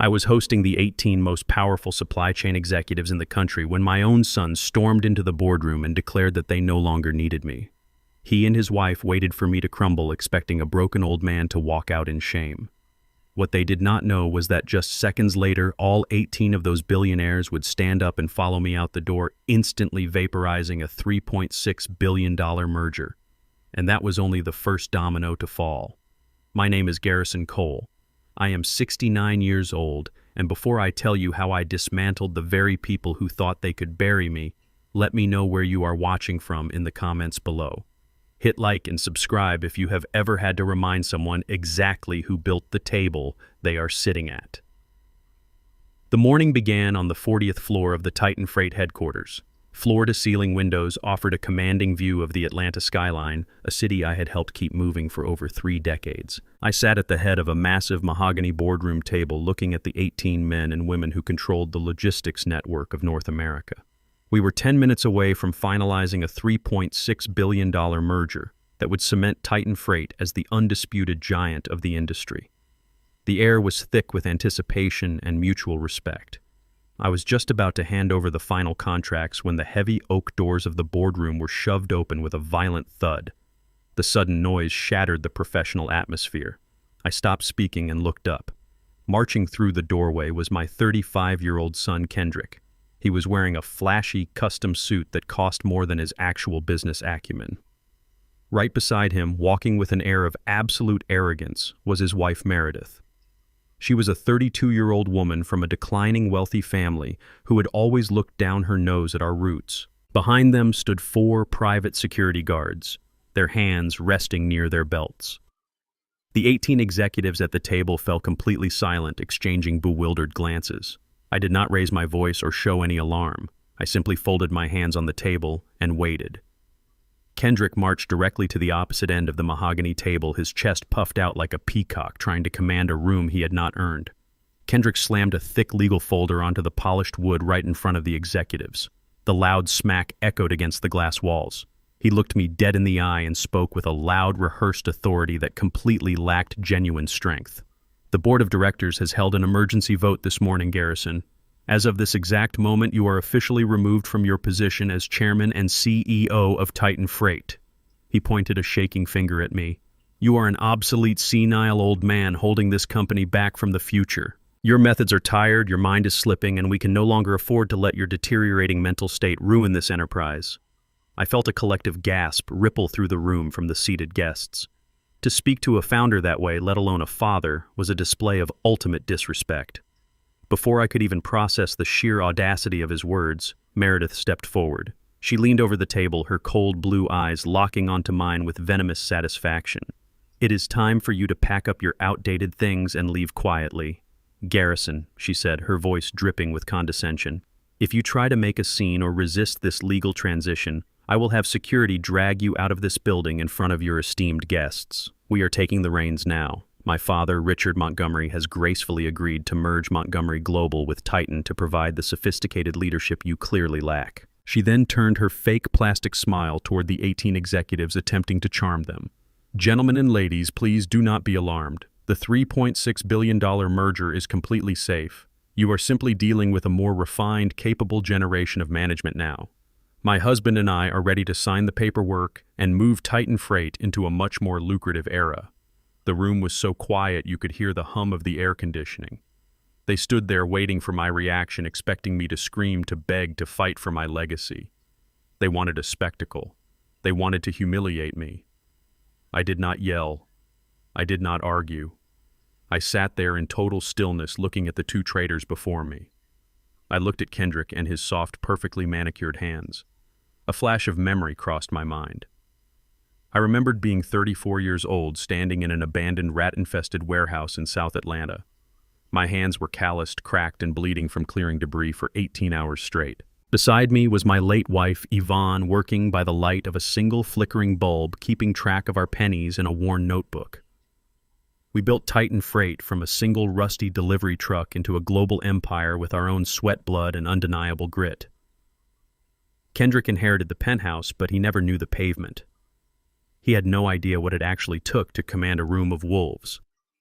I was hosting the 18 most powerful supply chain executives in the country when my own son stormed into the boardroom and declared that they no longer needed me. He and his wife waited for me to crumble, expecting a broken old man to walk out in shame. What they did not know was that just seconds later, all 18 of those billionaires would stand up and follow me out the door, instantly vaporizing a $3.6 billion merger. And that was only the first domino to fall. My name is Garrison Cole. I am 69 years old, and before I tell you how I dismantled the very people who thought they could bury me, let me know where you are watching from in the comments below. Hit like and subscribe if you have ever had to remind someone exactly who built the table they are sitting at. The morning began on the 40th floor of the Titan Freight headquarters. Floor-to-ceiling windows offered a commanding view of the Atlanta skyline, a city I had helped keep moving for over 3 decades. I sat at the head of a massive mahogany boardroom table looking at the 18 men and women who controlled the logistics network of North America. We were 10 minutes away from finalizing a $3.6 billion merger that would cement Titan Freight as the undisputed giant of the industry. The air was thick with anticipation and mutual respect. I was just about to hand over the final contracts when the heavy oak doors of the boardroom were shoved open with a violent thud. The sudden noise shattered the professional atmosphere. I stopped speaking and looked up. Marching through the doorway was my 35-year-old son, Kendrick. He was wearing a flashy, custom suit that cost more than his actual business acumen. Right beside him, walking with an air of absolute arrogance, was his wife, Meredith. She was a 32-year-old woman from a declining wealthy family who had always looked down her nose at our roots. Behind them stood 4 private security guards, their hands resting near their belts. The 18 executives at the table fell completely silent, exchanging bewildered glances. I did not raise my voice or show any alarm. I simply folded my hands on the table and waited. Kendrick marched directly to the opposite end of the mahogany table, his chest puffed out like a peacock trying to command a room he had not earned. Kendrick slammed a thick legal folder onto the polished wood right in front of the executives. The loud smack echoed against the glass walls. He looked me dead in the eye and spoke with a loud, rehearsed authority that completely lacked genuine strength. The board of directors has held an emergency vote this morning, Garrison. As of this exact moment, you are officially removed from your position as chairman and CEO of Titan Freight. He pointed a shaking finger at me. You are an obsolete, senile old man holding this company back from the future. Your methods are tired, your mind is slipping, and we can no longer afford to let your deteriorating mental state ruin this enterprise. I felt a collective gasp ripple through the room from the seated guests. To speak to a founder that way, let alone a father, was a display of ultimate disrespect. Before I could even process the sheer audacity of his words, Meredith stepped forward. She leaned over the table, her cold blue eyes locking onto mine with venomous satisfaction. It is time for you to pack up your outdated things and leave quietly. Garrison, she said, her voice dripping with condescension. If you try to make a scene or resist this legal transition, I will have security drag you out of this building in front of your esteemed guests. We are taking the reins now. My father, Richard Montgomery, has gracefully agreed to merge Montgomery Global with Titan to provide the sophisticated leadership you clearly lack. She then turned her fake plastic smile toward the 18 executives, attempting to charm them. Gentlemen and ladies, please do not be alarmed. The $3.6 billion merger is completely safe. You are simply dealing with a more refined, capable generation of management now. My husband and I are ready to sign the paperwork and move Titan Freight into a much more lucrative era. The room was so quiet you could hear the hum of the air conditioning. They stood there waiting for my reaction, expecting me to scream, to beg, to fight for my legacy. They wanted a spectacle. They wanted to humiliate me. I did not yell. I did not argue. I sat there in total stillness, looking at the 2 traitors before me. I looked at Kendrick and his soft, perfectly manicured hands. A flash of memory crossed my mind. I remembered being 34 years old, standing in an abandoned, rat-infested warehouse in South Atlanta. My hands were calloused, cracked, and bleeding from clearing debris for 18 hours straight. Beside me was my late wife, Yvonne, working by the light of a single flickering bulb, keeping track of our pennies in a worn notebook. We built Titan Freight from a single rusty delivery truck into a global empire with our own sweat, blood, and undeniable grit. Kendrick inherited the penthouse, but he never knew the pavement. He had no idea what it actually took to command a room of wolves.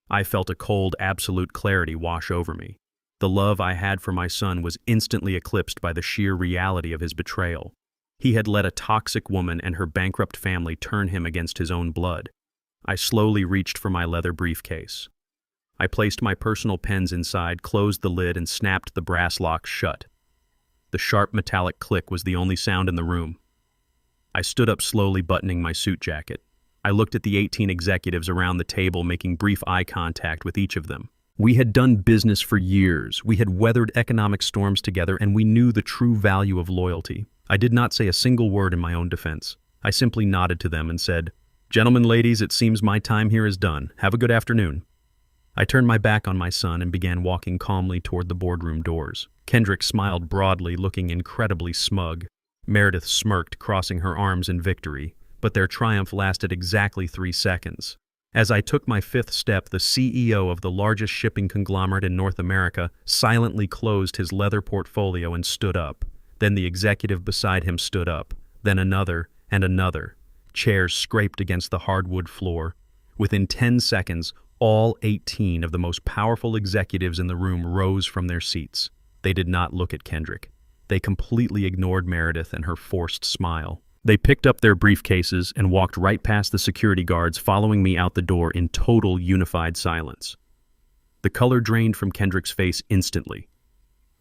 I felt a cold, absolute clarity wash over me. The love I had for my son was instantly eclipsed by the sheer reality of his betrayal. He had let a toxic woman and her bankrupt family turn him against his own blood. I slowly reached for my leather briefcase. I placed my personal pens inside, closed the lid, and snapped the brass lock shut. The sharp metallic click was the only sound in the room. I stood up slowly, buttoning my suit jacket. I looked at the 18 executives around the table, making brief eye contact with each of them. We had done business for years, we had weathered economic storms together, and we knew the true value of loyalty. I did not say a single word in my own defense. I simply nodded to them and said, "Gentlemen, ladies, it seems my time here is done. Have a good afternoon." I turned my back on my son and began walking calmly toward the boardroom doors. Kendrick smiled broadly, looking incredibly smug. Meredith smirked, crossing her arms in victory, but their triumph lasted exactly 3 seconds. As I took my 5th step, the CEO of the largest shipping conglomerate in North America silently closed his leather portfolio and stood up. Then the executive beside him stood up, then another and another. Chairs scraped against the hardwood floor. Within 10 seconds, all 18 of the most powerful executives in the room rose from their seats. They did not look at Kendrick. They completely ignored Meredith and her forced smile. They picked up their briefcases and walked right past the security guards, following me out the door in total unified silence. The color drained from Kendrick's face instantly.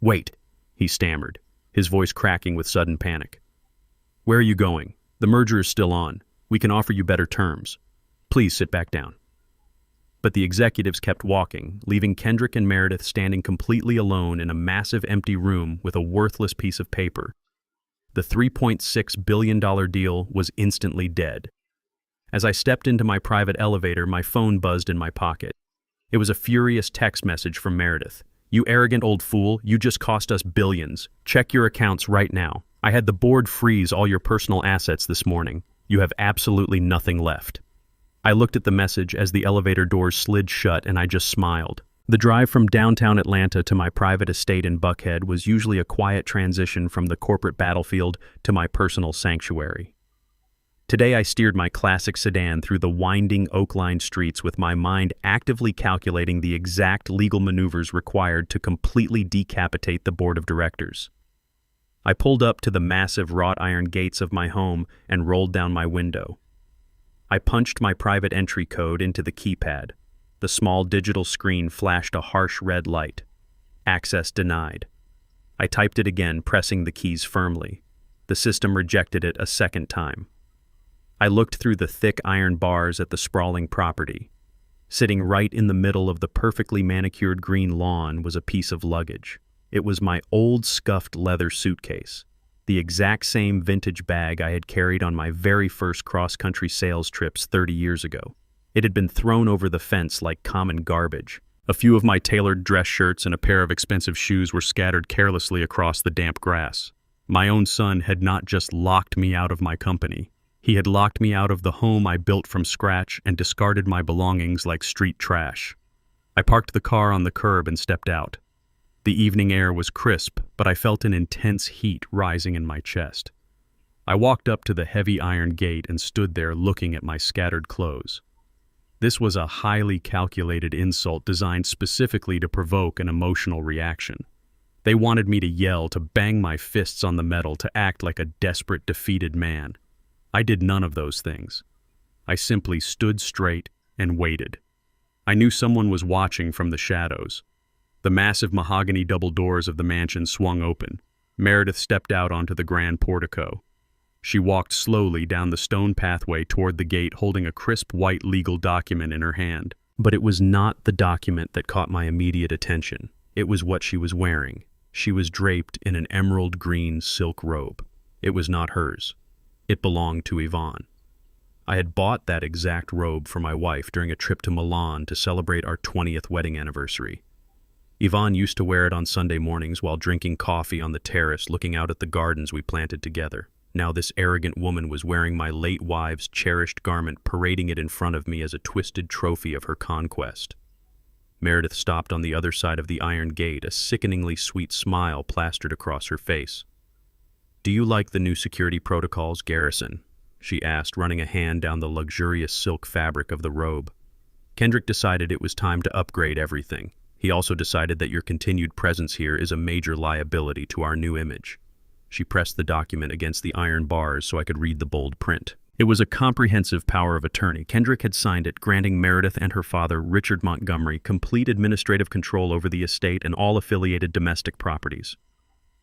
"Wait," he stammered, his voice cracking with sudden panic. "Where are you going? The merger is still on. We can offer you better terms. Please sit back down." But the executives kept walking, leaving Kendrick and Meredith standing completely alone in a massive empty room with a worthless piece of paper. The $3.6 billion deal was instantly dead. As I stepped into my private elevator, my phone buzzed in my pocket. It was a furious text message from Meredith. "You arrogant old fool, you just cost us billions. Check your accounts right now. I had the board freeze all your personal assets this morning. You have absolutely nothing left." I looked at the message as the elevator doors slid shut, and I just smiled. The drive from downtown Atlanta to my private estate in Buckhead was usually a quiet transition from the corporate battlefield to my personal sanctuary. Today I steered my classic sedan through the winding oak-lined streets with my mind actively calculating the exact legal maneuvers required to completely decapitate the board of directors. I pulled up to the massive wrought iron gates of my home and rolled down my window. I punched my private entry code into the keypad. The small digital screen flashed a harsh red light. Access denied. I typed it again, pressing the keys firmly. The system rejected it a second time. I looked through the thick iron bars at the sprawling property. Sitting right in the middle of the perfectly manicured green lawn was a piece of luggage. It was my old scuffed leather suitcase, the exact same vintage bag I had carried on my very first cross-country sales trips 30 years ago. It had been thrown over the fence like common garbage. A few of my tailored dress shirts and a pair of expensive shoes were scattered carelessly across the damp grass. My own son had not just locked me out of my company. He had locked me out of the home I built from scratch and discarded my belongings like street trash. I parked the car on the curb and stepped out. The evening air was crisp, but I felt an intense heat rising in my chest. I walked up to the heavy iron gate and stood there looking at my scattered clothes. This was a highly calculated insult designed specifically to provoke an emotional reaction. They wanted me to yell, to bang my fists on the metal, to act like a desperate, defeated man. I did none of those things. I simply stood straight and waited. I knew someone was watching from the shadows. The massive mahogany double doors of the mansion swung open. Meredith stepped out onto the grand portico. She walked slowly down the stone pathway toward the gate, holding a crisp white legal document in her hand. But it was not the document that caught my immediate attention. It was what she was wearing. She was draped in an emerald green silk robe. It was not hers. It belonged to Yvonne. I had bought that exact robe for my wife during a trip to Milan to celebrate our 20th wedding anniversary. Yvonne used to wear it on Sunday mornings while drinking coffee on the terrace looking out at the gardens we planted together. Now this arrogant woman was wearing my late wife's cherished garment, parading it in front of me as a twisted trophy of her conquest. Meredith stopped on the other side of the iron gate, a sickeningly sweet smile plastered across her face. "Do you like the new security protocols, Garrison?" she asked, running a hand down the luxurious silk fabric of the robe. Kendrick decided it was time to upgrade everything. He also decided that your continued presence here is a major liability to our new image. She pressed the document against the iron bars so I could read the bold print. It was a comprehensive power of attorney. Kendrick had signed it, granting Meredith and her father, Richard Montgomery, complete administrative control over the estate and all affiliated domestic properties.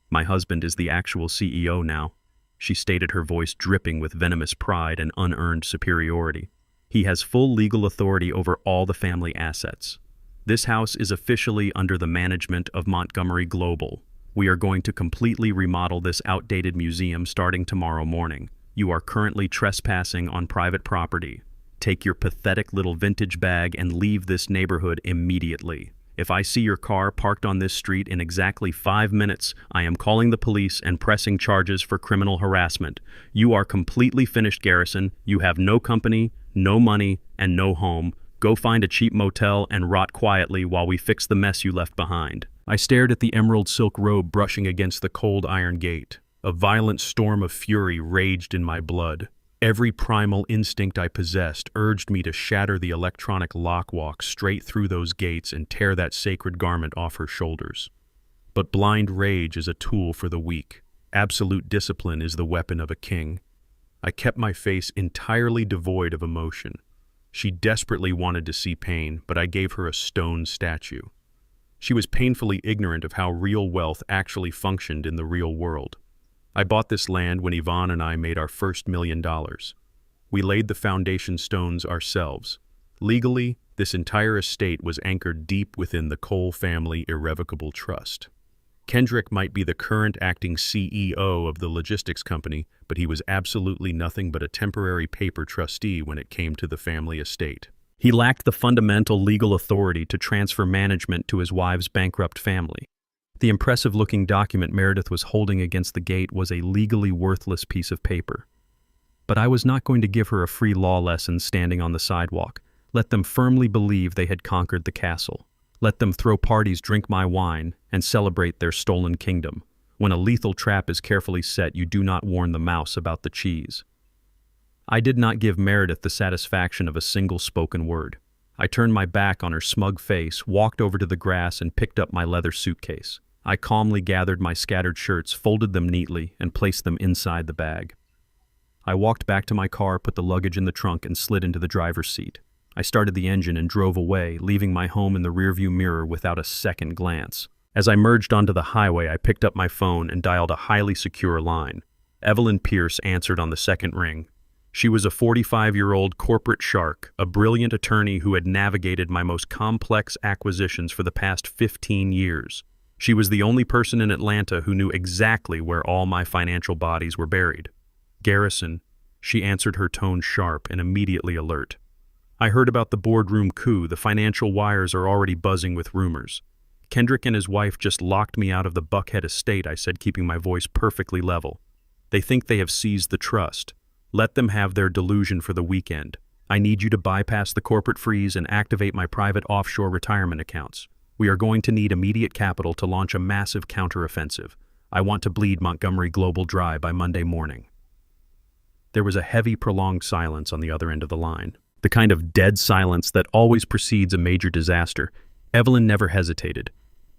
My husband is the actual CEO now, she stated, her voice dripping with venomous pride and unearned superiority. He has full legal authority over all the family assets. This house is officially under the management of Montgomery Global. We are going to completely remodel this outdated museum starting tomorrow morning. You are currently trespassing on private property. Take your pathetic little vintage bag and leave this neighborhood immediately. If I see your car parked on this street in exactly 5 minutes, I am calling the police and pressing charges for criminal harassment. You are completely finished, Garrison. You have no company, no money, and no home. Go find a cheap motel and rot quietly while we fix the mess you left behind. I stared at the emerald silk robe brushing against the cold iron gate. A violent storm of fury raged in my blood. Every primal instinct I possessed urged me to shatter the electronic lock, walk straight through those gates and tear that sacred garment off her shoulders. But blind rage is a tool for the weak. Absolute discipline is the weapon of a king. I kept my face entirely devoid of emotion. She desperately wanted to see pain, but I gave her a stone statue. She was painfully ignorant of how real wealth actually functioned in the real world. I bought this land when Yvonne and I made our first $1 million. We laid the foundation stones ourselves. Legally, this entire estate was anchored deep within the Cole family irrevocable trust. Kendrick might be the current acting CEO of the logistics company, but he was absolutely nothing but a temporary paper trustee when it came to the family estate. He lacked the fundamental legal authority to transfer management to his wife's bankrupt family. The impressive-looking document Meredith was holding against the gate was a legally worthless piece of paper. But I was not going to give her a free law lesson standing on the sidewalk. Let them firmly believe they had conquered the castle. Let them throw parties, drink my wine, and celebrate their stolen kingdom. When a lethal trap is carefully set, you do not warn the mouse about the cheese. I did not give Meredith the satisfaction of a single spoken word. I turned my back on her smug face, walked over to the grass, and picked up my leather suitcase. I calmly gathered my scattered shirts, folded them neatly, and placed them inside the bag. I walked back to my car, put the luggage in the trunk, and slid into the driver's seat. I started the engine and drove away, leaving my home in the rearview mirror without a second glance. As I merged onto the highway, I picked up my phone and dialed a highly secure line. Evelyn Pierce answered on the second ring. She was a 45-year-old corporate shark, a brilliant attorney who had navigated my most complex acquisitions for the past 15 years. She was the only person in Atlanta who knew exactly where all my financial bodies were buried. Garrison, she answered, her tone sharp and immediately alert. I heard about the boardroom coup. The financial wires are already buzzing with rumors. Kendrick and his wife just locked me out of the Buckhead estate, I said, keeping my voice perfectly level. They think they have seized the trust. Let them have their delusion for the weekend. I need you to bypass the corporate freeze and activate my private offshore retirement accounts. We are going to need immediate capital to launch a massive counteroffensive. I want to bleed Montgomery Global dry by Monday morning. There was a heavy, prolonged silence on the other end of the line. The kind of dead silence that always precedes a major disaster. Evelyn never hesitated.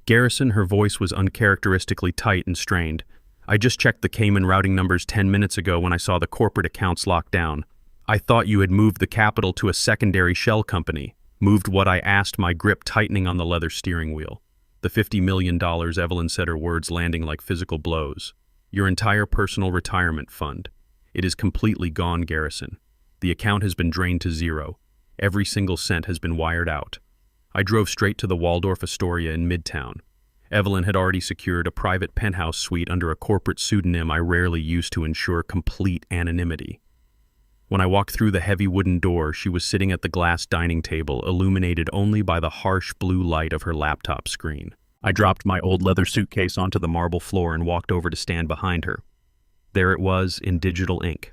Garrison, her voice was uncharacteristically tight and strained. I just checked the Cayman routing numbers 10 minutes ago when I saw the corporate accounts locked down. I thought you had moved the capital to a secondary shell company. Moved what? I asked, my grip tightening on the leather steering wheel. The $50 million, Evelyn said, her words landing like physical blows. Your entire personal retirement fund. It is completely gone, Garrison. The account has been drained to zero. Every single cent has been wired out. I drove straight to the Waldorf Astoria in Midtown. Evelyn had already secured a private penthouse suite under a corporate pseudonym I rarely used to ensure complete anonymity. When I walked through the heavy wooden door, she was sitting at the glass dining table, illuminated only by the harsh blue light of her laptop screen. I dropped my old leather suitcase onto the marble floor and walked over to stand behind her. There it was in digital ink.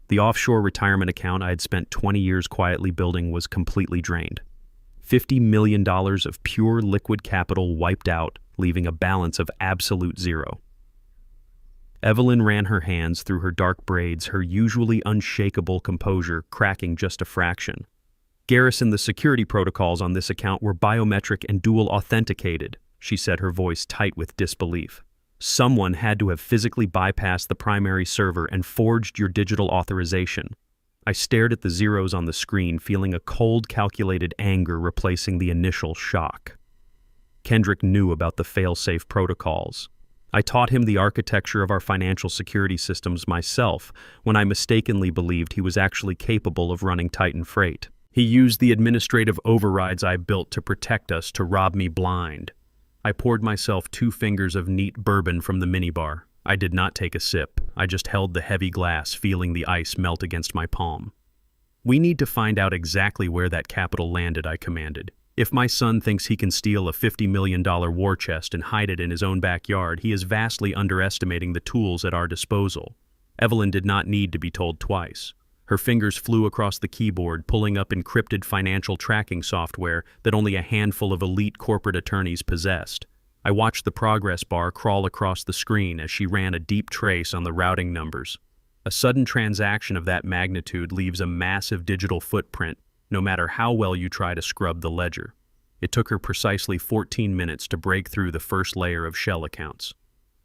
The offshore retirement account I had spent 20 years quietly building was completely drained. $50 million of pure liquid capital wiped out, leaving a balance of absolute zero. Evelyn ran her hands through her dark braids, her usually unshakable composure cracking just a fraction. Garrison, the security protocols on this account were biometric and dual authenticated, she said, her voice tight with disbelief. Someone had to have physically bypassed the primary server and forged your digital authorization. I stared at the zeros on the screen, feeling a cold, calculated anger replacing the initial shock. Kendrick knew about the fail-safe protocols. I taught him the architecture of our financial security systems myself when I mistakenly believed he was actually capable of running Titan Freight. He used the administrative overrides I built to protect us to rob me blind. I poured myself 2 fingers of neat bourbon from the minibar. I did not take a sip. I just held the heavy glass, feeling the ice melt against my palm. We need to find out exactly where that capital landed, I commanded. If my son thinks he can steal a $50 million war chest and hide it in his own backyard, he is vastly underestimating the tools at our disposal. Evelyn did not need to be told twice. Her fingers flew across the keyboard, pulling up encrypted financial tracking software that only a handful of elite corporate attorneys possessed. I watched the progress bar crawl across the screen as she ran a deep trace on the routing numbers. A sudden transaction of that magnitude leaves a massive digital footprint, no matter how well you try to scrub the ledger. It took her precisely 14 minutes to break through the first layer of shell accounts.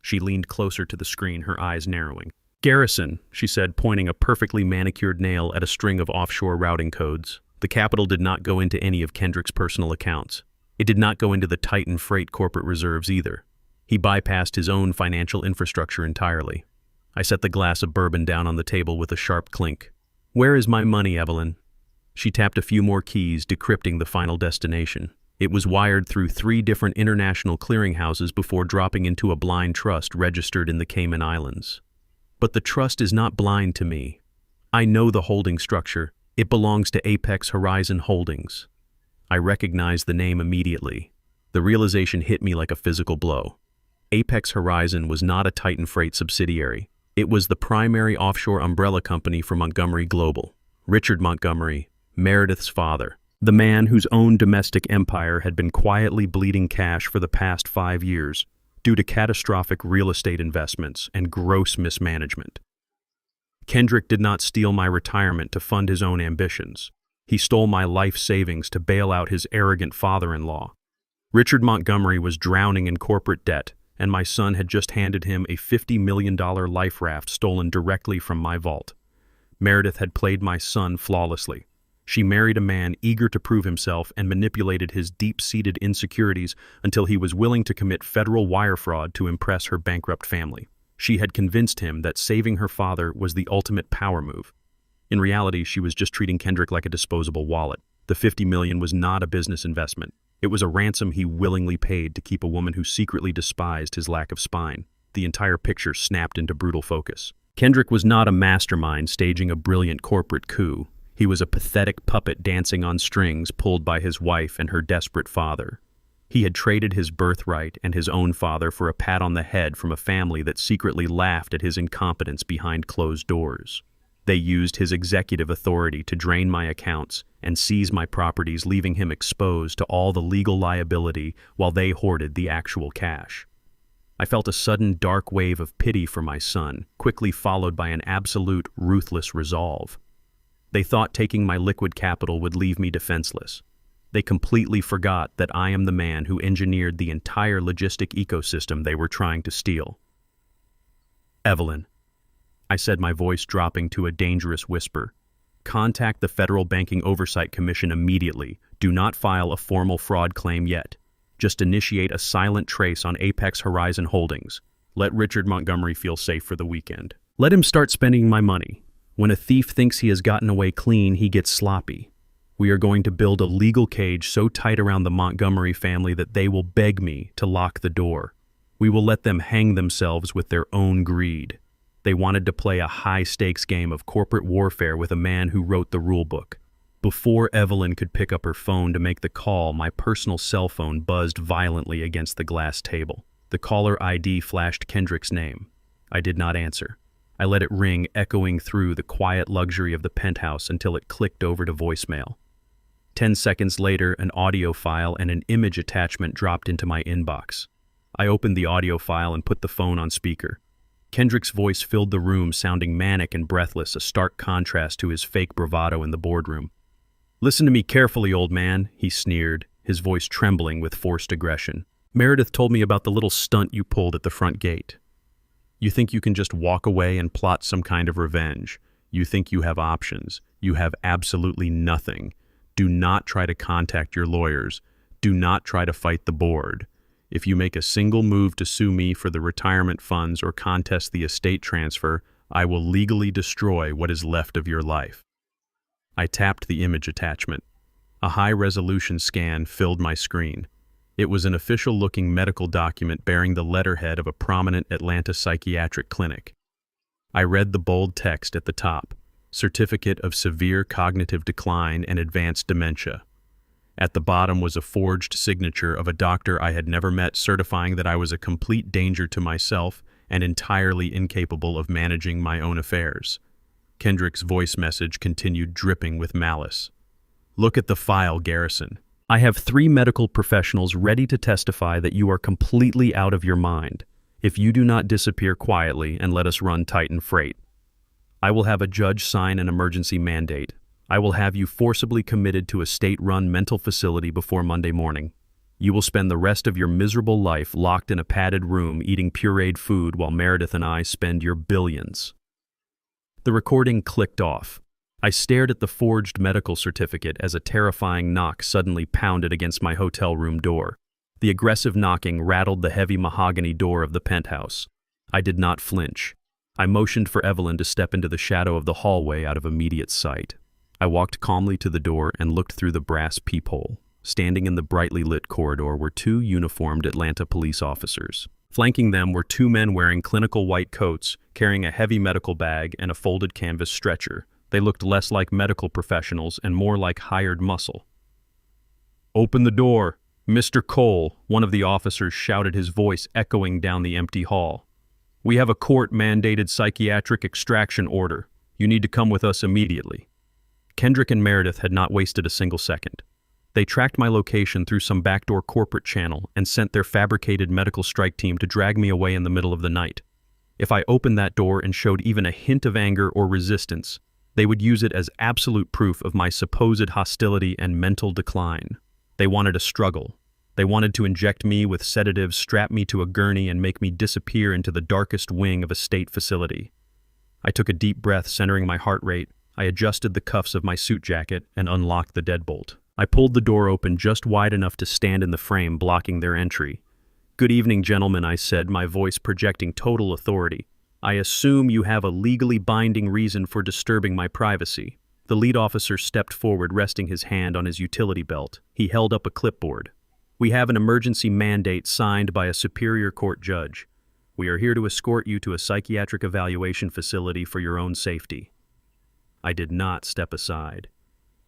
She leaned closer to the screen, her eyes narrowing. "Garrison," she said, pointing a perfectly manicured nail at a string of offshore routing codes. The capital did not go into any of Kendrick's personal accounts. It did not go into the Titan Freight corporate reserves either. He bypassed his own financial infrastructure entirely. I set the glass of bourbon down on the table with a sharp clink. "Where is my money, Evelyn?" She tapped a few more keys, decrypting the final destination. It was wired through 3 different international clearinghouses before dropping into a blind trust registered in the Cayman Islands. But the trust is not blind to me. I know the holding structure. It belongs to Apex Horizon Holdings. I recognized the name immediately. The realization hit me like a physical blow. Apex Horizon was not a Titan Freight subsidiary. It was the primary offshore umbrella company for Montgomery Global. Richard Montgomery, Meredith's father, the man whose own domestic empire had been quietly bleeding cash for the past 5 years due to catastrophic real estate investments and gross mismanagement. Kendrick did not steal my retirement to fund his own ambitions. He stole my life savings to bail out his arrogant father-in-law. Richard Montgomery was drowning in corporate debt, and my son had just handed him a $50 million life raft stolen directly from my vault. Meredith had played my son flawlessly. She married a man eager to prove himself and manipulated his deep-seated insecurities until he was willing to commit federal wire fraud to impress her bankrupt family. She had convinced him that saving her father was the ultimate power move. In reality, she was just treating Kendrick like a disposable wallet. The $50 million was not a business investment. It was a ransom he willingly paid to keep a woman who secretly despised his lack of spine. The entire picture snapped into brutal focus. Kendrick was not a mastermind staging a brilliant corporate coup. He was a pathetic puppet dancing on strings pulled by his wife and her desperate father. He had traded his birthright and his own father for a pat on the head from a family that secretly laughed at his incompetence behind closed doors. They used his executive authority to drain my accounts and seize my properties, leaving him exposed to all the legal liability while they hoarded the actual cash. I felt a sudden dark wave of pity for my son, quickly followed by an absolute, ruthless resolve. They thought taking my liquid capital would leave me defenseless. They completely forgot that I am the man who engineered the entire logistic ecosystem they were trying to steal. "Evelyn," I said, my voice dropping to a dangerous whisper, "contact the Federal Banking Oversight Commission immediately. Do not file a formal fraud claim yet. Just initiate a silent trace on Apex Horizon Holdings. Let Richard Montgomery feel safe for the weekend. Let him start spending my money. When a thief thinks he has gotten away clean, he gets sloppy. We are going to build a legal cage so tight around the Montgomery family that they will beg me to lock the door. We will let them hang themselves with their own greed. They wanted to play a high-stakes game of corporate warfare with a man who wrote the rulebook. Before Evelyn could pick up her phone to make the call, my personal cell phone buzzed violently against the glass table. The caller ID flashed Kendrick's name. I did not answer. I let it ring, echoing through the quiet luxury of the penthouse until it clicked over to voicemail. 10 seconds later, an audio file and an image attachment dropped into my inbox. I opened the audio file and put the phone on speaker. Kendrick's voice filled the room, sounding manic and breathless, a stark contrast to his fake bravado in the boardroom. Listen to me carefully, old man, he sneered, his voice trembling with forced aggression. Meredith told me about the little stunt you pulled at the front gate. You think you can just walk away and plot some kind of revenge. You think you have options. You have absolutely nothing. Do not try to contact your lawyers. Do not try to fight the board. If you make a single move to sue me for the retirement funds or contest the estate transfer, I will legally destroy what is left of your life. I tapped the image attachment. A high-resolution scan filled my screen. It was an official-looking medical document bearing the letterhead of a prominent Atlanta psychiatric clinic. I read the bold text at the top, Certificate of Severe Cognitive Decline and Advanced Dementia. At the bottom was a forged signature of a doctor I had never met certifying that I was a complete danger to myself and entirely incapable of managing my own affairs. Kendrick's voice message continued dripping with malice. Look at the file, Garrison. I have 3 medical professionals ready to testify that you are completely out of your mind if you do not disappear quietly and let us run Titan Freight. I will have a judge sign an emergency mandate. I will have you forcibly committed to a state-run mental facility before Monday morning. You will spend the rest of your miserable life locked in a padded room eating pureed food while Meredith and I spend your billions. The recording clicked off. I stared at the forged medical certificate as a terrifying knock suddenly pounded against my hotel room door. The aggressive knocking rattled the heavy mahogany door of the penthouse. I did not flinch. I motioned for Evelyn to step into the shadow of the hallway out of immediate sight. I walked calmly to the door and looked through the brass peephole. Standing in the brightly lit corridor were 2 uniformed Atlanta police officers. Flanking them were 2 men wearing clinical white coats, carrying a heavy medical bag and a folded canvas stretcher. They looked less like medical professionals and more like hired muscle. "Open the door, Mr. Cole," one of the officers shouted, his voice echoing down the empty hall. "We have a court-mandated psychiatric extraction order. You need to come with us immediately." Kendrick and Meredith had not wasted a single second. They tracked my location through some backdoor corporate channel and sent their fabricated medical strike team to drag me away in the middle of the night. If I opened that door and showed even a hint of anger or resistance, they would use it as absolute proof of my supposed hostility and mental decline. They wanted a struggle. They wanted to inject me with sedatives, strap me to a gurney, and make me disappear into the darkest wing of a state facility. I took a deep breath, centering my heart rate. I adjusted the cuffs of my suit jacket and unlocked the deadbolt. I pulled the door open just wide enough to stand in the frame, blocking their entry. "Good evening, gentlemen," I said, my voice projecting total authority. "I assume you have a legally binding reason for disturbing my privacy." The lead officer stepped forward, resting his hand on his utility belt. He held up a clipboard. "We have an emergency mandate signed by a superior court judge. We are here to escort you to a psychiatric evaluation facility for your own safety." I did not step aside.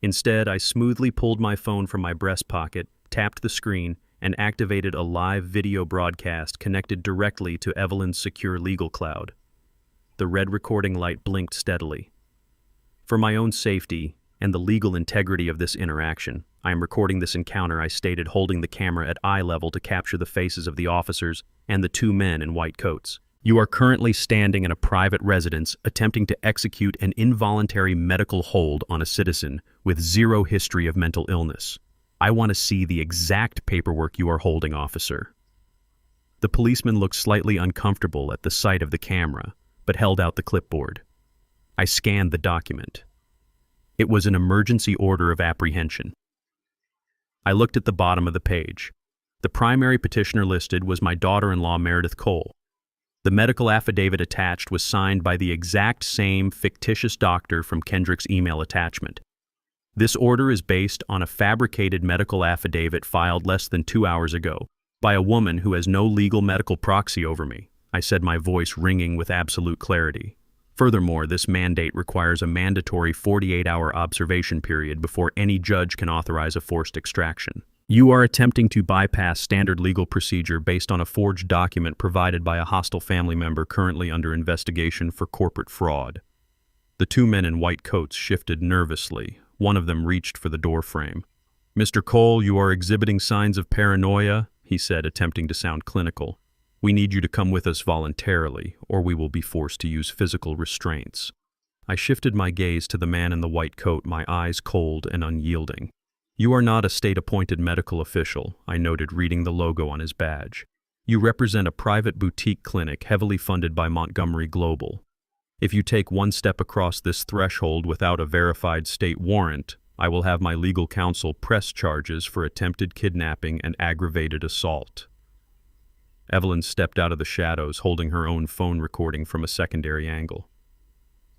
Instead, I smoothly pulled my phone from my breast pocket, tapped the screen, and activated a live video broadcast connected directly to Evelyn's secure legal cloud. The red recording light blinked steadily. "For my own safety and the legal integrity of this interaction, I am recording this encounter," I stated, holding the camera at eye level to capture the faces of the officers and the 2 men in white coats. "You are currently standing in a private residence attempting to execute an involuntary medical hold on a citizen with 0 history of mental illness. I want to see the exact paperwork you are holding, officer." The policeman looked slightly uncomfortable at the sight of the camera, but held out the clipboard. I scanned the document. It was an emergency order of apprehension. I looked at the bottom of the page. The primary petitioner listed was my daughter-in-law, Meredith Cole. The medical affidavit attached was signed by the exact same fictitious doctor from Kendrick's email attachment. This order is based on a fabricated medical affidavit filed less than 2 hours ago by a woman who has no legal medical proxy over me, I said, my voice ringing with absolute clarity. Furthermore, this mandate requires a mandatory 48-hour observation period before any judge can authorize a forced extraction. You are attempting to bypass standard legal procedure based on a forged document provided by a hostile family member currently under investigation for corporate fraud. The 2 men in white coats shifted nervously. One of them reached for the door frame. "Mr. Cole, you are exhibiting signs of paranoia," he said, attempting to sound clinical. "We need you to come with us voluntarily, or we will be forced to use physical restraints." I shifted my gaze to the man in the white coat, my eyes cold and unyielding. "You are not a state-appointed medical official," I noted, reading the logo on his badge. "You represent a private boutique clinic heavily funded by Montgomery Global. If you take one step across this threshold without a verified state warrant, I will have my legal counsel press charges for attempted kidnapping and aggravated assault." Evelyn stepped out of the shadows, holding her own phone recording from a secondary angle.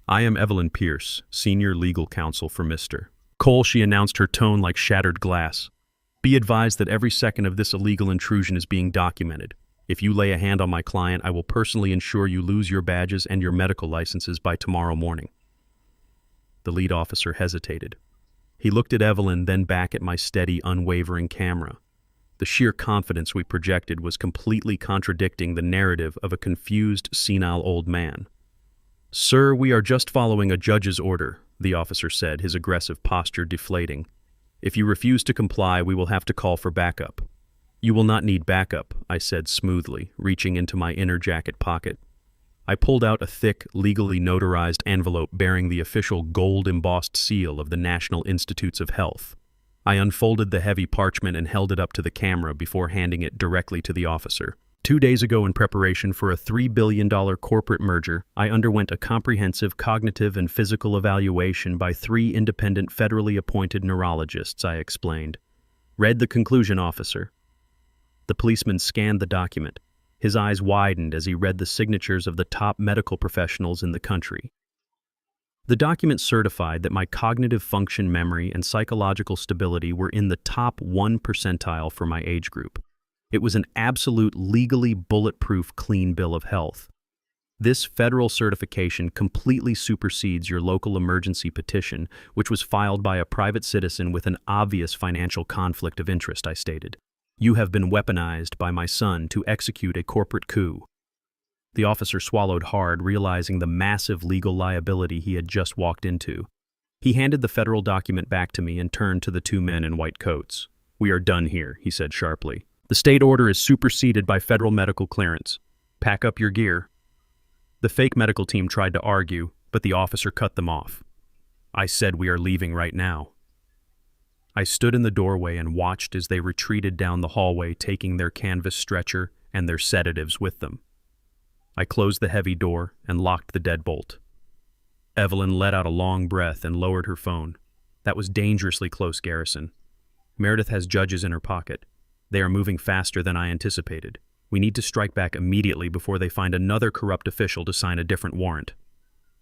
"I am Evelyn Pierce, senior legal counsel for Mr. Cole," she announced, her tone like shattered glass. "Be advised that every second of this illegal intrusion is being documented. If you lay a hand on my client, I will personally ensure you lose your badges and your medical licenses by tomorrow morning." The lead officer hesitated. He looked at Evelyn, then back at my steady, unwavering camera. The sheer confidence we projected was completely contradicting the narrative of a confused, senile old man. "Sir, we are just following a judge's order," the officer said, his aggressive posture deflating. "If you refuse to comply, we will have to call for backup." "You will not need backup," I said smoothly, reaching into my inner jacket pocket. I pulled out a thick, legally notarized envelope bearing the official gold-embossed seal of the National Institutes of Health. I unfolded the heavy parchment and held it up to the camera before handing it directly to the officer. 2 days ago, in preparation for a $3 billion corporate merger, I underwent a comprehensive cognitive and physical evaluation by 3 independent federally appointed neurologists, I explained. "Read the conclusion, officer." The policeman scanned the document. His eyes widened as he read the signatures of the top medical professionals in the country. The document certified that my cognitive function, memory, and psychological stability were in the top 1 percentile for my age group. It was an absolute, legally bulletproof, clean bill of health. This federal certification completely supersedes your local emergency petition, which was filed by a private citizen with an obvious financial conflict of interest, I stated. "You have been weaponized by my son to execute a corporate coup." The officer swallowed hard, realizing the massive legal liability he had just walked into. He handed the federal document back to me and turned to the 2 men in white coats. "We are done here," he said sharply. "The state order is superseded by federal medical clearance. Pack up your gear." The fake medical team tried to argue, but the officer cut them off. "I said we are leaving right now." I stood in the doorway and watched as they retreated down the hallway, taking their canvas stretcher and their sedatives with them. I closed the heavy door and locked the deadbolt. Evelyn let out a long breath and lowered her phone. "That was dangerously close, Garrison. Meredith has judges in her pocket. They are moving faster than I anticipated. We need to strike back immediately before they find another corrupt official to sign a different warrant."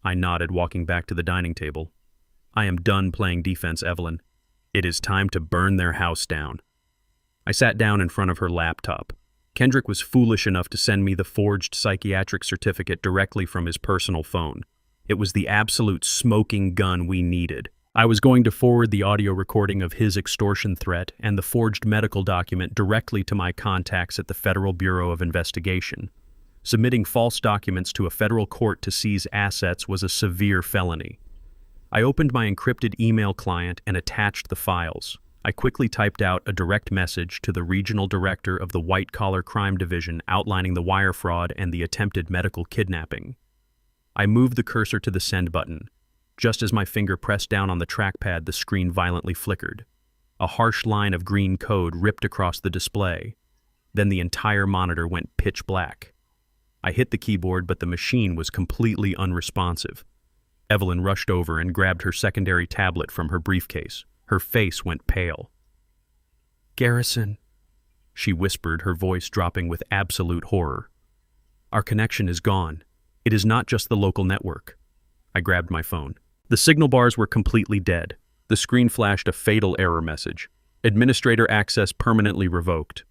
I nodded, walking back to the dining table. "I am done playing defense, Evelyn. It is time to burn their house down." I sat down in front of her laptop. Kendrick was foolish enough to send me the forged psychiatric certificate directly from his personal phone. It was the absolute smoking gun we needed. I was going to forward the audio recording of his extortion threat and the forged medical document directly to my contacts at the Federal Bureau of Investigation. Submitting false documents to a federal court to seize assets was a severe felony. I opened my encrypted email client and attached the files. I quickly typed out a direct message to the regional director of the white-collar crime division outlining the wire fraud and the attempted medical kidnapping. I moved the cursor to the send button. Just as my finger pressed down on the trackpad, the screen violently flickered. A harsh line of green code ripped across the display. Then the entire monitor went pitch black. I hit the keyboard, but the machine was completely unresponsive. Evelyn rushed over and grabbed her secondary tablet from her briefcase. Her face went pale. "Garrison," she whispered, her voice dropping with absolute horror. "Our connection is gone. It is not just the local network." I grabbed my phone. The signal bars were completely dead. The screen flashed a fatal error message. "Administrator access permanently revoked."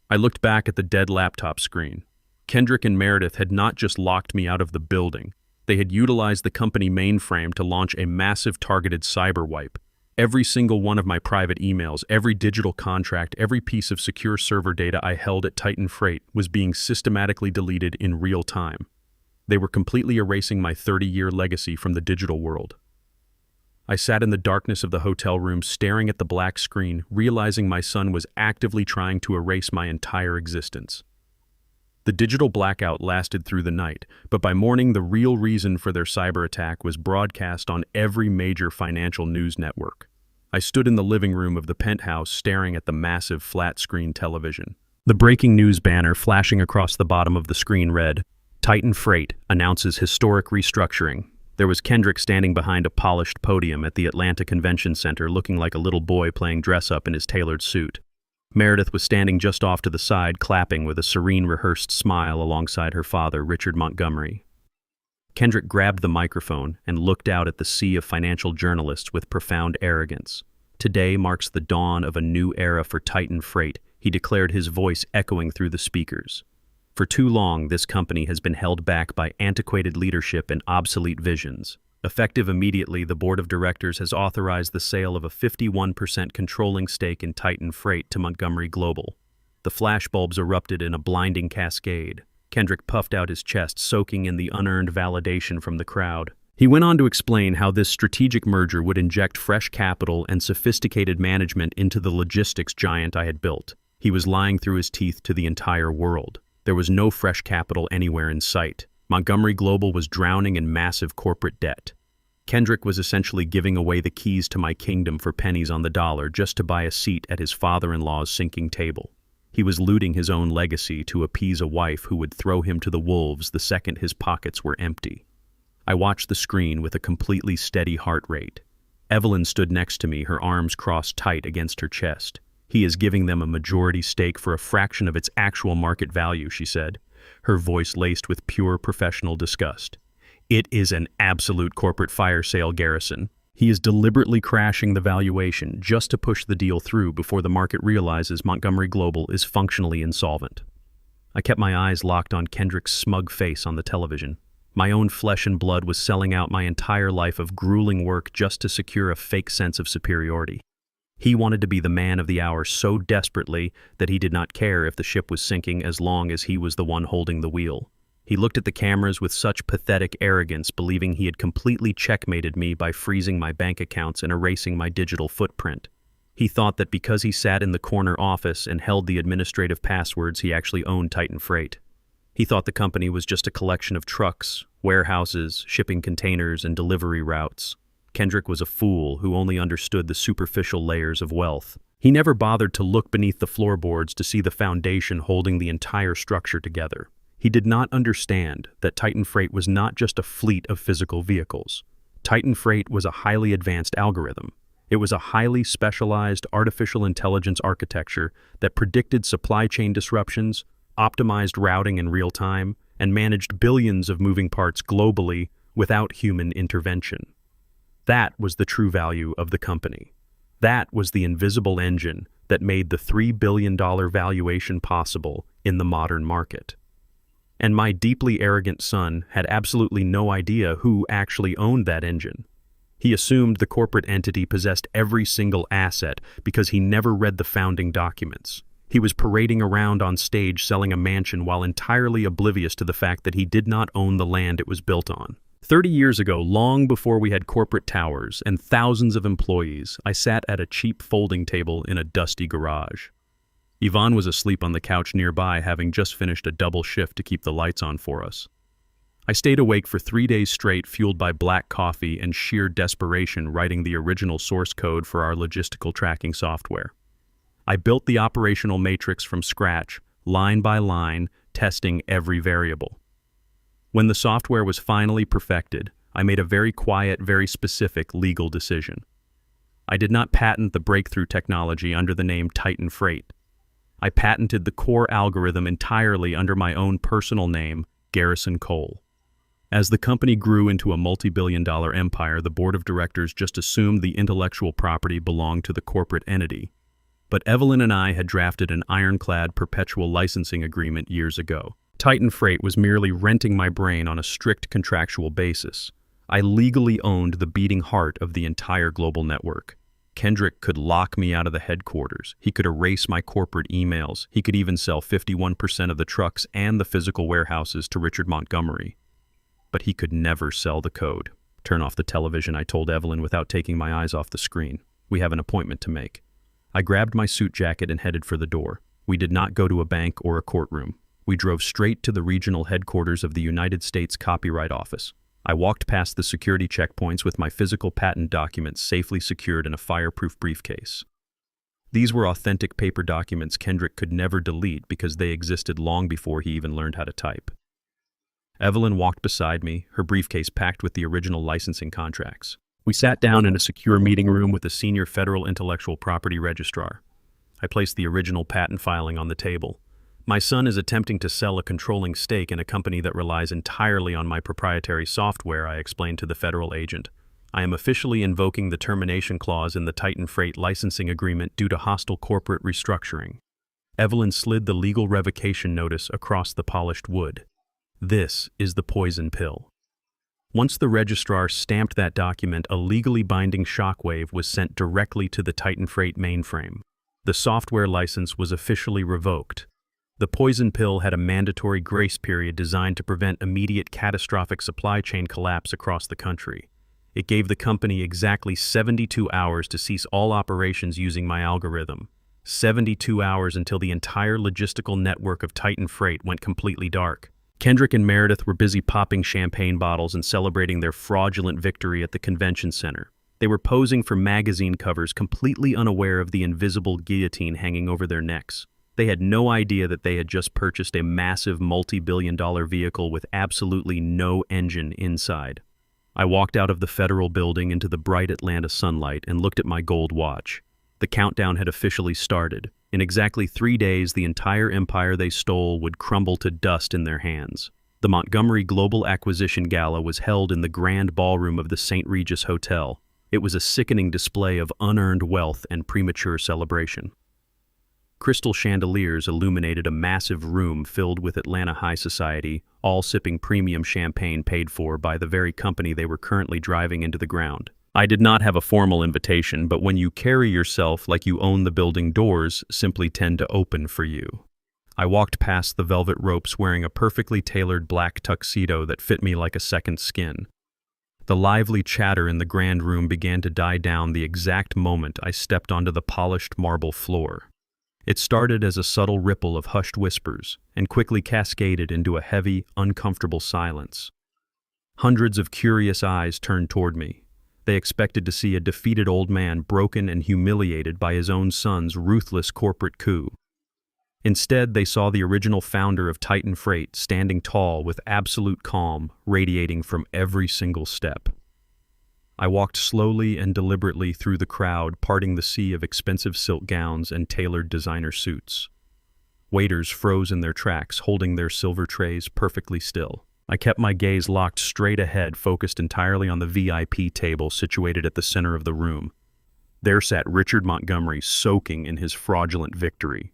I looked back at the dead laptop screen. Kendrick and Meredith had not just locked me out of the building. They had utilized the company mainframe to launch a massive targeted cyber wipe. Every single one of my private emails, every digital contract, every piece of secure server data I held at Titan Freight was being systematically deleted in real time. They were completely erasing my 30-year legacy from the digital world. I sat in the darkness of the hotel room, staring at the black screen, realizing my son was actively trying to erase my entire existence. The digital blackout lasted through the night, but by morning the real reason for their cyber attack was broadcast on every major financial news network. I stood in the living room of the penthouse staring at the massive flat-screen television. The breaking news banner flashing across the bottom of the screen read, "Titan Freight announces historic restructuring." There was Kendrick standing behind a polished podium at the Atlanta Convention Center looking like a little boy playing dress-up in his tailored suit. Meredith was standing just off to the side, clapping with a serene, rehearsed smile alongside her father, Richard Montgomery. Kendrick grabbed the microphone and looked out at the sea of financial journalists with profound arrogance. "Today marks the dawn of a new era for Titan Freight," he declared, his voice echoing through the speakers. "For too long, this company has been held back by antiquated leadership and obsolete visions. Effective immediately, the board of directors has authorized the sale of a 51% controlling stake in Titan Freight to Montgomery Global." The flashbulbs erupted in a blinding cascade. Kendrick puffed out his chest, soaking in the unearned validation from the crowd. He went on to explain how this strategic merger would inject fresh capital and sophisticated management into the logistics giant I had built. He was lying through his teeth to the entire world. There was no fresh capital anywhere in sight. Montgomery Global was drowning in massive corporate debt. Kendrick was essentially giving away the keys to my kingdom for pennies on the dollar just to buy a seat at his father-in-law's sinking table. He was looting his own legacy to appease a wife who would throw him to the wolves the second his pockets were empty. I watched the screen with a completely steady heart rate. Evelyn stood next to me, her arms crossed tight against her chest. "He is giving them a majority stake for a fraction of its actual market value," she said, her voice laced with pure professional disgust. "It is an absolute corporate fire sale, Garrison. He is deliberately crashing the valuation just to push the deal through before the market realizes Montgomery Global is functionally insolvent." I kept my eyes locked on Kendrick's smug face on the television. My own flesh and blood was selling out my entire life of grueling work just to secure a fake sense of superiority. He wanted to be the man of the hour so desperately that he did not care if the ship was sinking as long as he was the one holding the wheel. He looked at the cameras with such pathetic arrogance, believing he had completely checkmated me by freezing my bank accounts and erasing my digital footprint. He thought that because he sat in the corner office and held the administrative passwords, he actually owned Titan Freight. He thought the company was just a collection of trucks, warehouses, shipping containers, and delivery routes. Kendrick was a fool who only understood the superficial layers of wealth. He never bothered to look beneath the floorboards to see the foundation holding the entire structure together. He did not understand that Titan Freight was not just a fleet of physical vehicles. Titan Freight was a highly advanced algorithm. It was a highly specialized artificial intelligence architecture that predicted supply chain disruptions, optimized routing in real time, and managed billions of moving parts globally without human intervention. That was the true value of the company. That was the invisible engine that made the $3 billion valuation possible in the modern market. And my deeply arrogant son had absolutely no idea who actually owned that engine. He assumed the corporate entity possessed every single asset because he never read the founding documents. He was parading around on stage selling a mansion while entirely oblivious to the fact that he did not own the land it was built on. 30 years ago, long before we had corporate towers and thousands of employees, I sat at a cheap folding table in a dusty garage. Yvonne was asleep on the couch nearby, having just finished a double shift to keep the lights on for us. I stayed awake for 3 days straight, fueled by black coffee and sheer desperation, writing the original source code for our logistical tracking software. I built the operational matrix from scratch, line by line, testing every variable. When the software was finally perfected, I made a very quiet, very specific legal decision. I did not patent the breakthrough technology under the name Titan Freight. I patented the core algorithm entirely under my own personal name, Garrison Cole. As the company grew into a multi-billion-dollar empire, the board of directors just assumed the intellectual property belonged to the corporate entity. But Evelyn and I had drafted an ironclad perpetual licensing agreement years ago. Titan Freight was merely renting my brain on a strict contractual basis. I legally owned the beating heart of the entire global network. Kendrick could lock me out of the headquarters. He could erase my corporate emails. He could even sell 51% of the trucks and the physical warehouses to Richard Montgomery. But he could never sell the code. "Turn off the television," I told Evelyn without taking my eyes off the screen. "We have an appointment to make." I grabbed my suit jacket and headed for the door. We did not go to a bank or a courtroom. We drove straight to the regional headquarters of the United States Copyright Office. I walked past the security checkpoints with my physical patent documents safely secured in a fireproof briefcase. These were authentic paper documents Kendrick could never delete because they existed long before he even learned how to type. Evelyn walked beside me, her briefcase packed with the original licensing contracts. We sat down in a secure meeting room with the senior federal intellectual property registrar. I placed the original patent filing on the table. My son is attempting to sell a controlling stake in a company that relies entirely on my proprietary software, I explained to the federal agent. I am officially invoking the termination clause in the Titan Freight licensing agreement due to hostile corporate restructuring. Evelyn slid the legal revocation notice across the polished wood. This is the poison pill. Once the registrar stamped that document, a legally binding shockwave was sent directly to the Titan Freight mainframe. The software license was officially revoked. The poison pill had a mandatory grace period designed to prevent immediate catastrophic supply chain collapse across the country. It gave the company exactly 72 hours to cease all operations using my algorithm. 72 hours until the entire logistical network of Titan Freight went completely dark. Kendrick and Meredith were busy popping champagne bottles and celebrating their fraudulent victory at the convention center. They were posing for magazine covers, completely unaware of the invisible guillotine hanging over their necks. They had no idea that they had just purchased a massive multi-billion-dollar vehicle with absolutely no engine inside. I walked out of the federal building into the bright Atlanta sunlight and looked at my gold watch. The countdown had officially started. In exactly 3 days, the entire empire they stole would crumble to dust in their hands. The Montgomery Global Acquisition Gala was held in the grand ballroom of the St. Regis Hotel. It was a sickening display of unearned wealth and premature celebration. Crystal chandeliers illuminated a massive room filled with Atlanta high society, all sipping premium champagne paid for by the very company they were currently driving into the ground. I did not have a formal invitation, but when you carry yourself like you own the building, doors simply tend to open for you. I walked past the velvet ropes wearing a perfectly tailored black tuxedo that fit me like a second skin. The lively chatter in the grand room began to die down the exact moment I stepped onto the polished marble floor. It started as a subtle ripple of hushed whispers and quickly cascaded into a heavy, uncomfortable silence. Hundreds of curious eyes turned toward me. They expected to see a defeated old man broken and humiliated by his own son's ruthless corporate coup. Instead, they saw the original founder of Titan Freight standing tall with absolute calm radiating from every single step. I walked slowly and deliberately through the crowd, parting the sea of expensive silk gowns and tailored designer suits. Waiters froze in their tracks, holding their silver trays perfectly still. I kept my gaze locked straight ahead, focused entirely on the VIP table situated at the center of the room. There sat Richard Montgomery, soaking in his fraudulent victory.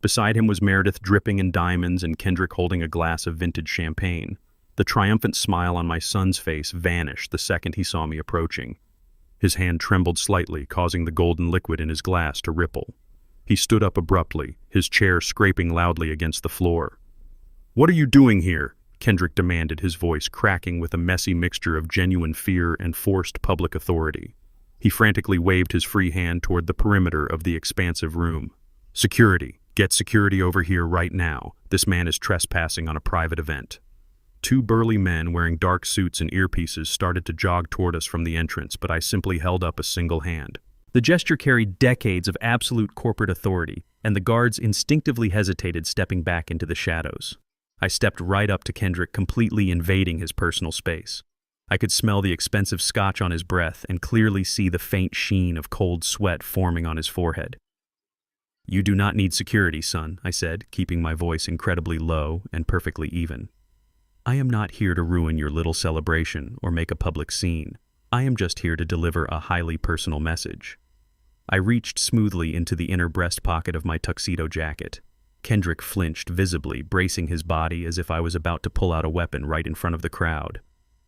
Beside him was Meredith, dripping in diamonds, and Kendrick holding a glass of vintage champagne. The triumphant smile on my son's face vanished the second he saw me approaching. His hand trembled slightly, causing the golden liquid in his glass to ripple. He stood up abruptly, his chair scraping loudly against the floor. "What are you doing here?" Kendrick demanded, his voice cracking with a messy mixture of genuine fear and forced public authority. He frantically waved his free hand toward the perimeter of the expansive room. "Security! Get security over here right now. This man is trespassing on a private event." 2 burly men wearing dark suits and earpieces started to jog toward us from the entrance, but I simply held up a single hand. The gesture carried decades of absolute corporate authority, and the guards instinctively hesitated, stepping back into the shadows. I stepped right up to Kendrick, completely invading his personal space. I could smell the expensive scotch on his breath and clearly see the faint sheen of cold sweat forming on his forehead. "You do not need security, son," I said, keeping my voice incredibly low and perfectly even. "I am not here to ruin your little celebration or make a public scene. I am just here to deliver a highly personal message." I reached smoothly into the inner breast pocket of my tuxedo jacket. Kendrick flinched visibly, bracing his body as if I was about to pull out a weapon right in front of the crowd.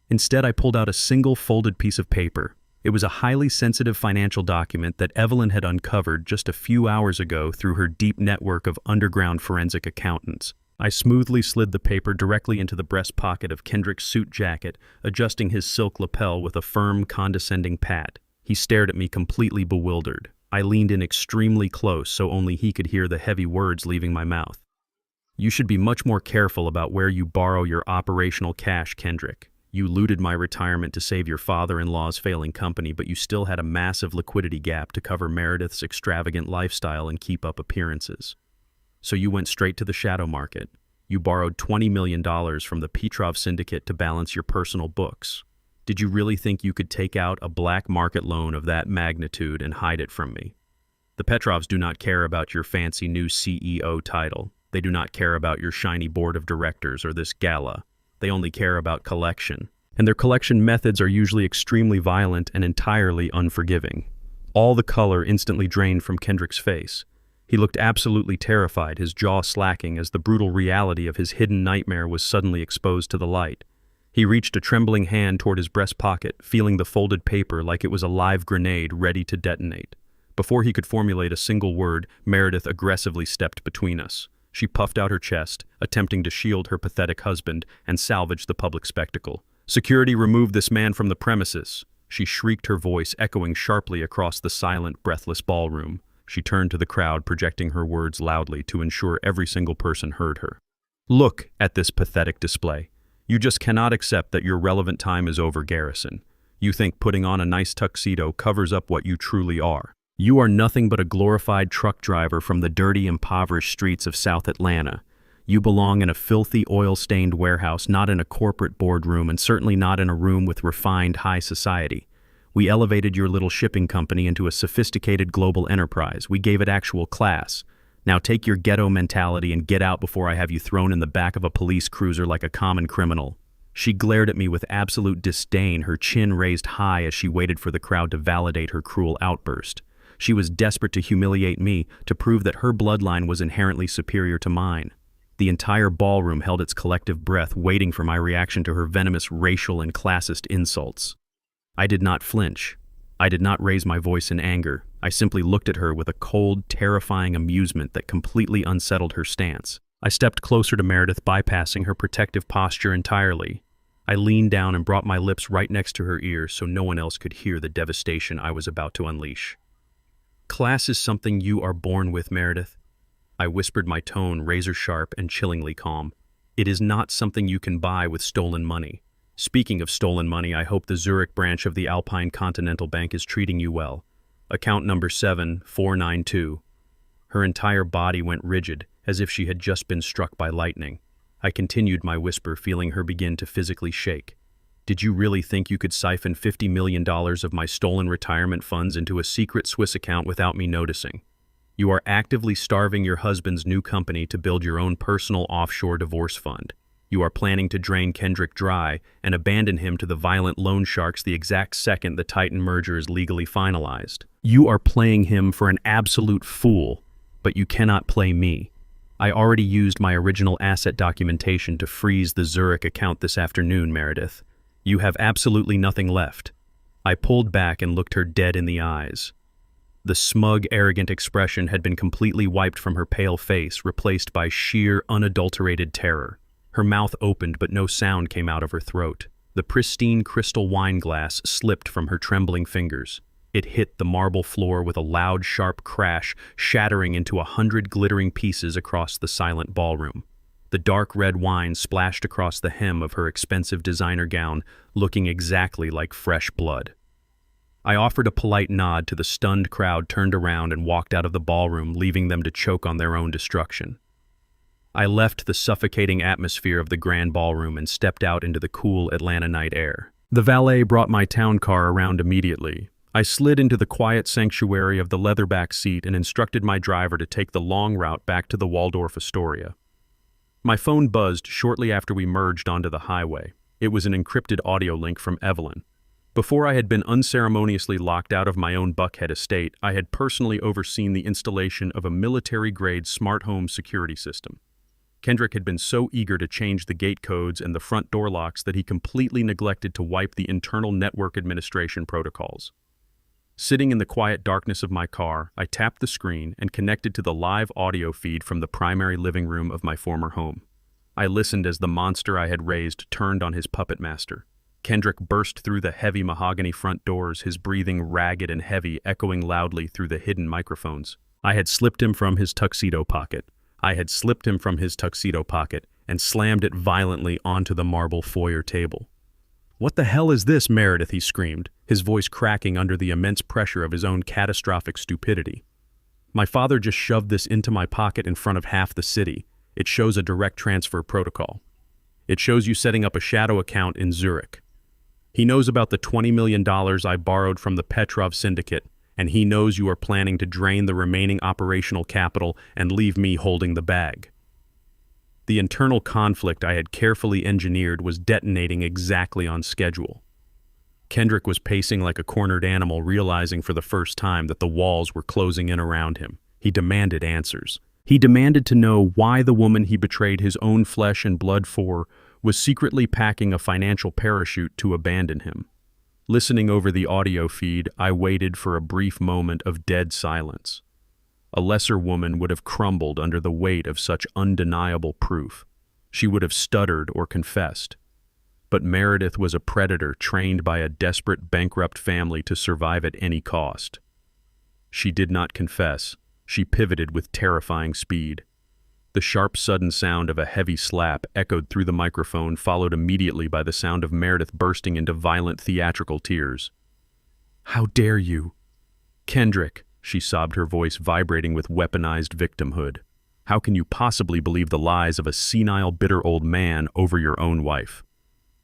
Instead, I pulled out a single folded piece of paper. It was a highly sensitive financial document that Evelyn had uncovered just a few hours ago through her deep network of underground forensic accountants. I smoothly slid the paper directly into the breast pocket of Kendrick's suit jacket, adjusting his silk lapel with a firm, condescending pat. He stared at me completely bewildered. I leaned in extremely close so only he could hear the heavy words leaving my mouth. You should be much more careful about where you borrow your operational cash, Kendrick. You looted my retirement to save your father-in-law's failing company, but you still had a massive liquidity gap to cover Meredith's extravagant lifestyle and keep up appearances. So you went straight to the shadow market. You borrowed $20 million from the Petrov syndicate to balance your personal books. Did you really think you could take out a black market loan of that magnitude and hide it from me? The Petrovs do not care about your fancy new CEO title. They do not care about your shiny board of directors or this gala. They only care about collection. And their collection methods are usually extremely violent and entirely unforgiving. All the color instantly drained from Kendrick's face. He looked absolutely terrified, his jaw slacking as the brutal reality of his hidden nightmare was suddenly exposed to the light. He reached a trembling hand toward his breast pocket, feeling the folded paper like it was a live grenade ready to detonate. Before he could formulate a single word, Meredith aggressively stepped between us. She puffed out her chest, attempting to shield her pathetic husband and salvage the public spectacle. "Security, remove this man from the premises!" She shrieked, her voice echoing sharply across the silent, breathless ballroom. She turned to the crowd, projecting her words loudly to ensure every single person heard her. "Look at this pathetic display. You just cannot accept that your relevant time is over, Garrison. You think putting on a nice tuxedo covers up what you truly are. You are nothing but a glorified truck driver from the dirty, impoverished streets of South Atlanta. You belong in a filthy, oil-stained warehouse, not in a corporate boardroom, and certainly not in a room with refined high society. We elevated your little shipping company into a sophisticated global enterprise. We gave it actual class. Now take your ghetto mentality and get out before I have you thrown in the back of a police cruiser like a common criminal." She glared at me with absolute disdain, her chin raised high as she waited for the crowd to validate her cruel outburst. She was desperate to humiliate me, to prove that her bloodline was inherently superior to mine. The entire ballroom held its collective breath, waiting for my reaction to her venomous racial and classist insults. I did not flinch. I did not raise my voice in anger. I simply looked at her with a cold, terrifying amusement that completely unsettled her stance. I stepped closer to Meredith, bypassing her protective posture entirely. I leaned down and brought my lips right next to her ear so no one else could hear the devastation I was about to unleash. "Class is something you are born with, Meredith." I whispered, my tone razor-sharp and chillingly calm. "It is not something you can buy with stolen money. Speaking of stolen money, I hope the Zurich branch of the Alpine Continental Bank is treating you well. Account number 7492. Her entire body went rigid, as if she had just been struck by lightning. I continued my whisper, feeling her begin to physically shake. "Did you really think you could siphon $50 million of my stolen retirement funds into a secret Swiss account without me noticing? You are actively starving your husband's new company to build your own personal offshore divorce fund. You are planning to drain Kendrick dry and abandon him to the violent loan sharks the exact second the Titan merger is legally finalized. You are playing him for an absolute fool, but you cannot play me. I already used my original asset documentation to freeze the Zurich account this afternoon, Meredith. You have absolutely nothing left." I pulled back and looked her dead in the eyes. The smug, arrogant expression had been completely wiped from her pale face, replaced by sheer, unadulterated terror. Her mouth opened, but no sound came out of her throat. The pristine crystal wine glass slipped from her trembling fingers. It hit the marble floor with a loud, sharp crash, shattering into 100 glittering pieces across the silent ballroom. The dark red wine splashed across the hem of her expensive designer gown, looking exactly like fresh blood. I offered a polite nod to the stunned crowd, turned around and walked out of the ballroom, leaving them to choke on their own destruction. I left the suffocating atmosphere of the grand ballroom and stepped out into the cool Atlanta night air. The valet brought my town car around immediately. I slid into the quiet sanctuary of the leatherback seat and instructed my driver to take the long route back to the Waldorf Astoria. My phone buzzed shortly after we merged onto the highway. It was an encrypted audio link from Evelyn. Before I had been unceremoniously locked out of my own Buckhead estate, I had personally overseen the installation of a military-grade smart home security system. Kendrick had been so eager to change the gate codes and the front door locks that he completely neglected to wipe the internal network administration protocols. Sitting in the quiet darkness of my car, I tapped the screen and connected to the live audio feed from the primary living room of my former home. I listened as the monster I had raised turned on his puppet master. Kendrick burst through the heavy mahogany front doors, his breathing ragged and heavy, echoing loudly through the hidden microphones. I had slipped him from his tuxedo pocket. I had slipped him from his tuxedo pocket and slammed it violently onto the marble foyer table. "What the hell is this, Meredith?" he screamed, his voice cracking under the immense pressure of his own catastrophic stupidity. "My father just shoved this into my pocket in front of half the city. It shows a direct transfer protocol. It shows you setting up a shadow account in Zurich. He knows about the $20 million I borrowed from the Petrov syndicate, and he knows you are planning to drain the remaining operational capital and leave me holding the bag." The internal conflict I had carefully engineered was detonating exactly on schedule. Kendrick was pacing like a cornered animal, realizing for the first time that the walls were closing in around him. He demanded answers. He demanded to know why the woman he betrayed his own flesh and blood for was secretly packing a financial parachute to abandon him. Listening over the audio feed, I waited for a brief moment of dead silence. A lesser woman would have crumbled under the weight of such undeniable proof. She would have stuttered or confessed. But Meredith was a predator trained by a desperate, bankrupt family to survive at any cost. She did not confess. She pivoted with terrifying speed. The sharp, sudden sound of a heavy slap echoed through the microphone, followed immediately by the sound of Meredith bursting into violent theatrical tears. "How dare you?" "Kendrick," she sobbed, her voice vibrating with weaponized victimhood. "How can you possibly believe the lies of a senile, bitter old man over your own wife?"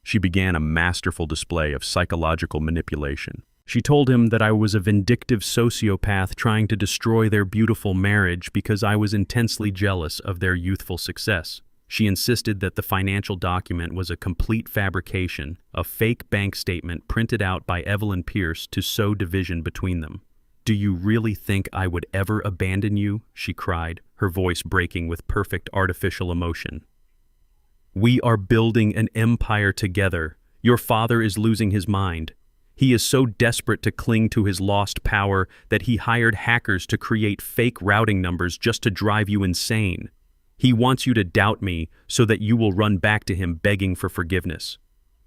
She began a masterful display of psychological manipulation. She told him that I was a vindictive sociopath trying to destroy their beautiful marriage because I was intensely jealous of their youthful success. She insisted that the financial document was a complete fabrication, a fake bank statement printed out by Evelyn Pierce to sow division between them. "Do you really think I would ever abandon you?" she cried, her voice breaking with perfect artificial emotion. "We are building an empire together. Your father is losing his mind. He is so desperate to cling to his lost power that he hired hackers to create fake routing numbers just to drive you insane. He wants you to doubt me so that you will run back to him begging for forgiveness.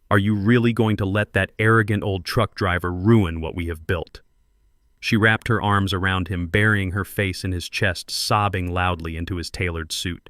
Are you really going to let that arrogant old truck driver ruin what we have built?" She wrapped her arms around him, burying her face in his chest, sobbing loudly into his tailored suit.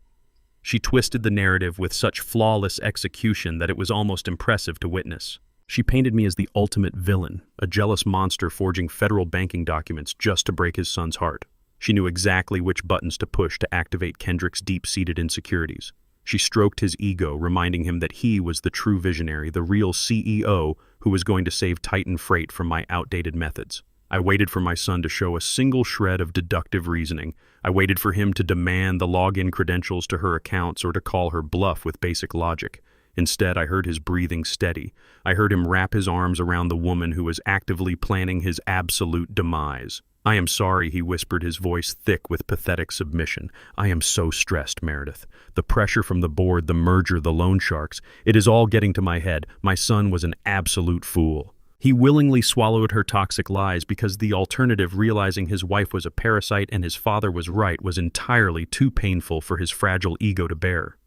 She twisted the narrative with such flawless execution that it was almost impressive to witness. She painted me as the ultimate villain, a jealous monster forging federal banking documents just to break his son's heart. She knew exactly which buttons to push to activate Kendrick's deep-seated insecurities. She stroked his ego, reminding him that he was the true visionary, the real CEO who was going to save Titan Freight from my outdated methods. I waited for my son to show a single shred of deductive reasoning. I waited for him to demand the login credentials to her accounts or to call her bluff with basic logic. Instead, I heard his breathing steady. I heard him wrap his arms around the woman who was actively planning his absolute demise. "I am sorry," he whispered, his voice thick with pathetic submission. "I am so stressed, Meredith. The pressure from the board, the merger, the loan sharks, it is all getting to my head. My son was an absolute fool." He willingly swallowed her toxic lies because the alternative, realizing his wife was a parasite and his father was right, was entirely too painful for his fragile ego to bear.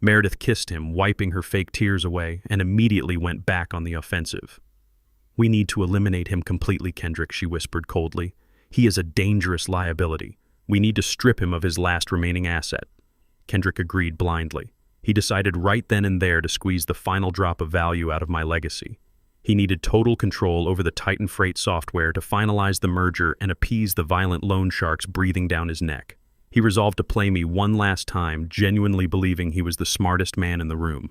Meredith kissed him, wiping her fake tears away, and immediately went back on the offensive. "We need to eliminate him completely, Kendrick," she whispered coldly. "He is a dangerous liability. We need to strip him of his last remaining asset." Kendrick agreed blindly. He decided right then and there to squeeze the final drop of value out of my legacy. He needed total control over the Titan Freight software to finalize the merger and appease the violent loan sharks breathing down his neck. He resolved to play me one last time, genuinely believing he was the smartest man in the room.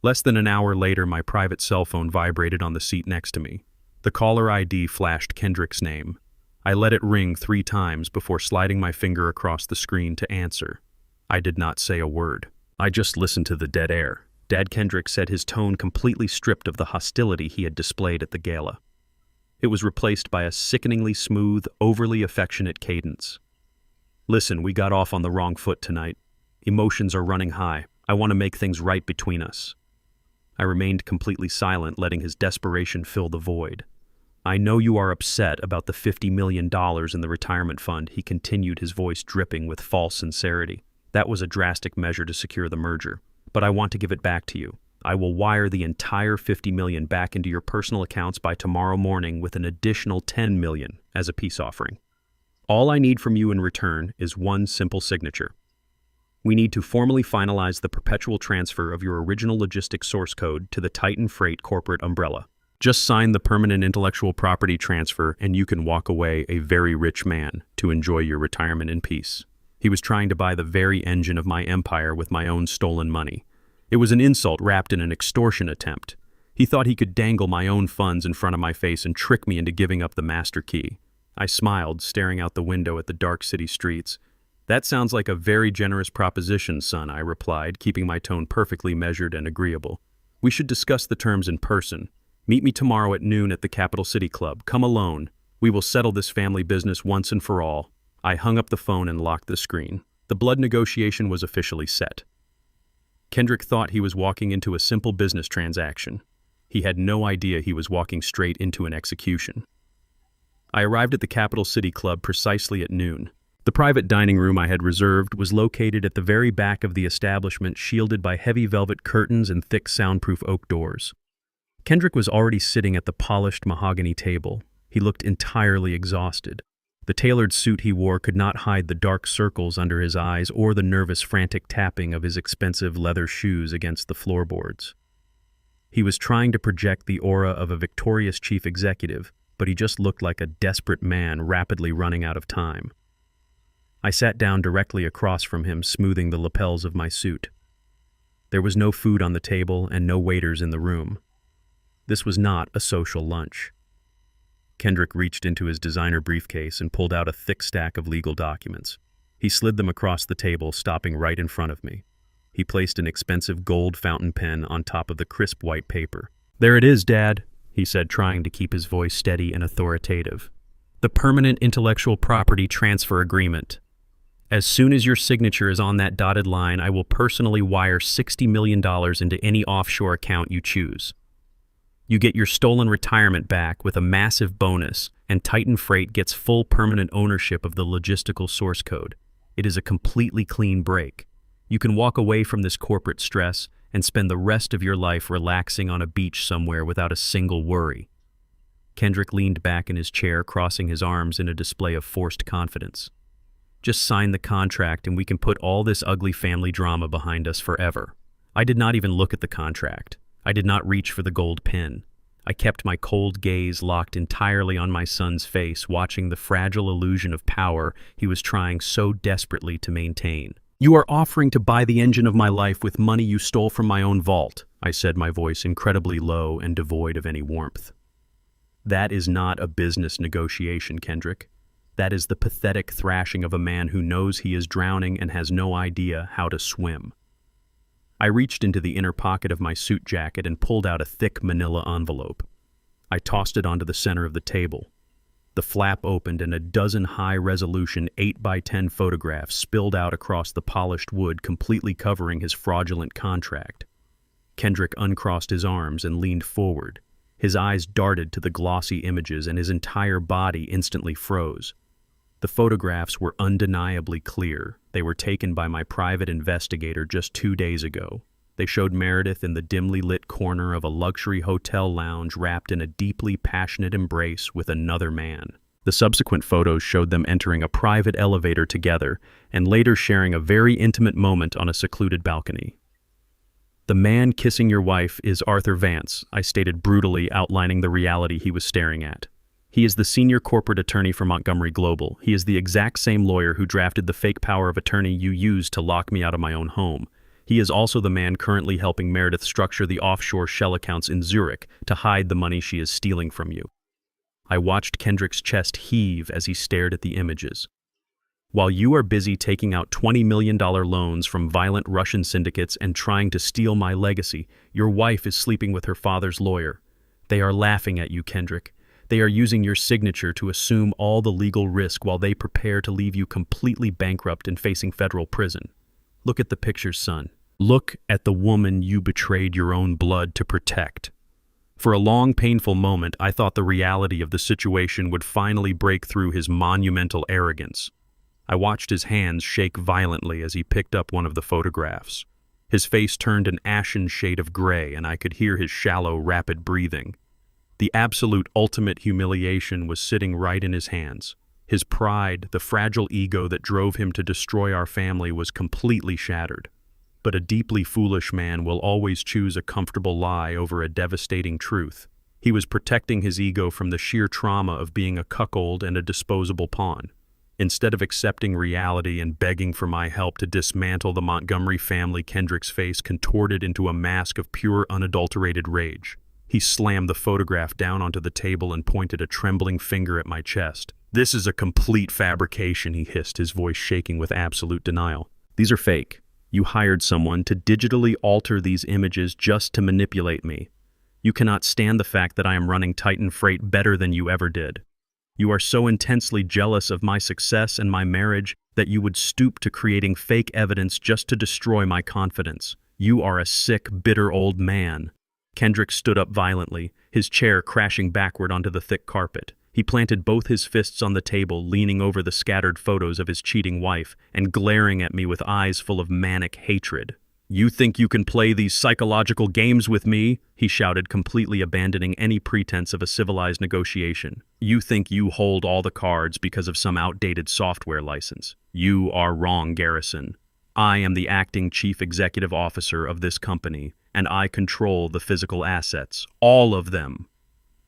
Less than an hour later, my private cell phone vibrated on the seat next to me. The caller ID flashed Kendrick's name. I let it ring 3 times before sliding my finger across the screen to answer. I did not say a word. I just listened to the dead air. Dad Kendrick said, his tone completely stripped of the hostility he had displayed at the gala. It was replaced by a sickeningly smooth, overly affectionate cadence. "Listen, we got off on the wrong foot tonight. Emotions are running high. I want to make things right between us." I remained completely silent, letting his desperation fill the void. "I know you are upset about the $50 million in the retirement fund," he continued, his voice dripping with false sincerity. "That was a drastic measure to secure the merger. But I want to give it back to you. I will wire the entire $50 million back into your personal accounts by tomorrow morning with an additional $10 million as a peace offering. All I need from you in return is one simple signature." We need to formally finalize the perpetual transfer of your original logistics source code to the Titan Freight corporate umbrella. Just sign the permanent intellectual property transfer and you can walk away a very rich man to enjoy your retirement in peace. He was trying to buy the very engine of my empire with my own stolen money. It was an insult wrapped in an extortion attempt. He thought he could dangle my own funds in front of my face and trick me into giving up the master key. I smiled, staring out the window at the dark city streets. "That sounds like a very generous proposition, son," I replied, keeping my tone perfectly measured and agreeable. "We should discuss the terms in person. Meet me tomorrow at noon at the Capital City Club. Come alone. We will settle this family business once and for all." I hung up the phone and locked the screen. The blood negotiation was officially set. Kendrick thought he was walking into a simple business transaction. He had no idea he was walking straight into an execution. I arrived at the Capital City Club precisely at noon. The private dining room I had reserved was located at the very back of the establishment, shielded by heavy velvet curtains and thick soundproof oak doors. Kendrick was already sitting at the polished mahogany table. He looked entirely exhausted. The tailored suit he wore could not hide the dark circles under his eyes or the nervous, frantic tapping of his expensive leather shoes against the floorboards. He was trying to project the aura of a victorious chief executive, but he just looked like a desperate man rapidly running out of time. I sat down directly across from him, smoothing the lapels of my suit. There was no food on the table and no waiters in the room. This was not a social lunch. Kendrick reached into his designer briefcase and pulled out a thick stack of legal documents. He slid them across the table, stopping right in front of me. He placed an expensive gold fountain pen on top of the crisp white paper. "There it is, Dad," he said, trying to keep his voice steady and authoritative. "The permanent intellectual property transfer agreement. As soon as your signature is on that dotted line, I will personally wire $60 million into any offshore account you choose. You get your stolen retirement back with a massive bonus, and Titan Freight gets full permanent ownership of the logistical source code. It is a completely clean break. You can walk away from this corporate stress and spend the rest of your life relaxing on a beach somewhere without a single worry." Kendrick leaned back in his chair, crossing his arms in a display of forced confidence. "Just sign the contract and we can put all this ugly family drama behind us forever." I did not even look at the contract. I did not reach for the gold pin. I kept my cold gaze locked entirely on my son's face, watching the fragile illusion of power he was trying so desperately to maintain. "You are offering to buy the engine of my life with money you stole from my own vault," I said, my voice incredibly low and devoid of any warmth. "That is not a business negotiation, Kendrick. That is the pathetic thrashing of a man who knows he is drowning and has no idea how to swim." I reached into the inner pocket of my suit jacket and pulled out a thick manila envelope. I tossed it onto the center of the table. The flap opened and a dozen high-resolution 8x10 photographs spilled out across the polished wood, completely covering his fraudulent contract. Kendrick uncrossed his arms and leaned forward. His eyes darted to the glossy images and his entire body instantly froze. The photographs were undeniably clear. They were taken by my private investigator just 2 days ago. They showed Meredith in the dimly lit corner of a luxury hotel lounge, wrapped in a deeply passionate embrace with another man. The subsequent photos showed them entering a private elevator together and later sharing a very intimate moment on a secluded balcony. "The man kissing your wife is Arthur Vance," I stated brutally, outlining the reality he was staring at. "He is the senior corporate attorney for Montgomery Global. He is the exact same lawyer who drafted the fake power of attorney you used to lock me out of my own home. He is also the man currently helping Meredith structure the offshore shell accounts in Zurich to hide the money she is stealing from you." I watched Kendrick's chest heave as he stared at the images. "While you are busy taking out $20 million loans from violent Russian syndicates and trying to steal my legacy, your wife is sleeping with her father's lawyer. They are laughing at you, Kendrick. They are using your signature to assume all the legal risk while they prepare to leave you completely bankrupt and facing federal prison. Look at the pictures, son. Look at the woman you betrayed your own blood to protect." For a long, painful moment, I thought the reality of the situation would finally break through his monumental arrogance. I watched his hands shake violently as he picked up one of the photographs. His face turned an ashen shade of gray, and I could hear his shallow, rapid breathing. The absolute ultimate humiliation was sitting right in his hands. His pride, the fragile ego that drove him to destroy our family, was completely shattered. But a deeply foolish man will always choose a comfortable lie over a devastating truth. He was protecting his ego from the sheer trauma of being a cuckold and a disposable pawn. Instead of accepting reality and begging for my help to dismantle the Montgomery family, Kendrick's face contorted into a mask of pure, unadulterated rage. He slammed the photograph down onto the table and pointed a trembling finger at my chest. "This is a complete fabrication," he hissed, his voice shaking with absolute denial. "These are fake. You hired someone to digitally alter these images just to manipulate me. You cannot stand the fact that I am running Titan Freight better than you ever did. You are so intensely jealous of my success and my marriage that you would stoop to creating fake evidence just to destroy my confidence. You are a sick, bitter old man." Kendrick stood up violently, his chair crashing backward onto the thick carpet. He planted both his fists on the table, leaning over the scattered photos of his cheating wife and glaring at me with eyes full of manic hatred. "You think you can play these psychological games with me?" he shouted, completely abandoning any pretense of a civilized negotiation. "You think you hold all the cards because of some outdated software license? You are wrong, Garrison. I am the acting chief executive officer of this company, and I control the physical assets, all of them."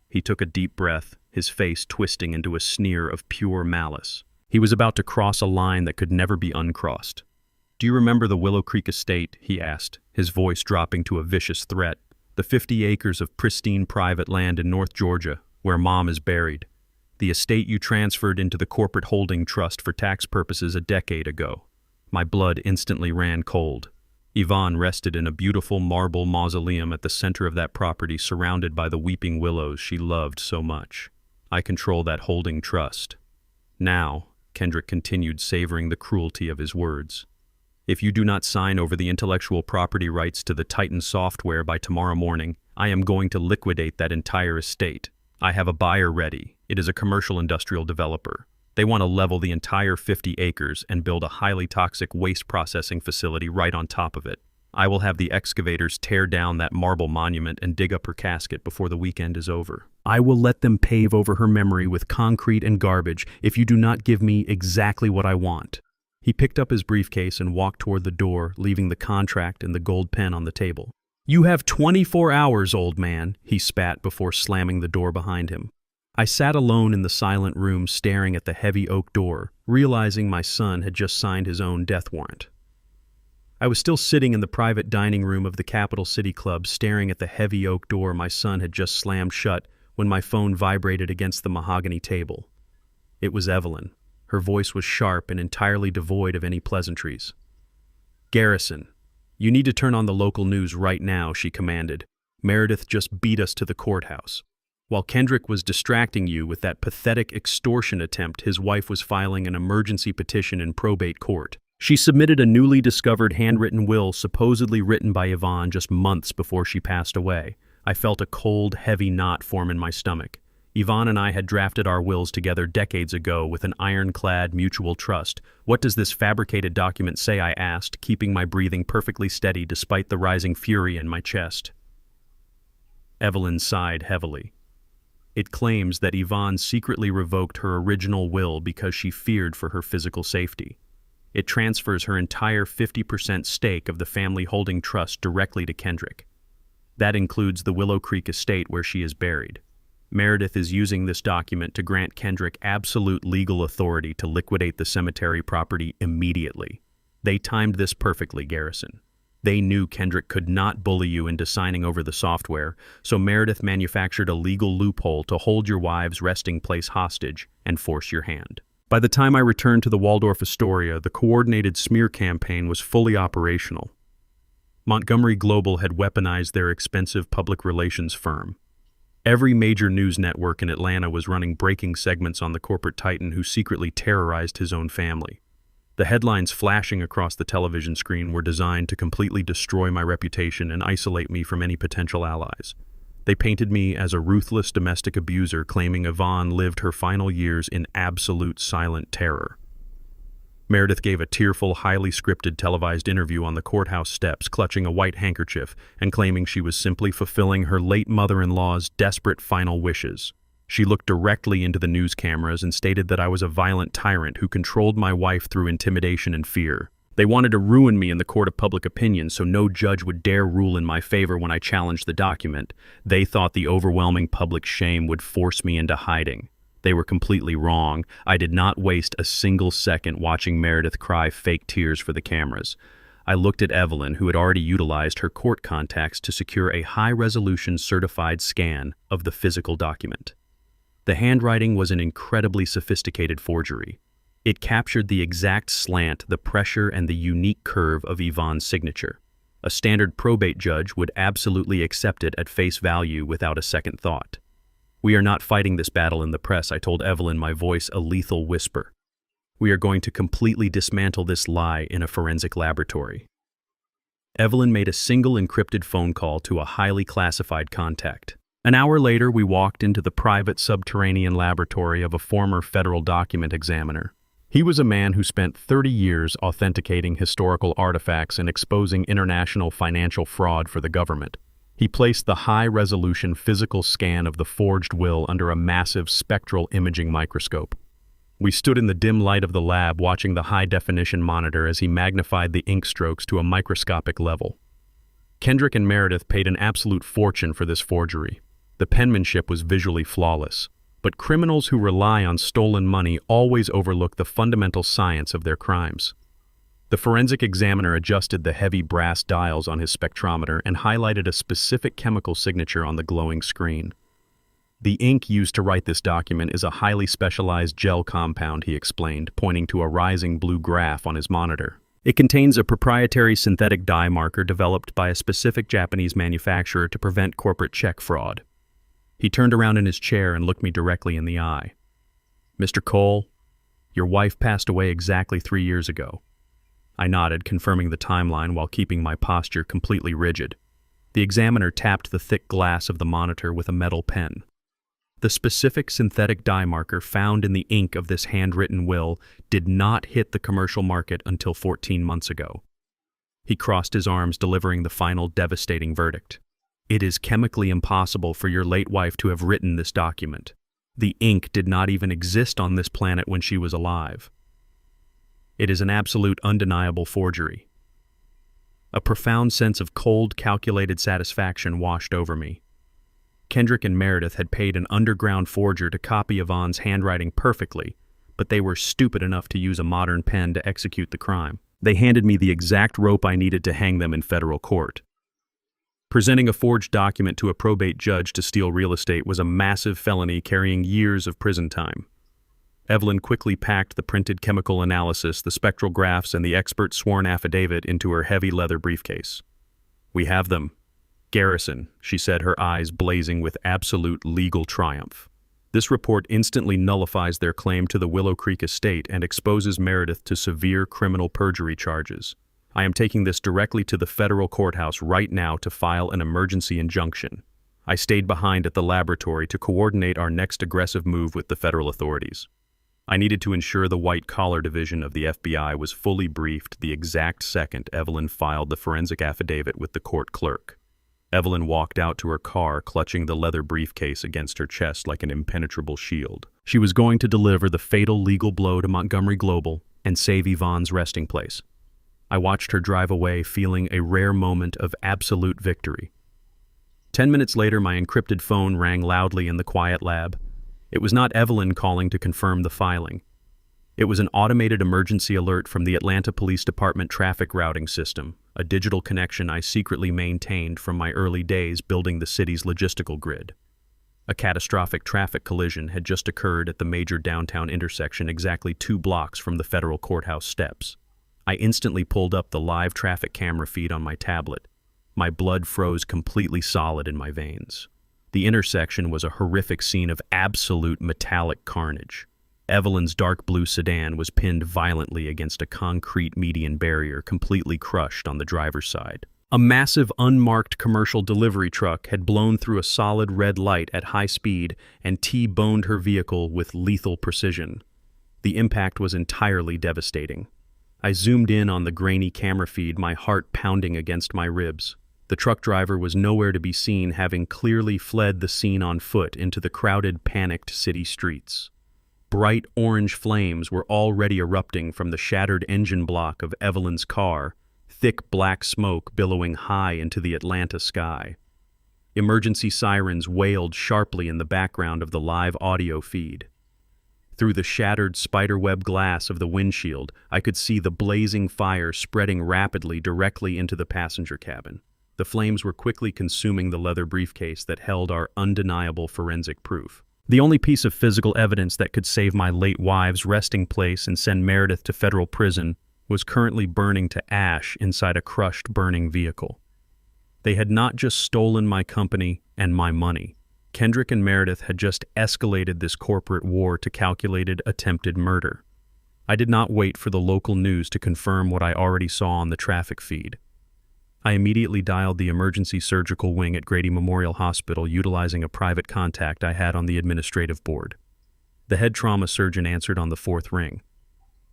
He took a deep breath, his face twisting into a sneer of pure malice. He was about to cross a line that could never be uncrossed. "Do you remember the Willow Creek estate?" he asked, his voice dropping to a vicious threat. "The 50 acres of pristine private land in North Georgia, where Mom is buried. The estate you transferred into the corporate holding trust for tax purposes a decade ago." My blood instantly ran cold. Yvonne rested in a beautiful marble mausoleum at the center of that property, surrounded by the weeping willows she loved so much. I control that holding trust. Now, Kendrick continued, savoring the cruelty of his words, "if you do not sign over the intellectual property rights to the Titan software by tomorrow morning, I am going to liquidate that entire estate. I have a buyer ready. It is a commercial industrial developer. They want to level the entire 50 acres and build a highly toxic waste processing facility right on top of it. I will have the excavators tear down that marble monument and dig up her casket before the weekend is over. I will let them pave over her memory with concrete and garbage if you do not give me exactly what I want." He picked up his briefcase and walked toward the door, leaving the contract and the gold pen on the table. "You have 24 hours, old man," he spat before slamming the door behind him. I sat alone in the silent room, staring at the heavy oak door, realizing my son had just signed his own death warrant. I was still sitting in the private dining room of the Capital City Club, staring at the heavy oak door my son had just slammed shut, when my phone vibrated against the mahogany table. It was Evelyn. Her voice was sharp and entirely devoid of any pleasantries. "Garrison, you need to turn on the local news right now," she commanded. "Meredith just beat us to the courthouse. While Kendrick was distracting you with that pathetic extortion attempt, his wife was filing an emergency petition in probate court. She submitted a newly discovered handwritten will supposedly written by Yvonne just months before she passed away. I felt a cold, heavy knot form in my stomach. Yvonne and I had drafted our wills together decades ago with an ironclad mutual trust. "What does this fabricated document say?" I asked, keeping my breathing perfectly steady despite the rising fury in my chest. Evelyn sighed heavily. "It claims that Yvonne secretly revoked her original will because she feared for her physical safety. It transfers her entire 50% stake of the family holding trust directly to Kendrick. That includes the Willow Creek estate where she is buried. Meredith is using this document to grant Kendrick absolute legal authority to liquidate the cemetery property immediately. They timed this perfectly, Garrison. They knew Kendrick could not bully you into signing over the software, so Meredith manufactured a legal loophole to hold your wife's resting place hostage and force your hand. By the time I returned to the Waldorf Astoria, the coordinated smear campaign was fully operational. Montgomery Global had weaponized their expensive public relations firm. Every major news network in Atlanta was running breaking segments on the corporate titan who secretly terrorized his own family. The headlines flashing across the television screen were designed to completely destroy my reputation and isolate me from any potential allies. They painted me as a ruthless domestic abuser, claiming Yvonne lived her final years in absolute silent terror. Meredith gave a tearful, highly scripted televised interview on the courthouse steps, clutching a white handkerchief and claiming she was simply fulfilling her late mother-in-law's desperate final wishes. She looked directly into the news cameras and stated that I was a violent tyrant who controlled my wife through intimidation and fear. They wanted to ruin me in the court of public opinion so no judge would dare rule in my favor when I challenged the document. They thought the overwhelming public shame would force me into hiding. They were completely wrong. I did not waste a single second watching Meredith cry fake tears for the cameras. I looked at Evelyn, who had already utilized her court contacts to secure a high-resolution certified scan of the physical document. The handwriting was an incredibly sophisticated forgery. It captured the exact slant, the pressure, and the unique curve of Yvonne's signature. A standard probate judge would absolutely accept it at face value without a second thought. "We are not fighting this battle in the press," I told Evelyn, my voice a lethal whisper. "We are going to completely dismantle this lie in a forensic laboratory." Evelyn made a single encrypted phone call to a highly classified contact. An hour later, we walked into the private subterranean laboratory of a former federal document examiner. He was a man who spent 30 years authenticating historical artifacts and exposing international financial fraud for the government. He placed the high-resolution physical scan of the forged will under a massive spectral imaging microscope. We stood in the dim light of the lab watching the high-definition monitor as he magnified the ink strokes to a microscopic level. Kendrick and Meredith paid an absolute fortune for this forgery. The penmanship was visually flawless. But criminals who rely on stolen money always overlook the fundamental science of their crimes. The forensic examiner adjusted the heavy brass dials on his spectrometer and highlighted a specific chemical signature on the glowing screen. "The ink used to write this document is a highly specialized gel compound," he explained, pointing to a rising blue graph on his monitor. "It contains a proprietary synthetic dye marker developed by a specific Japanese manufacturer to prevent corporate check fraud." He turned around in his chair and looked me directly in the eye. "Mr. Cole, your wife passed away exactly 3 years ago." I nodded, confirming the timeline while keeping my posture completely rigid. The examiner tapped the thick glass of the monitor with a metal pen. The specific synthetic dye marker found in the ink of this handwritten will did not hit the commercial market until 14 months ago. He crossed his arms, delivering the final devastating verdict. "It is chemically impossible for your late wife to have written this document. The ink did not even exist on this planet when she was alive. It is an absolute, undeniable forgery." A profound sense of cold, calculated satisfaction washed over me. Kendrick and Meredith had paid an underground forger to copy Yvonne's handwriting perfectly, but they were stupid enough to use a modern pen to execute the crime. They handed me the exact rope I needed to hang them in federal court. Presenting a forged document to a probate judge to steal real estate was a massive felony carrying years of prison time. Evelyn quickly packed the printed chemical analysis, the spectral graphs, and the expert sworn affidavit into her heavy leather briefcase. "We have them. Garrison," she said, her eyes blazing with absolute legal triumph. "This report instantly nullifies their claim to the Willow Creek estate and exposes Meredith to severe criminal perjury charges. I am taking this directly to the federal courthouse right now to file an emergency injunction." I stayed behind at the laboratory to coordinate our next aggressive move with the federal authorities. I needed to ensure the white-collar division of the FBI was fully briefed the exact second Evelyn filed the forensic affidavit with the court clerk. Evelyn walked out to her car, clutching the leather briefcase against her chest like an impenetrable shield. She was going to deliver the fatal legal blow to Montgomery Global and save Yvonne's resting place. I watched her drive away, feeling a rare moment of absolute victory. 10 minutes later, my encrypted phone rang loudly in the quiet lab. It was not Evelyn calling to confirm the filing. It was an automated emergency alert from the Atlanta Police Department traffic routing system, a digital connection I secretly maintained from my early days building the city's logistical grid. A catastrophic traffic collision had just occurred at the major downtown intersection exactly 2 blocks from the federal courthouse steps. I instantly pulled up the live traffic camera feed on my tablet. My blood froze completely solid in my veins. The intersection was a horrific scene of absolute metallic carnage. Evelyn's dark blue sedan was pinned violently against a concrete median barrier, completely crushed on the driver's side. A massive unmarked commercial delivery truck had blown through a solid red light at high speed and T-boned her vehicle with lethal precision. The impact was entirely devastating. I zoomed in on the grainy camera feed, my heart pounding against my ribs. The truck driver was nowhere to be seen, having clearly fled the scene on foot into the crowded, panicked city streets. Bright orange flames were already erupting from the shattered engine block of Evelyn's car, thick black smoke billowing high into the Atlanta sky. Emergency sirens wailed sharply in the background of the live audio feed. Through the shattered spiderweb glass of the windshield, I could see the blazing fire spreading rapidly directly into the passenger cabin. The flames were quickly consuming the leather briefcase that held our undeniable forensic proof. The only piece of physical evidence that could save my late wife's resting place and send Meredith to federal prison was currently burning to ash inside a crushed, burning vehicle. They had not just stolen my company and my money. Kendrick and Meredith had just escalated this corporate war to calculated attempted murder. I did not wait for the local news to confirm what I already saw on the traffic feed. I immediately dialed the emergency surgical wing at Grady Memorial Hospital, utilizing a private contact I had on the administrative board. The head trauma surgeon answered on the fourth ring.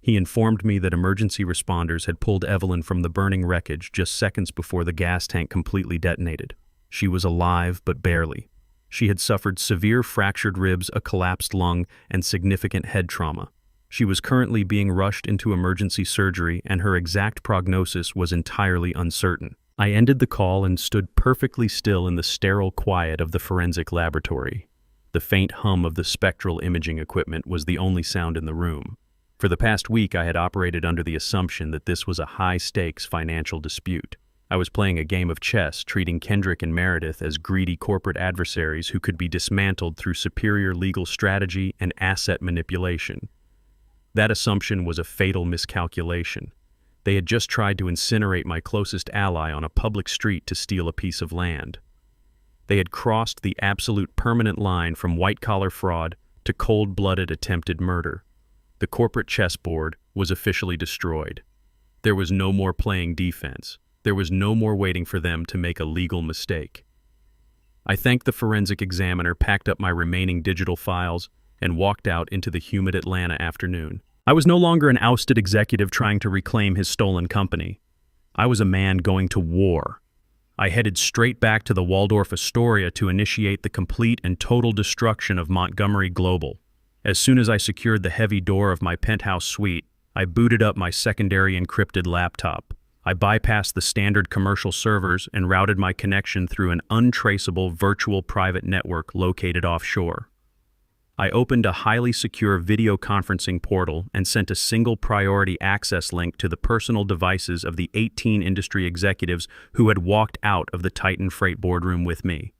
He informed me that emergency responders had pulled Evelyn from the burning wreckage just seconds before the gas tank completely detonated. She was alive, but barely. She had suffered severe fractured ribs, a collapsed lung, and significant head trauma. She was currently being rushed into emergency surgery, and her exact prognosis was entirely uncertain. I ended the call and stood perfectly still in the sterile quiet of the forensic laboratory. The faint hum of the spectral imaging equipment was the only sound in the room. For the past week, I had operated under the assumption that this was a high-stakes financial dispute. I was playing a game of chess, treating Kendrick and Meredith as greedy corporate adversaries who could be dismantled through superior legal strategy and asset manipulation. That assumption was a fatal miscalculation. They had just tried to incinerate my closest ally on a public street to steal a piece of land. They had crossed the absolute permanent line from white-collar fraud to cold-blooded attempted murder. The corporate chessboard was officially destroyed. There was no more playing defense. There was no more waiting for them to make a legal mistake. I thanked the forensic examiner, packed up my remaining digital files, and walked out into the humid Atlanta afternoon. I was no longer an ousted executive trying to reclaim his stolen company. I was a man going to war. I headed straight back to the Waldorf Astoria to initiate the complete and total destruction of Montgomery Global. As soon as I secured the heavy door of my penthouse suite, I booted up my secondary encrypted laptop. I bypassed the standard commercial servers and routed my connection through an untraceable virtual private network located offshore. I opened a highly secure video conferencing portal and sent a single priority access link to the personal devices of the 18 industry executives who had walked out of the Titan Freight boardroom with me.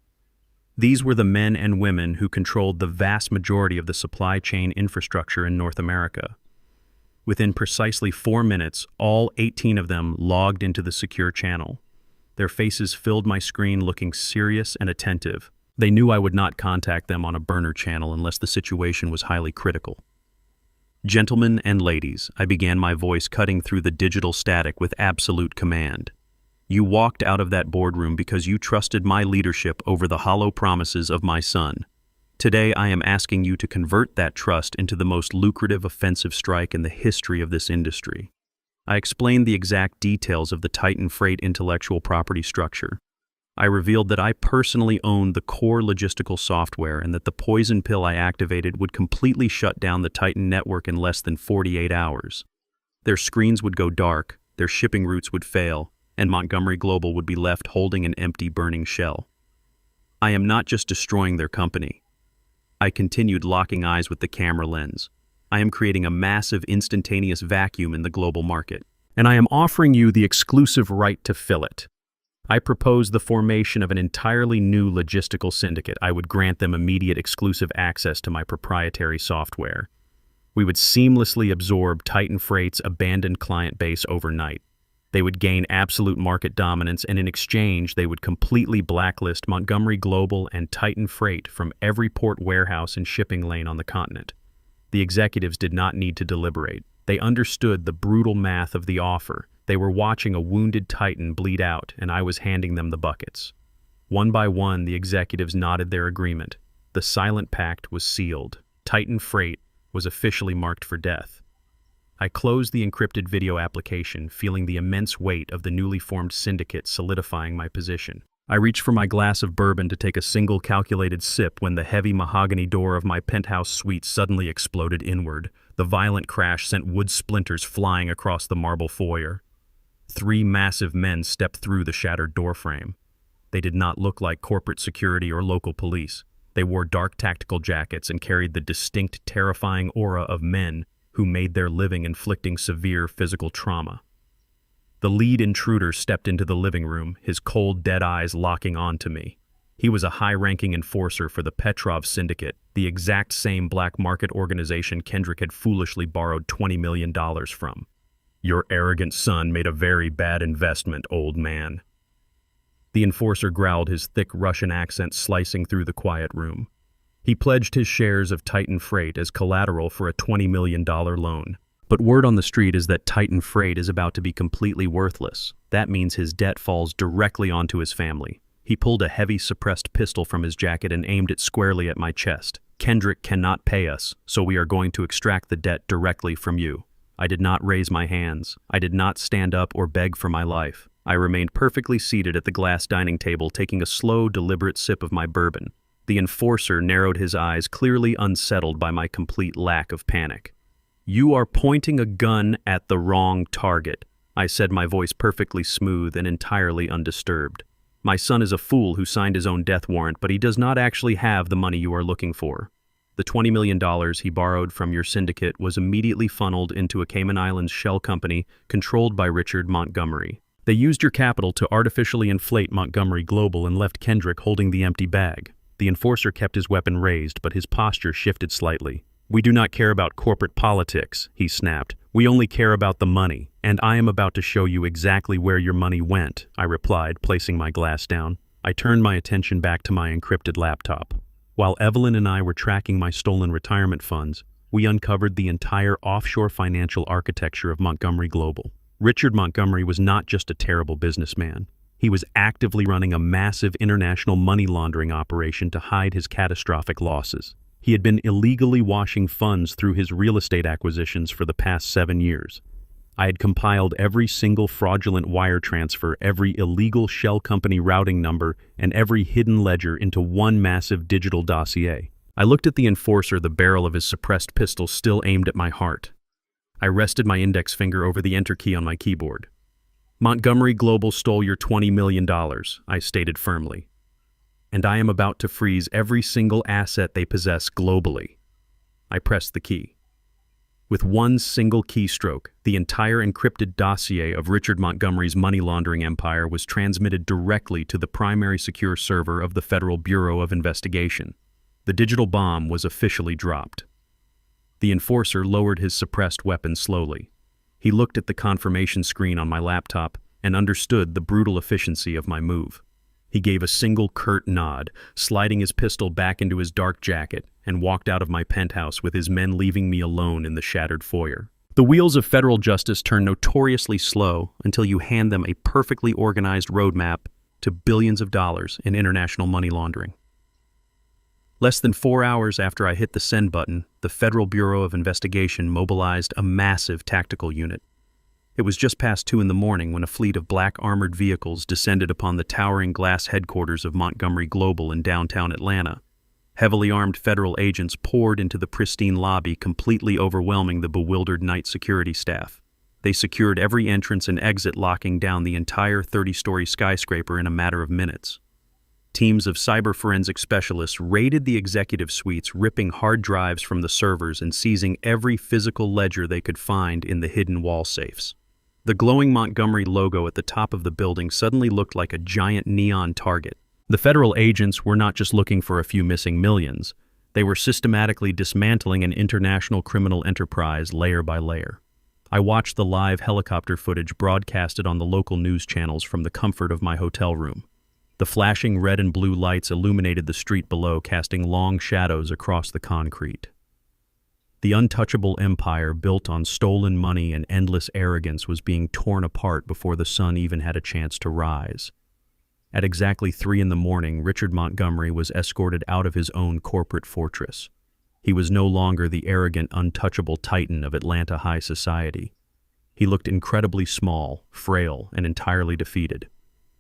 These were the men and women who controlled the vast majority of the supply chain infrastructure in North America. Within precisely 4 minutes, all 18 of them logged into the secure channel. Their faces filled my screen, looking serious and attentive. They knew I would not contact them on a burner channel unless the situation was highly critical. Gentlemen and ladies, I began, my voice cutting through the digital static with absolute command. You walked out of that boardroom because you trusted my leadership over the hollow promises of my son. Today, I am asking you to convert that trust into the most lucrative offensive strike in the history of this industry. I explained the exact details of the Titan Freight intellectual property structure. I revealed that I personally owned the core logistical software and that the poison pill I activated would completely shut down the Titan network in less than 48 hours. Their screens would go dark, their shipping routes would fail, and Montgomery Global would be left holding an empty, burning shell. I am not just destroying their company. I continued, locking eyes with the camera lens. I am creating a massive, instantaneous vacuum in the global market, and I am offering you the exclusive right to fill it. I propose the formation of an entirely new logistical syndicate. I would grant them immediate exclusive access to my proprietary software. We would seamlessly absorb Titan Freight's abandoned client base overnight. They would gain absolute market dominance, and in exchange, they would completely blacklist Montgomery Global and Titan Freight from every port, warehouse, and shipping lane on the continent. The executives did not need to deliberate. They understood the brutal math of the offer. They were watching a wounded Titan bleed out, and I was handing them the buckets. One by one, the executives nodded their agreement. The silent pact was sealed. Titan Freight was officially marked for death. I closed the encrypted video application, feeling the immense weight of the newly formed syndicate solidifying my position. I reached for my glass of bourbon to take a single calculated sip when the heavy mahogany door of my penthouse suite suddenly exploded inward. The violent crash sent wood splinters flying across the marble foyer. 3 massive men stepped through the shattered doorframe. They did not look like corporate security or local police. They wore dark tactical jackets and carried the distinct, terrifying aura of men who made their living inflicting severe physical trauma. The lead intruder stepped into the living room, his cold, dead eyes locking onto me. He was a high-ranking enforcer for the Petrov Syndicate, the exact same black market organization Kendrick had foolishly borrowed $20 million from. "Your arrogant son made a very bad investment, old man." The enforcer growled, his thick Russian accent slicing through the quiet room. He pledged his shares of Titan Freight as collateral for a $20 million loan. But word on the street is that Titan Freight is about to be completely worthless. That means his debt falls directly onto his family. He pulled a heavy suppressed pistol from his jacket and aimed it squarely at my chest. "Kendrick cannot pay us, so we are going to extract the debt directly from you." I did not raise my hands. I did not stand up or beg for my life. I remained perfectly seated at the glass dining table, taking a slow, deliberate sip of my bourbon. The enforcer narrowed his eyes, clearly unsettled by my complete lack of panic. "You are pointing a gun at the wrong target," I said, my voice perfectly smooth and entirely undisturbed. "My son is a fool who signed his own death warrant, but he does not actually have the money you are looking for. The $20 million he borrowed from your syndicate was immediately funneled into a Cayman Islands shell company controlled by Richard Montgomery. They used your capital to artificially inflate Montgomery Global and left Kendrick holding the empty bag." The enforcer kept his weapon raised, but his posture shifted slightly. "We do not care about corporate politics," he snapped. "We only care about the money, and I am about to show you exactly where your money went," I replied, placing my glass down. I turned my attention back to my encrypted laptop. While Evelyn and I were tracking my stolen retirement funds, we uncovered the entire offshore financial architecture of Montgomery Global. Richard Montgomery was not just a terrible businessman. He was actively running a massive international money laundering operation to hide his catastrophic losses. He had been illegally washing funds through his real estate acquisitions for the past 7 years. I had compiled every single fraudulent wire transfer, every illegal shell company routing number, and every hidden ledger into one massive digital dossier. I looked at the enforcer, the barrel of his suppressed pistol still aimed at my heart. I rested my index finger over the enter key on my keyboard. "Montgomery Global stole your $20 million, I stated firmly. "And I am about to freeze every single asset they possess globally." I pressed the key. With one single keystroke, the entire encrypted dossier of Richard Montgomery's money laundering empire was transmitted directly to the primary secure server of the Federal Bureau of Investigation. The digital bomb was officially dropped. The enforcer lowered his suppressed weapon slowly. He looked at the confirmation screen on my laptop and understood the brutal efficiency of my move. He gave a single curt nod, sliding his pistol back into his dark jacket, and walked out of my penthouse with his men leaving me alone in the shattered foyer. The wheels of federal justice turn notoriously slow until you hand them a perfectly organized roadmap to billions of dollars in international money laundering. Less than 4 hours after I hit the send button, the Federal Bureau of Investigation mobilized a massive tactical unit. It was just past 2 in the morning when a fleet of black armored vehicles descended upon the towering glass headquarters of Montgomery Global in downtown Atlanta. Heavily armed federal agents poured into the pristine lobby, completely overwhelming the bewildered night security staff. They secured every entrance and exit, locking down the entire 30-story skyscraper in a matter of minutes. Teams of cyber forensic specialists raided the executive suites, ripping hard drives from the servers and seizing every physical ledger they could find in the hidden wall safes. The glowing Montgomery logo at the top of the building suddenly looked like a giant neon target. The federal agents were not just looking for a few missing millions. They were systematically dismantling an international criminal enterprise layer by layer. I watched the live helicopter footage broadcasted on the local news channels from the comfort of my hotel room. The flashing red and blue lights illuminated the street below, casting long shadows across the concrete. The untouchable empire built on stolen money and endless arrogance was being torn apart before the sun even had a chance to rise. At exactly 3 in the morning, Richard Montgomery was escorted out of his own corporate fortress. He was no longer the arrogant, untouchable titan of Atlanta high society. He looked incredibly small, frail, and entirely defeated.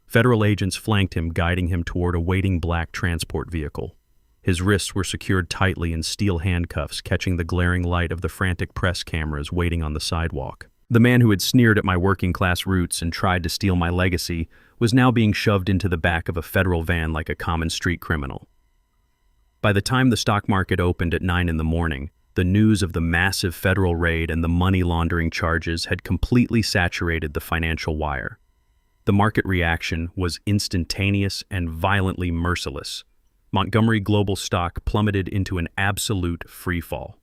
Federal agents flanked him, guiding him toward a waiting black transport vehicle. His wrists were secured tightly in steel handcuffs, catching the glaring light of the frantic press cameras waiting on the sidewalk. The man who had sneered at my working-class roots and tried to steal my legacy was now being shoved into the back of a federal van like a common street criminal. By the time the stock market opened at 9 in the morning, the news of the massive federal raid and the money laundering charges had completely saturated the financial wire. The market reaction was instantaneous and violently merciless. Montgomery Global stock plummeted into an absolute freefall.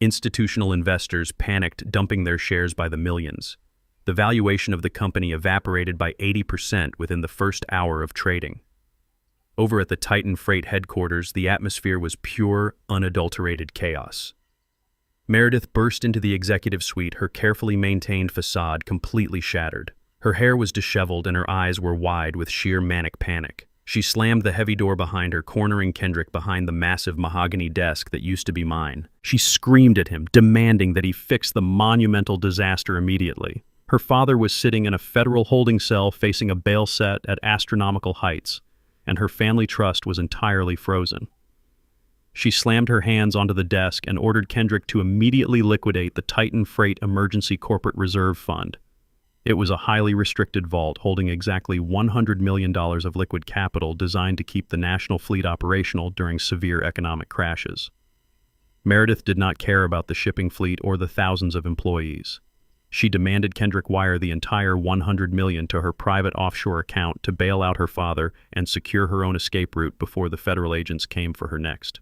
Institutional investors panicked, dumping their shares by the millions. The valuation of the company evaporated by 80% within the first hour of trading. Over at the Titan Freight headquarters, the atmosphere was pure, unadulterated chaos. Meredith burst into the executive suite, her carefully maintained facade completely shattered. Her hair was disheveled and her eyes were wide with sheer manic panic. She slammed the heavy door behind her, cornering Kendrick behind the massive mahogany desk that used to be mine. She screamed at him, demanding that he fix the monumental disaster immediately. Her father was sitting in a federal holding cell facing a bail set at astronomical heights, and her family trust was entirely frozen. She slammed her hands onto the desk and ordered Kendrick to immediately liquidate the Titan Freight Emergency Corporate Reserve Fund. It was a highly restricted vault holding exactly $100 million of liquid capital designed to keep the national fleet operational during severe economic crashes. Meredith did not care about the shipping fleet or the thousands of employees. She demanded Kendrick wire the entire $100 million to her private offshore account to bail out her father and secure her own escape route before the federal agents came for her next.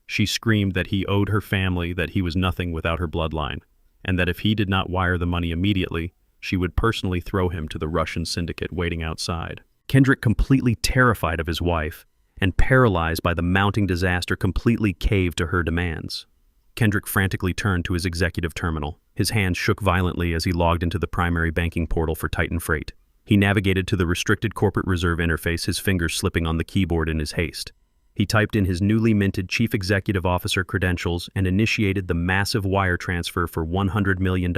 She screamed that he owed her family, that he was nothing without her bloodline, and that if he did not wire the money immediately, she would personally throw him to the Russian syndicate waiting outside. Kendrick, completely terrified of his wife and paralyzed by the mounting disaster, completely caved to her demands. Kendrick frantically turned to his executive terminal. His hands shook violently as he logged into the primary banking portal for Titan Freight. He navigated to the restricted corporate reserve interface, his fingers slipping on the keyboard in his haste. He typed in his newly minted chief executive officer credentials and initiated the massive wire transfer for $100 million.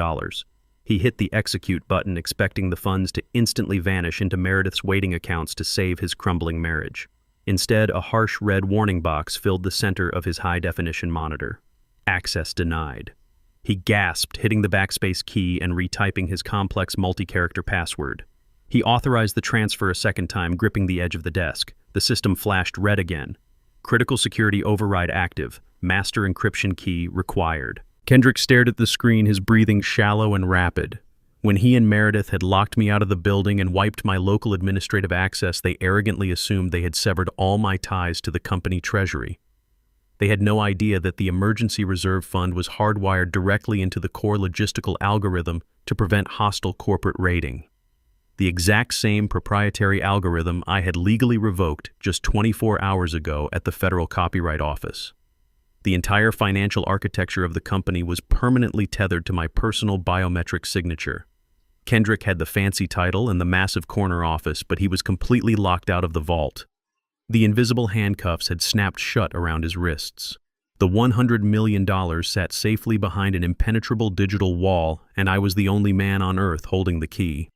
He hit the execute button, expecting the funds to instantly vanish into Meredith's waiting accounts to save his crumbling marriage. Instead, a harsh red warning box filled the center of his high-definition monitor. Access denied. He gasped, hitting the backspace key and retyping his complex multi-character password. He authorized the transfer a second time, gripping the edge of the desk. The system flashed red again. Critical security override active. Master encryption key required. Kendrick stared at the screen, his breathing shallow and rapid. When he and Meredith had locked me out of the building and wiped my local administrative access, they arrogantly assumed they had severed all my ties to the company treasury. They had no idea that the emergency reserve fund was hardwired directly into the core logistical algorithm to prevent hostile corporate raiding. The exact same proprietary algorithm I had legally revoked just 24 hours ago at the Federal Copyright Office. The entire financial architecture of the company was permanently tethered to my personal biometric signature. Kendrick had the fancy title and the massive corner office, but he was completely locked out of the vault. The invisible handcuffs had snapped shut around his wrists. The $100 million sat safely behind an impenetrable digital wall, and I was the only man on Earth holding the key.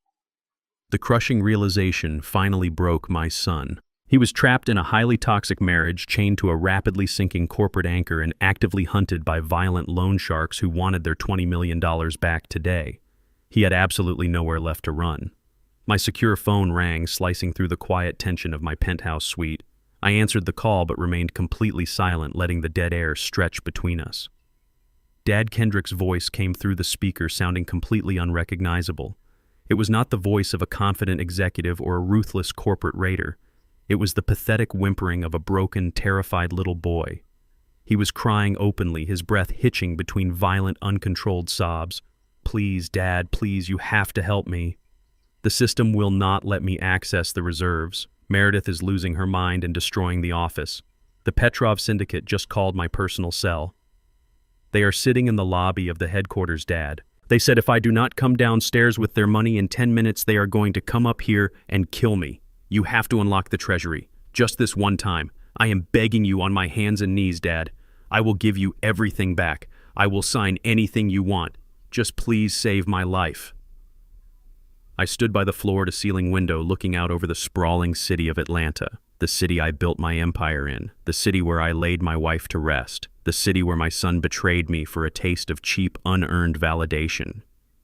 The crushing realization finally broke my son. He was trapped in a highly toxic marriage, chained to a rapidly sinking corporate anchor and actively hunted by violent loan sharks who wanted their $20 million back today. He had absolutely nowhere left to run. My secure phone rang, slicing through the quiet tension of my penthouse suite. I answered the call but remained completely silent, letting the dead air stretch between us. Dad Kendrick's voice came through the speaker, sounding completely unrecognizable. It was not the voice of a confident executive or a ruthless corporate raider. It was the pathetic whimpering of a broken, terrified little boy. He was crying openly, his breath hitching between violent, uncontrolled sobs. "Please, Dad, please, you have to help me. The system will not let me access the reserves. Meredith is losing her mind and destroying the office. The Petrov Syndicate just called my personal cell. They are sitting in the lobby of the headquarters, Dad. They said if I do not come downstairs with their money in 10 minutes, they are going to come up here and kill me. You have to unlock the treasury. Just this one time. I am begging you on my hands and knees, Dad. I will give you everything back. I will sign anything you want. Just please save my life." I stood by the floor-to-ceiling window looking out over the sprawling city of Atlanta, the city I built my empire in, the city where I laid my wife to rest, the city where my son betrayed me for a taste of cheap, unearned validation.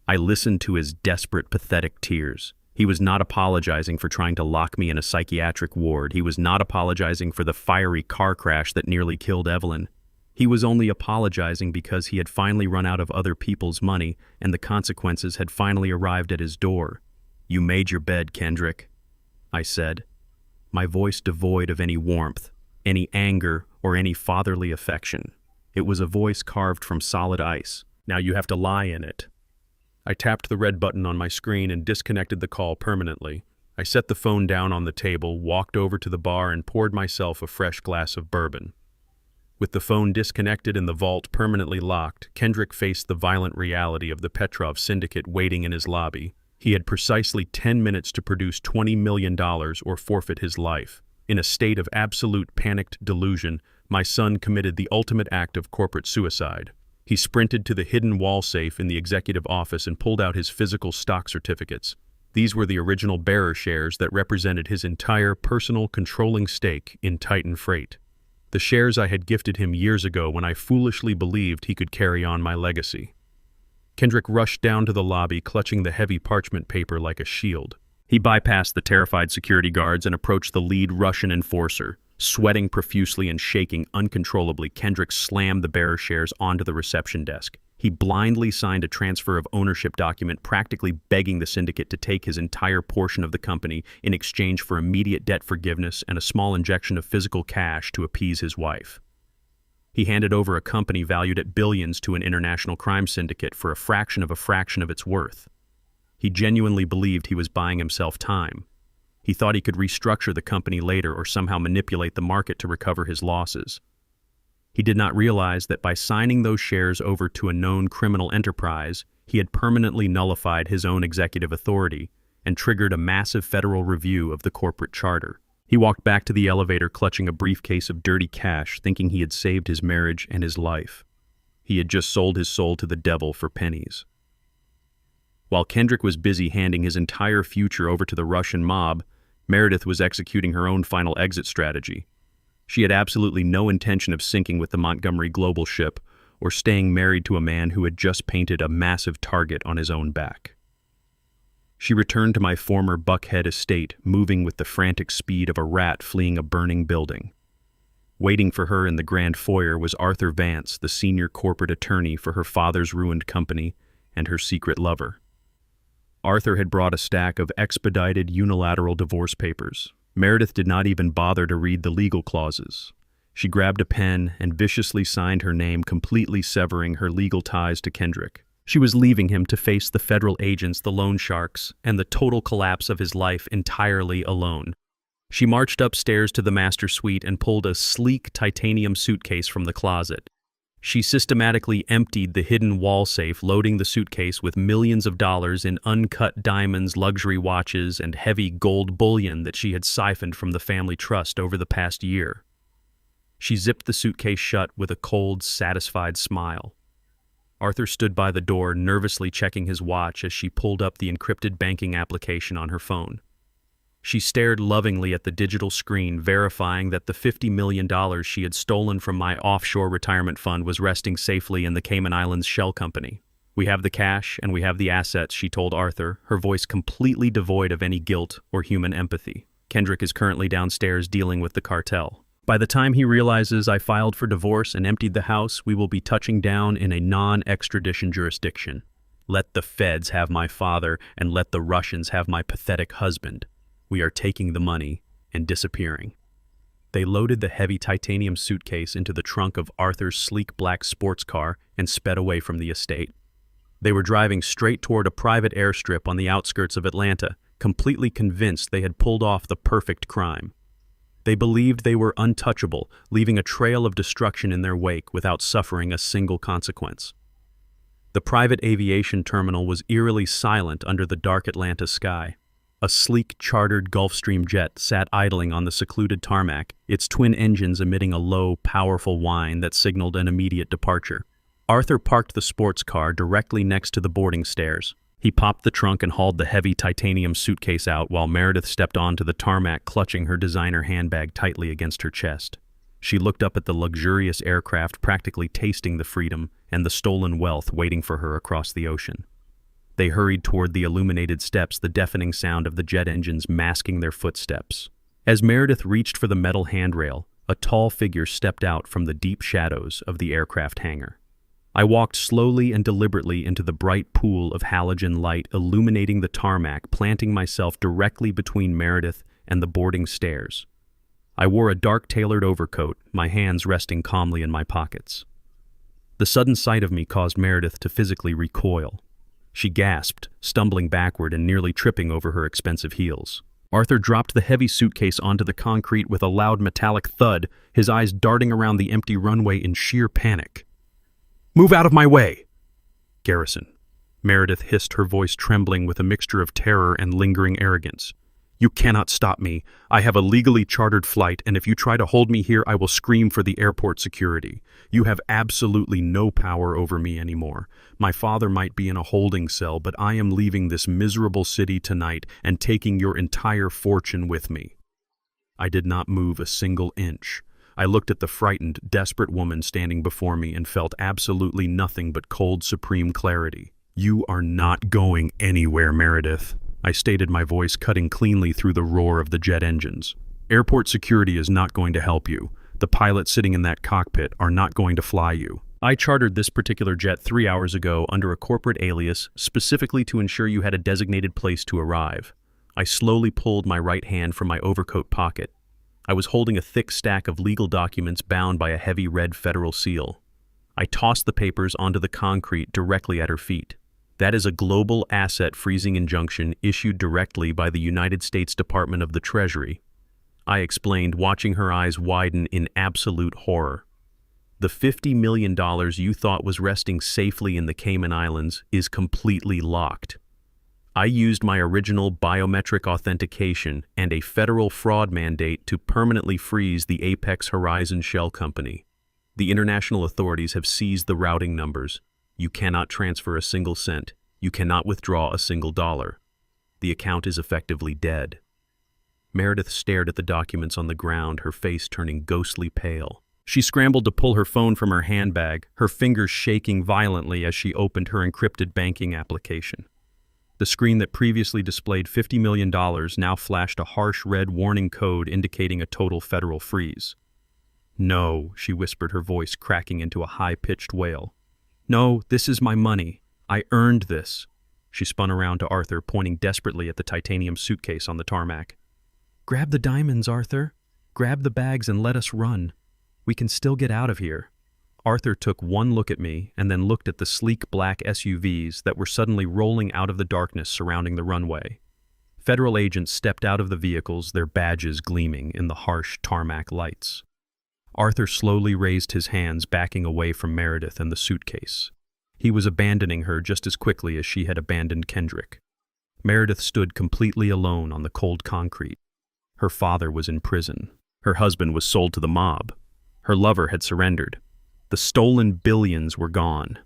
I listened to his desperate, pathetic tears. He was not apologizing for trying to lock me in a psychiatric ward. He was not apologizing for the fiery car crash that nearly killed Evelyn. He was only apologizing because he had finally run out of other people's money and the consequences had finally arrived at his door. "You made your bed, Kendrick," I said, my voice devoid of any warmth, any anger, or any fatherly affection. It was a voice carved from solid ice. "Now you have to lie in it." I tapped the red button on my screen and disconnected the call permanently. I set the phone down on the table, walked over to the bar, and poured myself a fresh glass of bourbon. With the phone disconnected and the vault permanently locked, Kendrick faced the violent reality of the Petrov syndicate waiting in his lobby. He had precisely 10 minutes to produce $20 million or forfeit his life. In a state of absolute panicked delusion, my son committed the ultimate act of corporate suicide. He sprinted to the hidden wall safe in the executive office and pulled out his physical stock certificates. These were the original bearer shares that represented his entire personal controlling stake in Titan Freight. The shares I had gifted him years ago when I foolishly believed he could carry on my legacy. Kendrick rushed down to the lobby, clutching the heavy parchment paper like a shield. He bypassed the terrified security guards and approached the lead Russian enforcer. Sweating profusely and shaking uncontrollably, Kendrick slammed the bearer shares onto the reception desk. He blindly signed a transfer of ownership document, practically begging the syndicate to take his entire portion of the company in exchange for immediate debt forgiveness and a small injection of physical cash to appease his wife. He handed over a company valued at billions to an international crime syndicate for a fraction of its worth. He genuinely believed he was buying himself time. He thought he could restructure the company later or somehow manipulate the market to recover his losses. He did not realize that by signing those shares over to a known criminal enterprise, he had permanently nullified his own executive authority and triggered a massive federal review of the corporate charter. He walked back to the elevator clutching a briefcase of dirty cash, thinking he had saved his marriage and his life. He had just sold his soul to the devil for pennies. While Kendrick was busy handing his entire future over to the Russian mob, Meredith was executing her own final exit strategy. She had absolutely no intention of sinking with the Montgomery Global ship or staying married to a man who had just painted a massive target on his own back. She returned to my former Buckhead estate, moving with the frantic speed of a rat fleeing a burning building. Waiting for her in the grand foyer was Arthur Vance, the senior corporate attorney for her father's ruined company and her secret lover. Arthur had brought a stack of expedited unilateral divorce papers. Meredith did not even bother to read the legal clauses. She grabbed a pen and viciously signed her name, completely severing her legal ties to Kendrick. She was leaving him to face the federal agents, the loan sharks, and the total collapse of his life entirely alone. She marched upstairs to the master suite and pulled a sleek titanium suitcase from the closet. She systematically emptied the hidden wall safe, loading the suitcase with millions of dollars in uncut diamonds, luxury watches, and heavy gold bullion that she had siphoned from the family trust over the past year. She zipped the suitcase shut with a cold, satisfied smile. Arthur stood by the door, nervously checking his watch as she pulled up the encrypted banking application on her phone. She stared lovingly at the digital screen, verifying that the $50 million she had stolen from my offshore retirement fund was resting safely in the Cayman Islands shell company. "We have the cash and we have the assets," she told Arthur, her voice completely devoid of any guilt or human empathy. "Kendrick is currently downstairs dealing with the cartel. By the time he realizes I filed for divorce and emptied the house, we will be touching down in a non-extradition jurisdiction. Let the feds have my father and let the Russians have my pathetic husband. We are taking the money and disappearing." They loaded the heavy titanium suitcase into the trunk of Arthur's sleek black sports car and sped away from the estate. They were driving straight toward a private airstrip on the outskirts of Atlanta, completely convinced they had pulled off the perfect crime. They believed they were untouchable, leaving a trail of destruction in their wake without suffering a single consequence. The private aviation terminal was eerily silent under the dark Atlanta sky. A sleek, chartered Gulfstream jet sat idling on the secluded tarmac, its twin engines emitting a low, powerful whine that signaled an immediate departure. Arthur parked the sports car directly next to the boarding stairs. He popped the trunk and hauled the heavy titanium suitcase out while Meredith stepped onto the tarmac, clutching her designer handbag tightly against her chest. She looked up at the luxurious aircraft, practically tasting the freedom and the stolen wealth waiting for her across the ocean. They hurried toward the illuminated steps, the deafening sound of the jet engines masking their footsteps. As Meredith reached for the metal handrail, a tall figure stepped out from the deep shadows of the aircraft hangar. I walked slowly and deliberately into the bright pool of halogen light illuminating the tarmac, planting myself directly between Meredith and the boarding stairs. I wore a dark tailored overcoat, my hands resting calmly in my pockets. The sudden sight of me caused Meredith to physically recoil. She gasped, stumbling backward and nearly tripping over her expensive heels. Arthur dropped the heavy suitcase onto the concrete with a loud metallic thud, his eyes darting around the empty runway in sheer panic. "Move out of my way!" "Garrison," Meredith hissed, her voice trembling with a mixture of terror and lingering arrogance. "You cannot stop me. I have a legally chartered flight, and if you try to hold me here, I will scream for the airport security. You have absolutely no power over me anymore. My father might be in a holding cell, but I am leaving this miserable city tonight and taking your entire fortune with me." I did not move a single inch. I looked at the frightened, desperate woman standing before me and felt absolutely nothing but cold, supreme clarity. "You are not going anywhere, Meredith," I stated, my voice cutting cleanly through the roar of the jet engines. "Airport security is not going to help you. The pilots sitting in that cockpit are not going to fly you. I chartered this particular jet 3 hours ago under a corporate alias specifically to ensure you had a designated place to arrive." I slowly pulled my right hand from my overcoat pocket. I was holding a thick stack of legal documents bound by a heavy red federal seal. I tossed the papers onto the concrete directly at her feet. "That is a global asset freezing injunction issued directly by the United States Department of the Treasury," I explained, watching her eyes widen in absolute horror. "The $50 million you thought was resting safely in the Cayman Islands is completely locked. I used my original biometric authentication and a federal fraud mandate to permanently freeze the Apex Horizon Shell Company. The international authorities have seized the routing numbers. You cannot transfer a single cent. You cannot withdraw a single dollar. The account is effectively dead." Meredith stared at the documents on the ground, her face turning ghostly pale. She scrambled to pull her phone from her handbag, her fingers shaking violently as she opened her encrypted banking application. The screen that previously displayed $50 million now flashed a harsh red warning code indicating a total federal freeze. "No," she whispered, her voice cracking into a high-pitched wail. "No, this is my money. I earned this." She spun around to Arthur, pointing desperately at the titanium suitcase on the tarmac. "Grab the diamonds, Arthur. Grab the bags and let us run. We can still get out of here." Arthur took one look at me and then looked at the sleek black SUVs that were suddenly rolling out of the darkness surrounding the runway. Federal agents stepped out of the vehicles, their badges gleaming in the harsh tarmac lights. Arthur slowly raised his hands, backing away from Meredith and the suitcase. He was abandoning her just as quickly as she had abandoned Kendrick. Meredith stood completely alone on the cold concrete. Her father was in prison. Her husband was sold to the mob. Her lover had surrendered. The stolen billions were gone.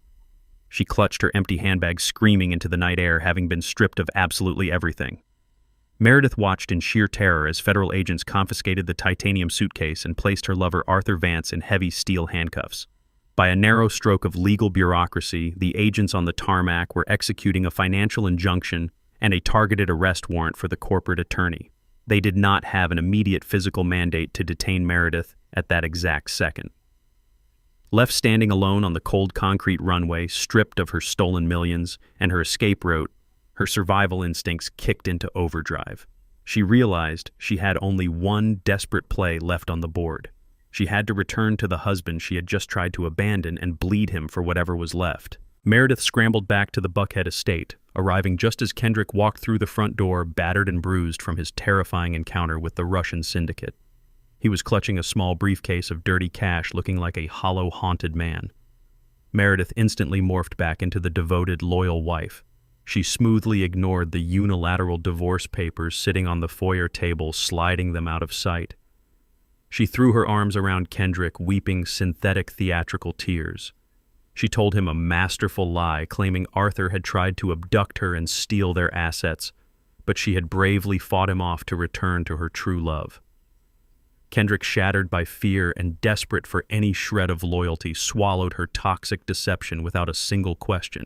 She clutched her empty handbag, screaming into the night air, having been stripped of absolutely everything. Meredith watched in sheer terror as federal agents confiscated the titanium suitcase and placed her lover Arthur Vance in heavy steel handcuffs. By a narrow stroke of legal bureaucracy, the agents on the tarmac were executing a financial injunction and a targeted arrest warrant for the corporate attorney. They did not have an immediate physical mandate to detain Meredith at that exact second. Left standing alone on the cold concrete runway, stripped of her stolen millions and her escape route, her survival instincts kicked into overdrive. She realized she had only one desperate play left on the board. She had to return to the husband she had just tried to abandon and bleed him for whatever was left. Meredith scrambled back to the Buckhead estate, arriving just as Kendrick walked through the front door, battered and bruised from his terrifying encounter with the Russian syndicate. He was clutching a small briefcase of dirty cash, looking like a hollow, haunted man. Meredith instantly morphed back into the devoted, loyal wife. She smoothly ignored the unilateral divorce papers sitting on the foyer table, sliding them out of sight. She threw her arms around Kendrick, weeping synthetic theatrical tears. She told him a masterful lie, claiming Arthur had tried to abduct her and steal their assets, but she had bravely fought him off to return to her true love. Kendrick, shattered by fear and desperate for any shred of loyalty, swallowed her toxic deception without a single question.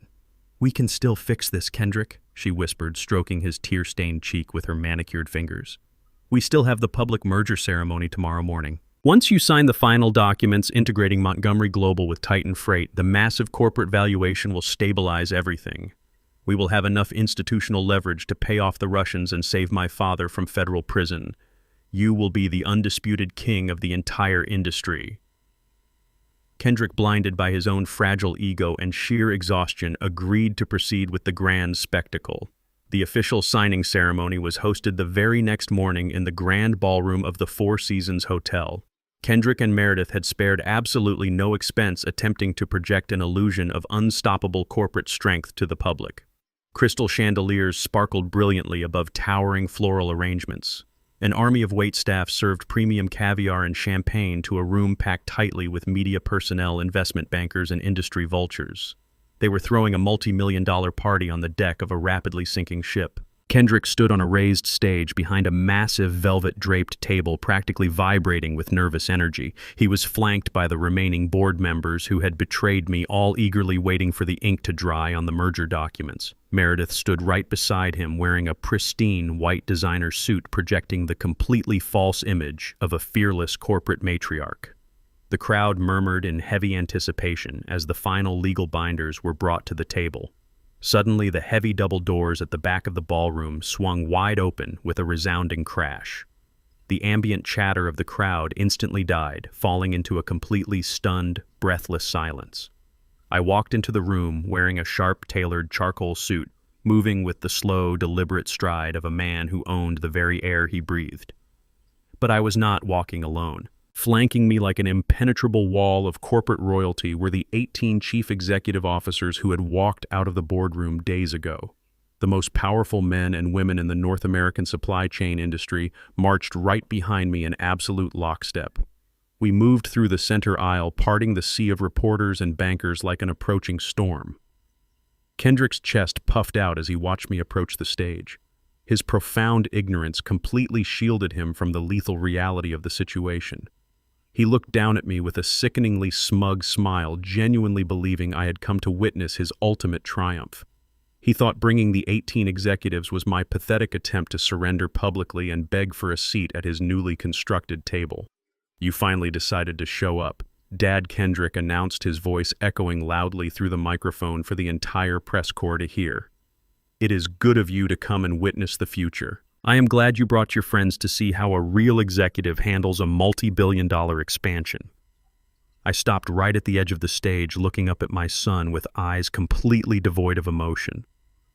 "We can still fix this, Kendrick," she whispered, stroking his tear-stained cheek with her manicured fingers. "We still have the public merger ceremony tomorrow morning. Once you sign the final documents integrating Montgomery Global with Titan Freight, the massive corporate valuation will stabilize everything. We will have enough institutional leverage to pay off the Russians and save my father from federal prison. You will be the undisputed king of the entire industry." Kendrick, blinded by his own fragile ego and sheer exhaustion, agreed to proceed with the grand spectacle. The official signing ceremony was hosted the very next morning in the grand ballroom of the Four Seasons Hotel. Kendrick and Meredith had spared absolutely no expense attempting to project an illusion of unstoppable corporate strength to the public. Crystal chandeliers sparkled brilliantly above towering floral arrangements. An army of waitstaff served premium caviar and champagne to a room packed tightly with media personnel, investment bankers, and industry vultures. They were throwing a multi-million-dollar party on the deck of a rapidly sinking ship. Kendrick stood on a raised stage behind a massive velvet-draped table, practically vibrating with nervous energy. He was flanked by the remaining board members who had betrayed me, all eagerly waiting for the ink to dry on the merger documents. Meredith stood right beside him, wearing a pristine white designer suit projecting the completely false image of a fearless corporate matriarch. The crowd murmured in heavy anticipation as the final legal binders were brought to the table. Suddenly, the heavy double doors at the back of the ballroom swung wide open with a resounding crash. The ambient chatter of the crowd instantly died, falling into a completely stunned, breathless silence. I walked into the room wearing a sharp-tailored charcoal suit, moving with the slow, deliberate stride of a man who owned the very air he breathed. But I was not walking alone. Flanking me like an impenetrable wall of corporate royalty were the 18 chief executive officers who had walked out of the boardroom days ago. The most powerful men and women in the North American supply chain industry marched right behind me in absolute lockstep. We moved through the center aisle, parting the sea of reporters and bankers like an approaching storm. Kendrick's chest puffed out as he watched me approach the stage. His profound ignorance completely shielded him from the lethal reality of the situation. He looked down at me with a sickeningly smug smile, genuinely believing I had come to witness his ultimate triumph. He thought bringing the 18 executives was my pathetic attempt to surrender publicly and beg for a seat at his newly constructed table. "You finally decided to show up," Dad Kendrick announced, his voice echoing loudly through the microphone for the entire press corps to hear. "It is good of you to come and witness the future. I am glad you brought your friends to see how a real executive handles a multi-billion-dollar expansion." I stopped right at the edge of the stage, looking up at my son with eyes completely devoid of emotion.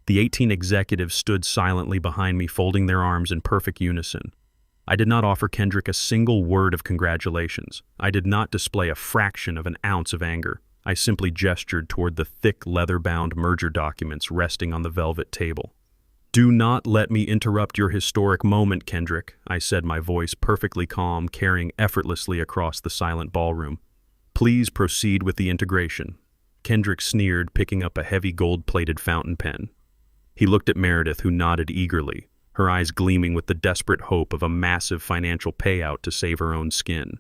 The 18 executives stood silently behind me, folding their arms in perfect unison. I did not offer Kendrick a single word of congratulations. I did not display a fraction of an ounce of anger. I simply gestured toward the thick, leather-bound merger documents resting on the velvet table. "Do not let me interrupt your historic moment, Kendrick," I said, my voice perfectly calm, carrying effortlessly across the silent ballroom. "Please proceed with the integration." Kendrick sneered, picking up a heavy gold-plated fountain pen. He looked at Meredith, who nodded eagerly, her eyes gleaming with the desperate hope of a massive financial payout to save her own skin.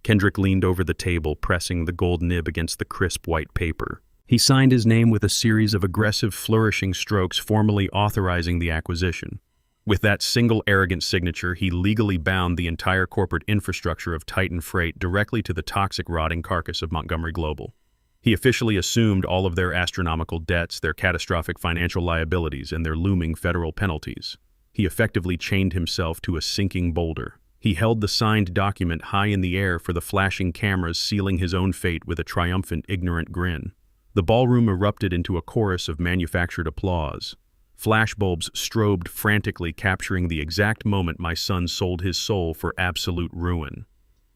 Kendrick leaned over the table, pressing the gold nib against the crisp white paper. He signed his name with a series of aggressive, flourishing strokes, formally authorizing the acquisition. With that single arrogant signature, he legally bound the entire corporate infrastructure of Titan Freight directly to the toxic, rotting carcass of Montgomery Global. He officially assumed all of their astronomical debts, their catastrophic financial liabilities, and their looming federal penalties. He effectively chained himself to a sinking boulder. He held the signed document high in the air for the flashing cameras, sealing his own fate with a triumphant, ignorant grin. The ballroom erupted into a chorus of manufactured applause. Flashbulbs strobed frantically, capturing the exact moment my son sold his soul for absolute ruin.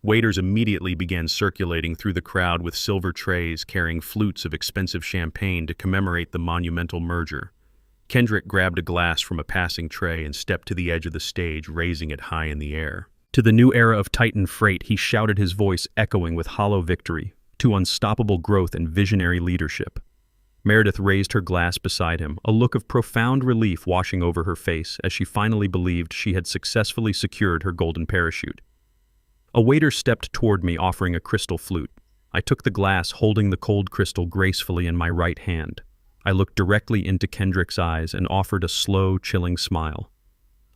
Waiters immediately began circulating through the crowd with silver trays carrying flutes of expensive champagne to commemorate the monumental merger. Kendrick grabbed a glass from a passing tray and stepped to the edge of the stage, raising it high in the air. To the new era of Titan Freight, he shouted, his voice echoing with hollow victory, to unstoppable growth and visionary leadership. Meredith raised her glass beside him, a look of profound relief washing over her face as she finally believed she had successfully secured her golden parachute. A waiter stepped toward me, offering a crystal flute. I took the glass, holding the cold crystal gracefully in my right hand. I looked directly into Kendrick's eyes and offered a slow, chilling smile.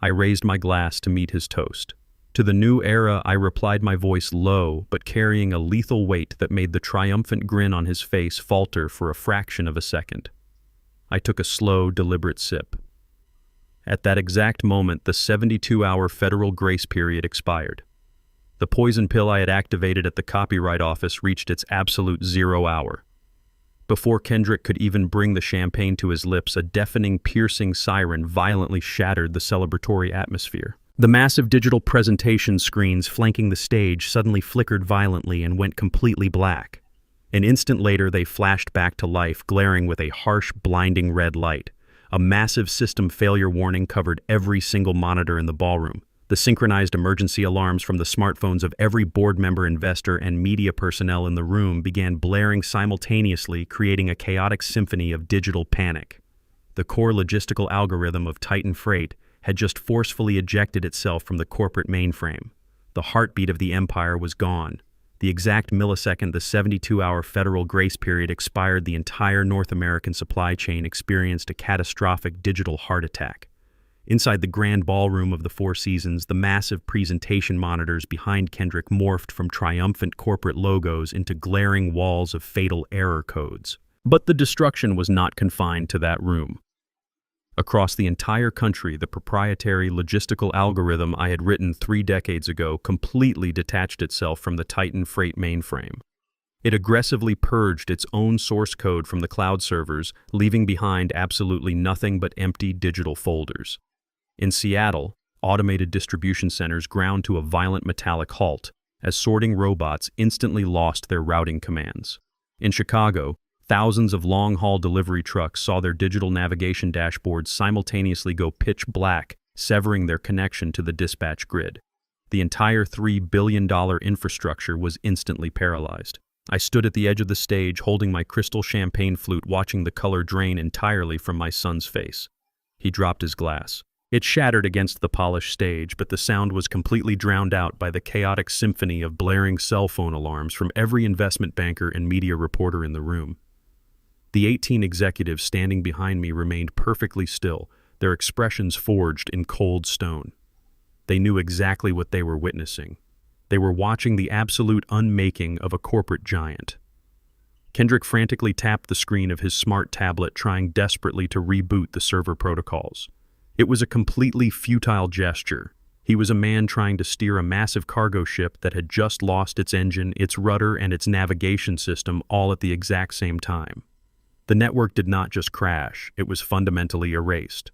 I raised my glass to meet his toast. To the new era, I replied, my voice low, but carrying a lethal weight that made the triumphant grin on his face falter for a fraction of a second. I took a slow, deliberate sip. At that exact moment, the 72-hour federal grace period expired. The poison pill I had activated at the Copyright Office reached its absolute 0 hour. Before Kendrick could even bring the champagne to his lips, a deafening, piercing siren violently shattered the celebratory atmosphere. The massive digital presentation screens flanking the stage suddenly flickered violently and went completely black. An instant later, they flashed back to life, glaring with a harsh, blinding red light. A massive system failure warning covered every single monitor in the ballroom. The synchronized emergency alarms from the smartphones of every board member, investor, and media personnel in the room began blaring simultaneously, creating a chaotic symphony of digital panic. The core logistical algorithm of Titan Freight had just forcefully ejected itself from the corporate mainframe. The heartbeat of the empire was gone. The exact millisecond the 72-hour federal grace period expired, the entire North American supply chain experienced a catastrophic digital heart attack. Inside the grand ballroom of the Four Seasons, the massive presentation monitors behind Kendrick morphed from triumphant corporate logos into glaring walls of fatal error codes. But the destruction was not confined to that room. Across the entire country, the proprietary logistical algorithm I had written 3 decades ago completely detached itself from the Titan Freight mainframe. It aggressively purged its own source code from the cloud servers, leaving behind absolutely nothing but empty digital folders. In Seattle, automated distribution centers ground to a violent metallic halt as sorting robots instantly lost their routing commands. In Chicago, thousands of long-haul delivery trucks saw their digital navigation dashboards simultaneously go pitch black, severing their connection to the dispatch grid. The entire $3 billion infrastructure was instantly paralyzed. I stood at the edge of the stage, holding my crystal champagne flute, watching the color drain entirely from my son's face. He dropped his glass. It shattered against the polished stage, but the sound was completely drowned out by the chaotic symphony of blaring cell phone alarms from every investment banker and media reporter in the room. The 18 executives standing behind me remained perfectly still, their expressions forged in cold stone. They knew exactly what they were witnessing. They were watching the absolute unmaking of a corporate giant. Kendrick frantically tapped the screen of his smart tablet, trying desperately to reboot the server protocols. It was a completely futile gesture. He was a man trying to steer a massive cargo ship that had just lost its engine, its rudder, and its navigation system all at the exact same time. The network did not just crash, it was fundamentally erased.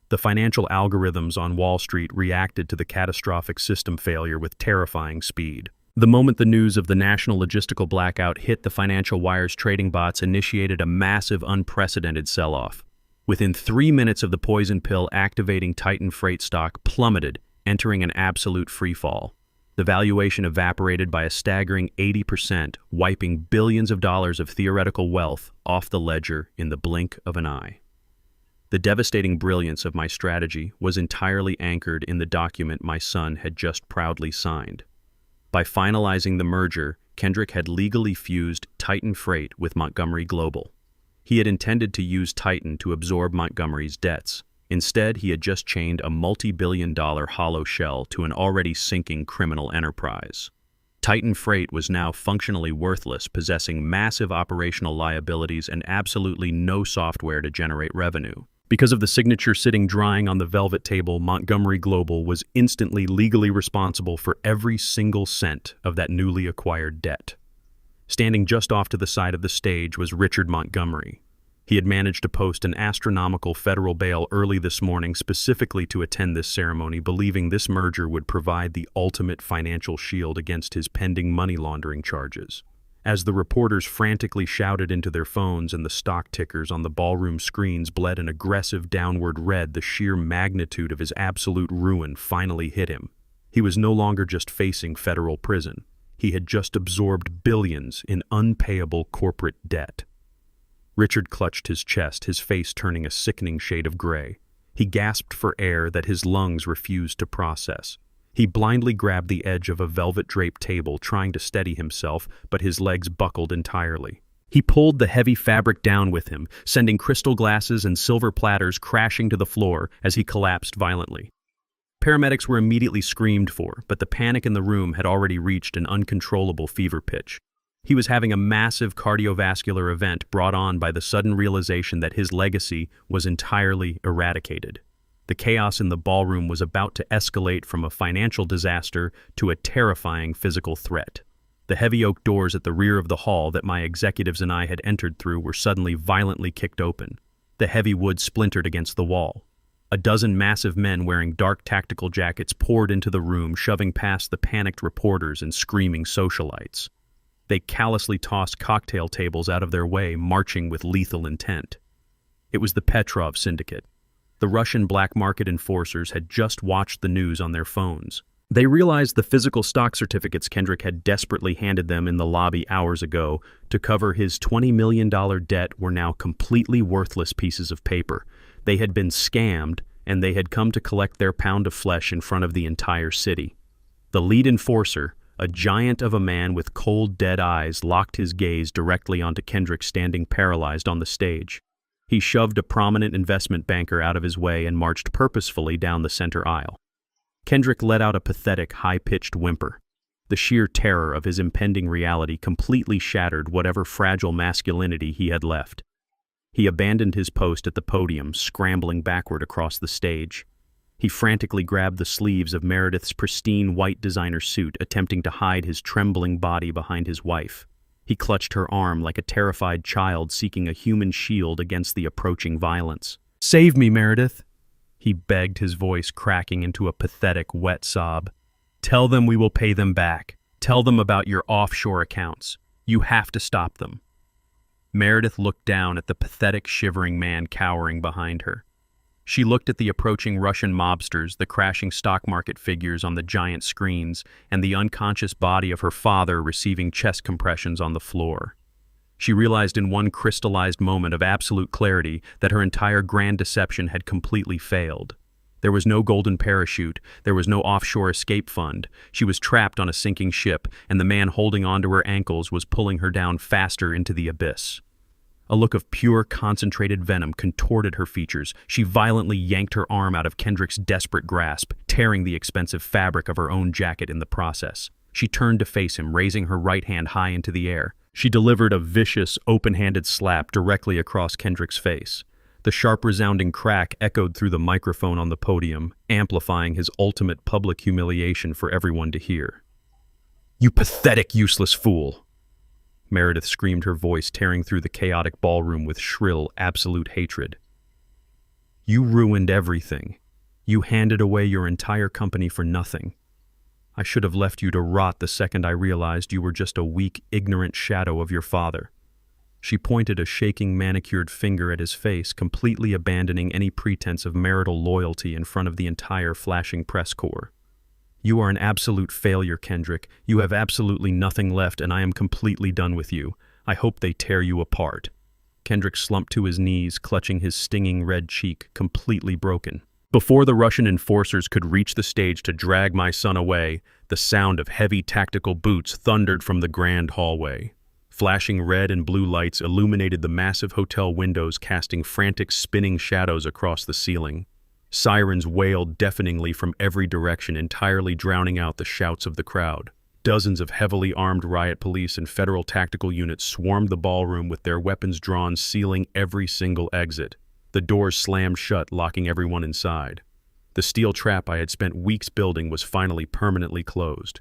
The financial algorithms on Wall Street reacted to the catastrophic system failure with terrifying speed. The moment the news of the national logistical blackout hit, the financial wires trading bots initiated a massive, unprecedented sell-off. Within 3 minutes of the poison pill activating, Titan Freight stock plummeted, entering an absolute freefall. The valuation evaporated by a staggering 80%, wiping billions of dollars of theoretical wealth off the ledger in the blink of an eye. The devastating brilliance of my strategy was entirely anchored in the document my son had just proudly signed. By finalizing the merger, Kendrick had legally fused Titan Freight with Montgomery Global. He had intended to use Titan to absorb Montgomery's debts. Instead, he had just chained a multi-billion-dollar hollow shell to an already sinking criminal enterprise. Titan Freight was now functionally worthless, possessing massive operational liabilities and absolutely no software to generate revenue. Because of the signature sitting drying on the velvet table, Montgomery Global was instantly legally responsible for every single cent of that newly acquired debt. Standing just off to the side of the stage was Richard Montgomery. He had managed to post an astronomical federal bail early this morning specifically to attend this ceremony, believing this merger would provide the ultimate financial shield against his pending money laundering charges. As the reporters frantically shouted into their phones and the stock tickers on the ballroom screens bled an aggressive downward red, the sheer magnitude of his absolute ruin finally hit him. He was no longer just facing federal prison. He had just absorbed billions in unpayable corporate debt. Richard clutched his chest, his face turning a sickening shade of gray. He gasped for air that his lungs refused to process. He blindly grabbed the edge of a velvet-draped table, trying to steady himself, but his legs buckled entirely. He pulled the heavy fabric down with him, sending crystal glasses and silver platters crashing to the floor as he collapsed violently. Paramedics were immediately screamed for, but the panic in the room had already reached an uncontrollable fever pitch. He was having a massive cardiovascular event brought on by the sudden realization that his legacy was entirely eradicated. The chaos in the ballroom was about to escalate from a financial disaster to a terrifying physical threat. The heavy oak doors at the rear of the hall that my executives and I had entered through were suddenly violently kicked open. The heavy wood splintered against the wall. A dozen massive men wearing dark tactical jackets poured into the room, shoving past the panicked reporters and screaming socialites. They callously tossed cocktail tables out of their way, marching with lethal intent. It was the Petrov Syndicate. The Russian black market enforcers had just watched the news on their phones. They realized the physical stock certificates Kendrick had desperately handed them in the lobby hours ago to cover his $20 million debt were now completely worthless pieces of paper. They had been scammed, and they had come to collect their pound of flesh in front of the entire city. The lead enforcer, a giant of a man with cold, dead eyes, locked his gaze directly onto Kendrick standing paralyzed on the stage. He shoved a prominent investment banker out of his way and marched purposefully down the center aisle. Kendrick let out a pathetic, high-pitched whimper. The sheer terror of his impending reality completely shattered whatever fragile masculinity he had left. He abandoned his post at the podium, scrambling backward across the stage. He frantically grabbed the sleeves of Meredith's pristine white designer suit, attempting to hide his trembling body behind his wife. He clutched her arm like a terrified child seeking a human shield against the approaching violence. "Save me, Meredith," he begged, his voice cracking into a pathetic, wet sob. "Tell them we will pay them back. Tell them about your offshore accounts. You have to stop them." Meredith looked down at the pathetic, shivering man cowering behind her. She looked at the approaching Russian mobsters, the crashing stock market figures on the giant screens, and the unconscious body of her father receiving chest compressions on the floor. She realized in one crystallized moment of absolute clarity that her entire grand deception had completely failed. There was no golden parachute, there was no offshore escape fund. She was trapped on a sinking ship, and the man holding onto her ankles was pulling her down faster into the abyss. A look of pure, concentrated venom contorted her features. She violently yanked her arm out of Kendrick's desperate grasp, tearing the expensive fabric of her own jacket in the process. She turned to face him, raising her right hand high into the air. She delivered a vicious, open-handed slap directly across Kendrick's face. The sharp, resounding crack echoed through the microphone on the podium, amplifying his ultimate public humiliation for everyone to hear. "You pathetic, useless fool!" Meredith screamed, her voice tearing through the chaotic ballroom with shrill, absolute hatred. "You ruined everything. You handed away your entire company for nothing. I should have left you to rot the second I realized you were just a weak, ignorant shadow of your father." She pointed a shaking, manicured finger at his face, completely abandoning any pretense of marital loyalty in front of the entire flashing press corps. "You are an absolute failure, Kendrick. You have absolutely nothing left, and I am completely done with you. I hope they tear you apart." Kendrick slumped to his knees, clutching his stinging red cheek, completely broken. Before the Russian enforcers could reach the stage to drag my son away, the sound of heavy tactical boots thundered from the grand hallway. Flashing red and blue lights illuminated the massive hotel windows, casting frantic, spinning shadows across the ceiling. Sirens wailed deafeningly from every direction, entirely drowning out the shouts of the crowd. Dozens of heavily armed riot police and federal tactical units swarmed the ballroom with their weapons drawn, sealing every single exit. The doors slammed shut, locking everyone inside. The steel trap I had spent weeks building was finally permanently closed.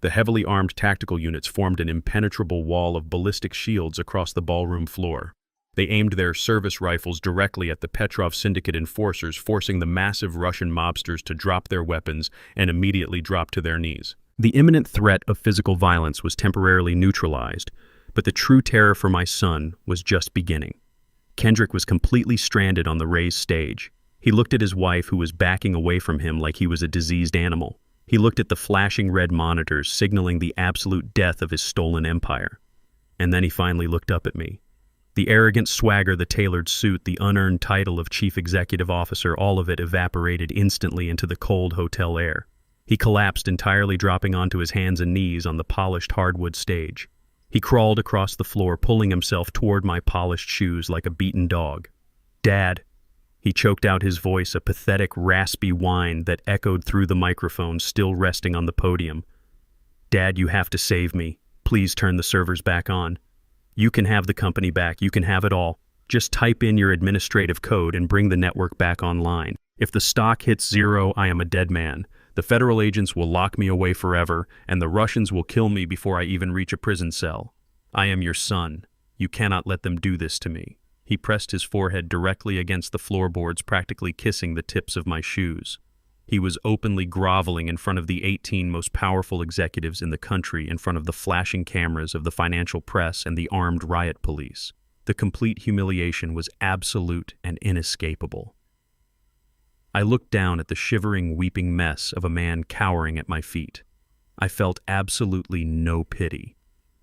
The heavily armed tactical units formed an impenetrable wall of ballistic shields across the ballroom floor. They aimed their service rifles directly at the Petrov Syndicate enforcers, forcing the massive Russian mobsters to drop their weapons and immediately drop to their knees. The imminent threat of physical violence was temporarily neutralized, But the true terror for my son was just beginning. Kendrick was completely stranded on the raised stage. He looked at his wife, who was backing away from him like he was a diseased animal. He looked at the flashing red monitors signaling the absolute death of his stolen empire. And then he finally looked up at me. The arrogant swagger, the tailored suit, the unearned title of chief executive officer, all of it evaporated instantly into the cold hotel air. He collapsed entirely, dropping onto his hands and knees on the polished hardwood stage. He crawled across the floor, pulling himself toward my polished shoes like a beaten dog. "Dad." He choked out his voice, a pathetic, raspy whine that echoed through the microphone still resting on the podium. "Dad, you have to save me. Please turn the servers back on. You can have the company back. You can have it all. Just type in your administrative code and bring the network back online. If the stock hits zero, I am a dead man. The federal agents will lock me away forever, and the Russians will kill me before I even reach a prison cell. I am your son. You cannot let them do this to me." He pressed his forehead directly against the floorboards, practically kissing the tips of my shoes. He was openly groveling in front of the 18 most powerful executives in the country, in front of the flashing cameras of the financial press and the armed riot police. The complete humiliation was absolute and inescapable. I looked down at the shivering, weeping mess of a man cowering at my feet. I felt absolutely no pity.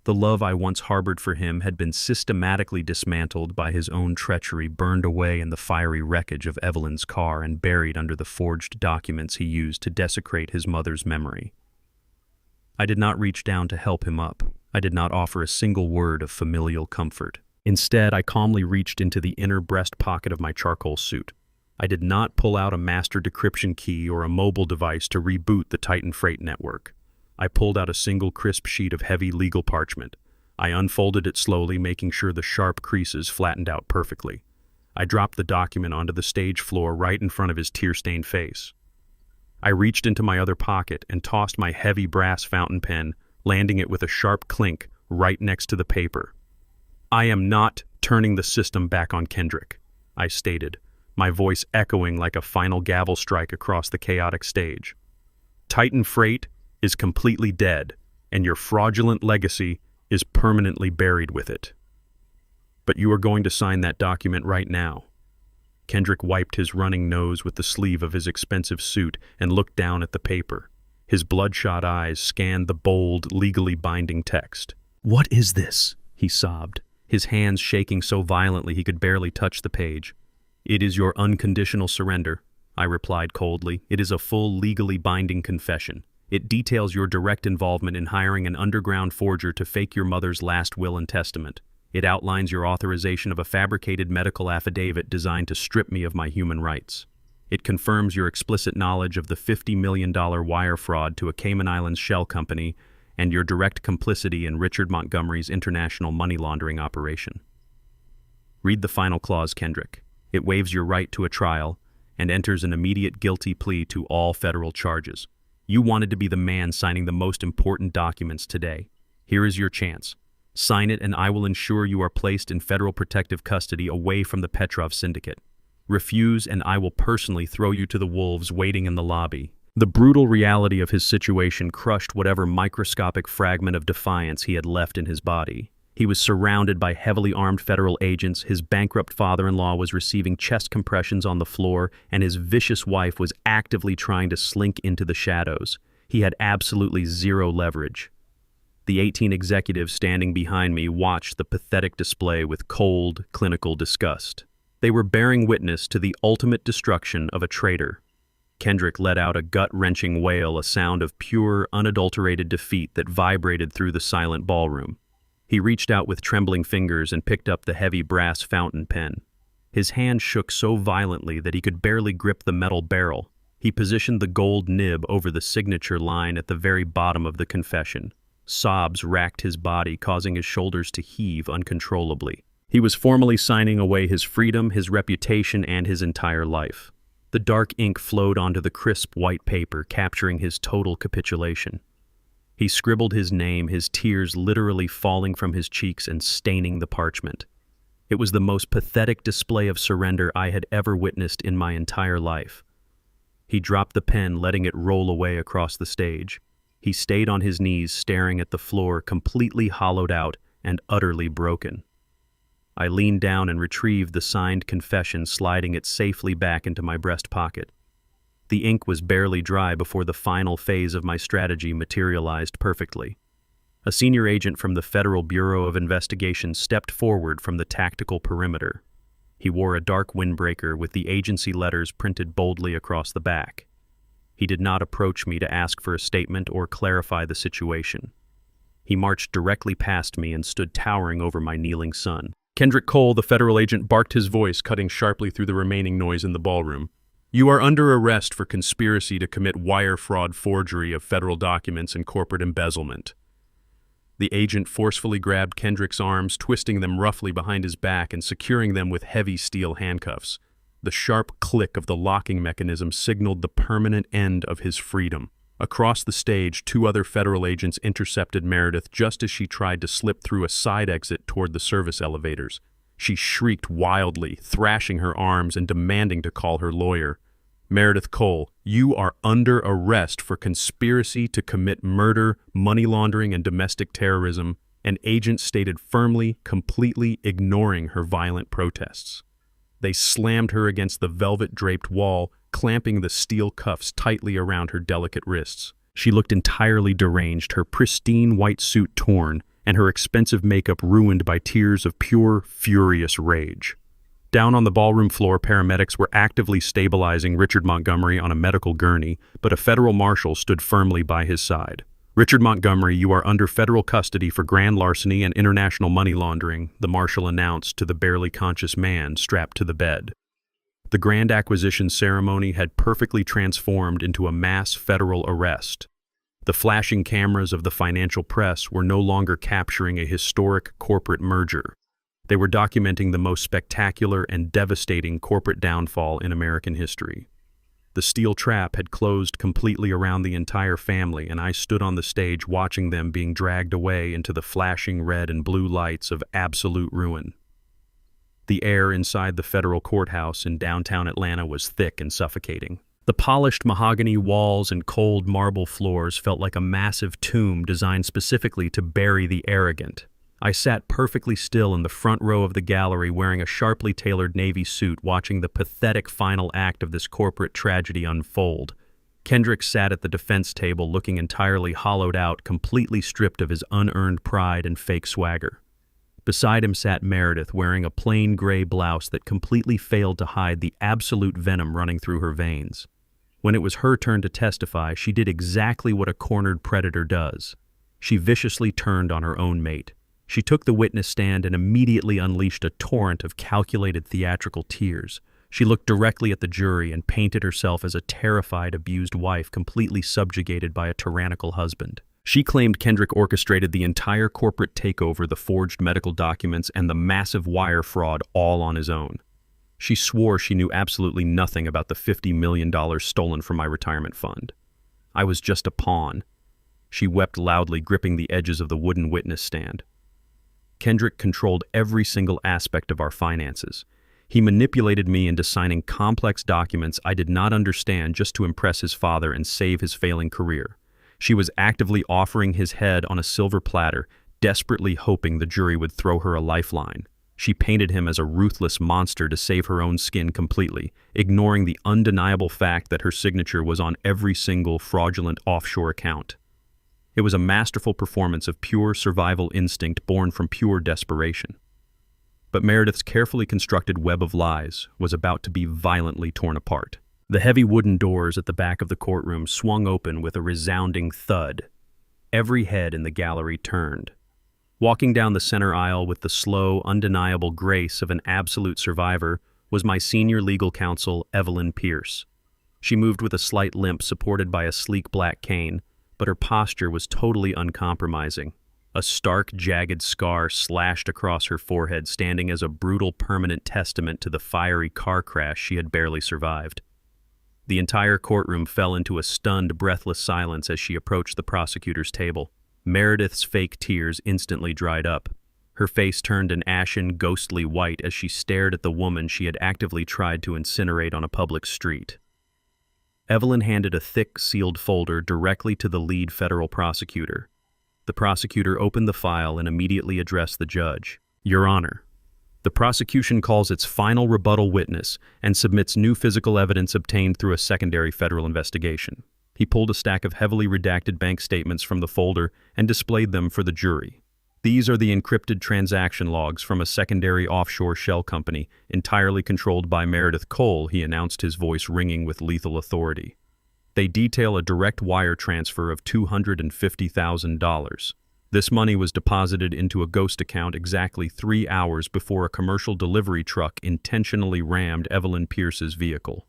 The love I once harbored for him had been systematically dismantled by his own treachery, burned away in the fiery wreckage of Evelyn's car and buried under the forged documents he used to desecrate his mother's memory. I did not reach down to help him up. I did not offer a single word of familial comfort. Instead, I calmly reached into the inner breast pocket of my charcoal suit. I did not pull out a master decryption key or a mobile device to reboot the Titan freight network. I pulled out a single crisp sheet of heavy legal parchment. I unfolded it slowly, making sure the sharp creases flattened out perfectly. I dropped the document onto the stage floor right in front of his tear-stained face. I reached into my other pocket and tossed my heavy brass fountain pen, landing it with a sharp clink right next to the paper. "I am not turning the system back on Kendrick," I stated, my voice echoing like a final gavel strike across the chaotic stage. "Titan Freight is completely dead, and your fraudulent legacy is permanently buried with it. But you are going to sign that document right now." Kendrick wiped his running nose with the sleeve of his expensive suit and looked down at the paper. His bloodshot eyes scanned the bold, legally binding text. "What is this?" he sobbed, his hands shaking so violently he could barely touch the page. "It is your unconditional surrender," I replied coldly. "It is a full, legally binding confession. It details your direct involvement in hiring an underground forger to fake your mother's last will and testament. It outlines your authorization of a fabricated medical affidavit designed to strip me of my human rights. It confirms your explicit knowledge of the $50 million wire fraud to a Cayman Islands shell company and your direct complicity in Richard Montgomery's international money laundering operation. Read the final clause, Kendrick. It waives your right to a trial and enters an immediate guilty plea to all federal charges. You wanted to be the man signing the most important documents today. Here is your chance. Sign it and I will ensure you are placed in federal protective custody away from the Petrov syndicate. Refuse and I will personally throw you to the wolves waiting in the lobby." The brutal reality of his situation crushed whatever microscopic fragment of defiance he had left in his body. He was surrounded by heavily armed federal agents, his bankrupt father-in-law was receiving chest compressions on the floor, and his vicious wife was actively trying to slink into the shadows. He had absolutely zero leverage. The 18 executives standing behind me watched the pathetic display with cold, clinical disgust. They were bearing witness to the ultimate destruction of a traitor. Kendrick let out a gut-wrenching wail, a sound of pure, unadulterated defeat that vibrated through the silent ballroom. He reached out with trembling fingers and picked up the heavy brass fountain pen. His hand shook so violently that he could barely grip the metal barrel. He positioned the gold nib over the signature line at the very bottom of the confession. Sobs racked his body, causing his shoulders to heave uncontrollably. He was formally signing away his freedom, his reputation, and his entire life. The dark ink flowed onto the crisp white paper, capturing his total capitulation. He scribbled his name, his tears literally falling from his cheeks and staining the parchment. It was the most pathetic display of surrender I had ever witnessed in my entire life. He dropped the pen, letting it roll away across the stage. He stayed on his knees, staring at the floor, completely hollowed out, and utterly broken. I leaned down and retrieved the signed confession, sliding it safely back into my breast pocket. The ink was barely dry before the final phase of my strategy materialized perfectly. A senior agent from the Federal Bureau of Investigation stepped forward from the tactical perimeter. He wore a dark windbreaker with the agency letters printed boldly across the back. He did not approach me to ask for a statement or clarify the situation. He marched directly past me and stood towering over my kneeling son. Kendrick Cole, the federal agent, barked, his voice cutting sharply through the remaining noise in the ballroom. You are under arrest for conspiracy to commit wire fraud, forgery of federal documents, and corporate embezzlement. The agent forcefully grabbed Kendrick's arms, twisting them roughly behind his back and securing them with heavy steel handcuffs. The sharp click of the locking mechanism signaled the permanent end of his freedom. Across the stage, 2 other federal agents intercepted Meredith just as she tried to slip through a side exit toward the service elevators. She shrieked wildly, thrashing her arms and demanding to call her lawyer. Meredith Cole, you are under arrest for conspiracy to commit murder, money laundering, and domestic terrorism, an agent stated firmly, completely ignoring her violent protests. They slammed her against the velvet-draped wall, clamping the steel cuffs tightly around her delicate wrists. She looked entirely deranged, her pristine white suit torn, and her expensive makeup ruined by tears of pure, furious rage. Down on the ballroom floor, paramedics were actively stabilizing Richard Montgomery on a medical gurney, but a federal marshal stood firmly by his side. Richard Montgomery, you are under federal custody for grand larceny and international money laundering, the marshal announced to the barely conscious man strapped to the bed. The grand acquisition ceremony had perfectly transformed into a mass federal arrest. The flashing cameras of the financial press were no longer capturing a historic corporate merger. They were documenting the most spectacular and devastating corporate downfall in American history. The steel trap had closed completely around the entire family, and I stood on the stage watching them being dragged away into the flashing red and blue lights of absolute ruin. The air inside the federal courthouse in downtown Atlanta was thick and suffocating. The polished mahogany walls and cold marble floors felt like a massive tomb designed specifically to bury the arrogant. I sat perfectly still in the front row of the gallery wearing a sharply tailored navy suit, watching the pathetic final act of this corporate tragedy unfold. Kendrick sat at the defense table looking entirely hollowed out, completely stripped of his unearned pride and fake swagger. Beside him sat Meredith, wearing a plain gray blouse that completely failed to hide the absolute venom running through her veins. When it was her turn to testify, she did exactly what a cornered predator does. She viciously turned on her own mate. She took the witness stand and immediately unleashed a torrent of calculated theatrical tears. She looked directly at the jury and painted herself as a terrified, abused wife completely subjugated by a tyrannical husband. She claimed Kendrick orchestrated the entire corporate takeover, the forged medical documents, and the massive wire fraud all on his own. She swore she knew absolutely nothing about the $50 million stolen from my retirement fund. I was just a pawn. She wept loudly, gripping the edges of the wooden witness stand. Kendrick controlled every single aspect of our finances. He manipulated me into signing complex documents I did not understand just to impress his father and save his failing career. She was actively offering his head on a silver platter, desperately hoping the jury would throw her a lifeline. She painted him as a ruthless monster to save her own skin completely, ignoring the undeniable fact that her signature was on every single fraudulent offshore account. It was a masterful performance of pure survival instinct born from pure desperation. But Meredith's carefully constructed web of lies was about to be violently torn apart. The heavy wooden doors at the back of the courtroom swung open with a resounding thud. Every head in the gallery turned. Walking down the center aisle with the slow, undeniable grace of an absolute survivor was my senior legal counsel, Evelyn Pierce. She moved with a slight limp supported by a sleek black cane, but her posture was totally uncompromising. A stark, jagged scar slashed across her forehead, standing as a brutal, permanent testament to the fiery car crash she had barely survived. The entire courtroom fell into a stunned, breathless silence as she approached the prosecutor's table. Meredith's fake tears instantly dried up. Her face turned an ashen, ghostly white as she stared at the woman she had actively tried to incinerate on a public street. Evelyn handed a thick, sealed folder directly to the lead federal prosecutor. The prosecutor opened the file and immediately addressed the judge. Your Honor, the prosecution calls its final rebuttal witness and submits new physical evidence obtained through a secondary federal investigation. He pulled a stack of heavily redacted bank statements from the folder and displayed them for the jury. These are the encrypted transaction logs from a secondary offshore shell company entirely controlled by Meredith Cole, he announced, his voice ringing with lethal authority. They detail a direct wire transfer of $250,000. This money was deposited into a ghost account exactly 3 hours before a commercial delivery truck intentionally rammed Evelyn Pierce's vehicle.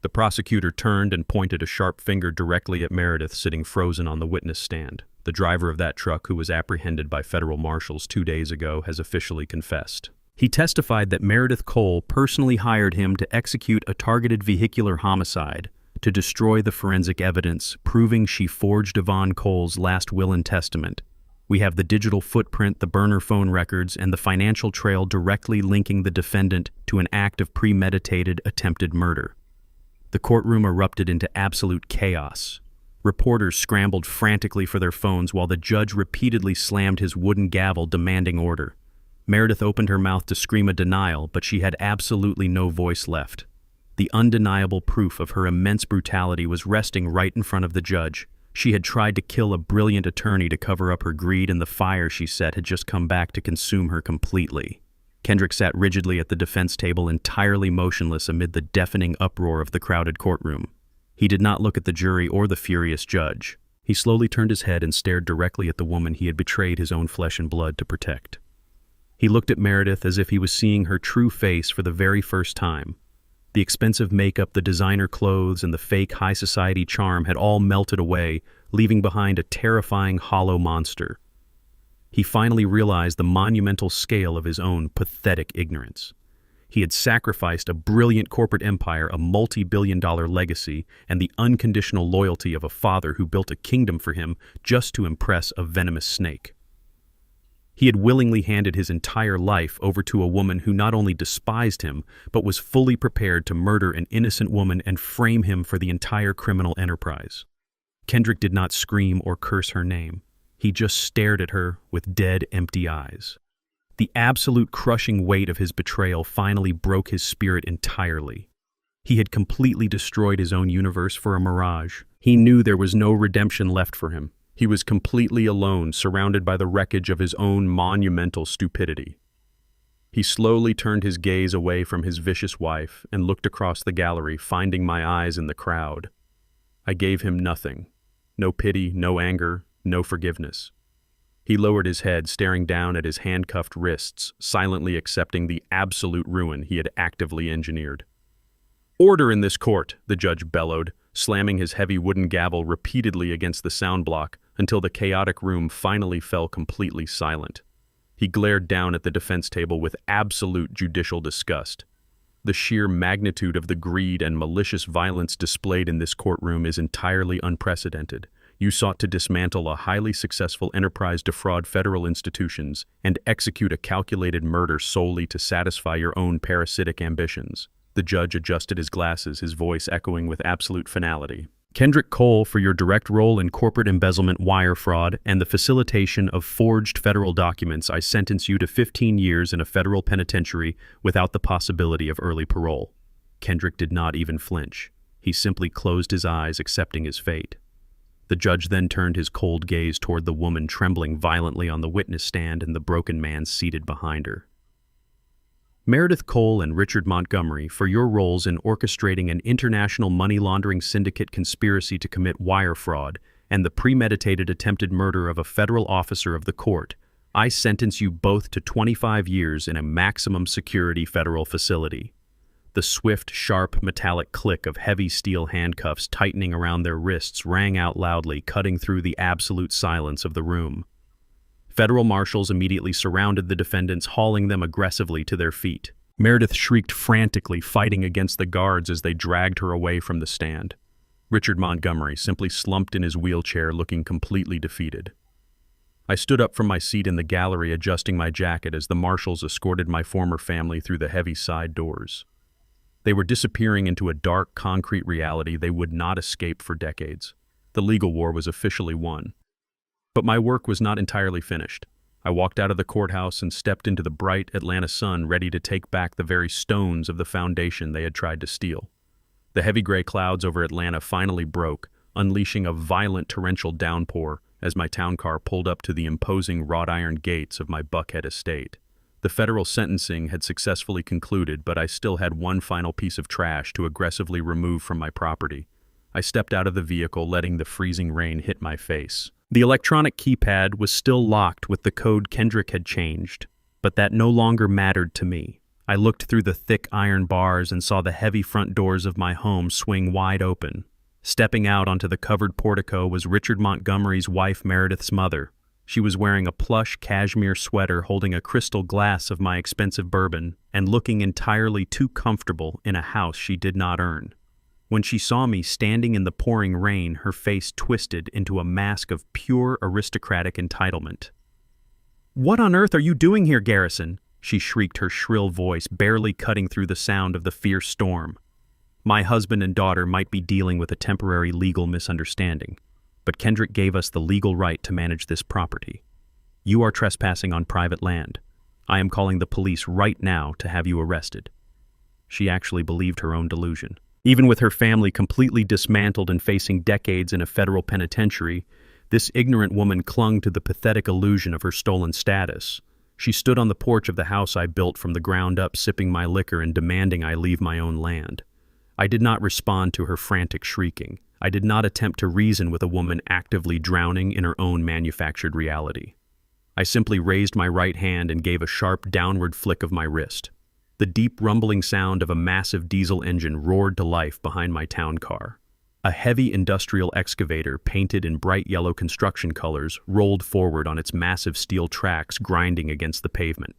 The prosecutor turned and pointed a sharp finger directly at Meredith, sitting frozen on the witness stand. The driver of that truck, who was apprehended by federal marshals 2 days ago, has officially confessed. He testified that Meredith Cole personally hired him to execute a targeted vehicular homicide to destroy the forensic evidence, proving she forged Yvonne Cole's last will and testament. We have the digital footprint, the burner phone records, and the financial trail directly linking the defendant to an act of premeditated attempted murder. The courtroom erupted into absolute chaos. Reporters scrambled frantically for their phones while the judge repeatedly slammed his wooden gavel demanding order. Meredith opened her mouth to scream a denial, but she had absolutely no voice left. The undeniable proof of her immense brutality was resting right in front of the judge. She had tried to kill a brilliant attorney to cover up her greed, and the fire she set had just come back to consume her completely. Kendrick sat rigidly at the defense table, entirely motionless amid the deafening uproar of the crowded courtroom. He did not look at the jury or the furious judge. He slowly turned his head and stared directly at the woman he had betrayed his own flesh and blood to protect. He looked at Meredith as if he was seeing her true face for the very first time. The expensive makeup, the designer clothes, and the fake high society charm had all melted away, leaving behind a terrifying hollow monster. He finally realized the monumental scale of his own pathetic ignorance. He had sacrificed a brilliant corporate empire, a multi-billion-dollar legacy, and the unconditional loyalty of a father who built a kingdom for him just to impress a venomous snake. He had willingly handed his entire life over to a woman who not only despised him, but was fully prepared to murder an innocent woman and frame him for the entire criminal enterprise. Kendrick did not scream or curse her name. He just stared at her with dead, empty eyes. The absolute crushing weight of his betrayal finally broke his spirit entirely. He had completely destroyed his own universe for a mirage. He knew there was no redemption left for him. He was completely alone, surrounded by the wreckage of his own monumental stupidity. He slowly turned his gaze away from his vicious wife and looked across the gallery, finding my eyes in the crowd. I gave him nothing. No pity, no anger, no forgiveness. He lowered his head, staring down at his handcuffed wrists, silently accepting the absolute ruin he had actively engineered. "Order in this court," the judge bellowed, slamming his heavy wooden gavel repeatedly against the sound block until the chaotic room finally fell completely silent. He glared down at the defense table with absolute judicial disgust. The sheer magnitude of the greed and malicious violence displayed in this courtroom is entirely unprecedented. You sought to dismantle a highly successful enterprise, defraud federal institutions, and execute a calculated murder solely to satisfy your own parasitic ambitions. The judge adjusted his glasses, his voice echoing with absolute finality. "Kendrick Cole, for your direct role in corporate embezzlement, wire fraud, and the facilitation of forged federal documents, I sentence you to 15 years in a federal penitentiary without the possibility of early parole." Kendrick did not even flinch. He simply closed his eyes, accepting his fate. The judge then turned his cold gaze toward the woman trembling violently on the witness stand and the broken man seated behind her. "Meredith Cole and Richard Montgomery, for your roles in orchestrating an international money laundering syndicate conspiracy to commit wire fraud and the premeditated attempted murder of a federal officer of the court, I sentence you both to 25 years in a maximum security federal facility." The swift, sharp, metallic click of heavy steel handcuffs tightening around their wrists rang out loudly, cutting through the absolute silence of the room. Federal marshals immediately surrounded the defendants, hauling them aggressively to their feet. Meredith shrieked frantically, fighting against the guards as they dragged her away from the stand. Richard Montgomery simply slumped in his wheelchair, looking completely defeated. I stood up from my seat in the gallery, adjusting my jacket as the marshals escorted my former family through the heavy side doors. They were disappearing into a dark, concrete reality they would not escape for decades. The legal war was officially won. But my work was not entirely finished. I walked out of the courthouse and stepped into the bright Atlanta sun, ready to take back the very stones of the foundation they had tried to steal. The heavy gray clouds over Atlanta finally broke, unleashing a violent torrential downpour as my town car pulled up to the imposing wrought iron gates of my Buckhead estate. The federal sentencing had successfully concluded, but I still had one final piece of trash to aggressively remove from my property. I stepped out of the vehicle, letting the freezing rain hit my face. The electronic keypad was still locked with the code Kendrick had changed, but that no longer mattered to me. I looked through the thick iron bars and saw the heavy front doors of my home swing wide open. Stepping out onto the covered portico was Richard Montgomery's wife, Meredith's mother. She was wearing a plush cashmere sweater, holding a crystal glass of my expensive bourbon, and looking entirely too comfortable in a house she did not earn. When she saw me standing in the pouring rain, her face twisted into a mask of pure aristocratic entitlement. "What on earth are you doing here, Garrison?" she shrieked, her shrill voice barely cutting through the sound of the fierce storm. My husband and daughter might be dealing with a temporary legal misunderstanding, but Kendrick gave us the legal right to manage this property. You are trespassing on private land. I am calling the police right now to have you arrested. She actually believed her own delusion. Even with her family completely dismantled and facing decades in a federal penitentiary, this ignorant woman clung to the pathetic illusion of her stolen status. She stood on the porch of the house I built from the ground up, sipping my liquor and demanding I leave my own land. I did not respond to her frantic shrieking. I did not attempt to reason with a woman actively drowning in her own manufactured reality. I simply raised my right hand and gave a sharp downward flick of my wrist. The deep rumbling sound of a massive diesel engine roared to life behind my town car. A heavy industrial excavator, painted in bright yellow construction colors, rolled forward on its massive steel tracks, grinding against the pavement.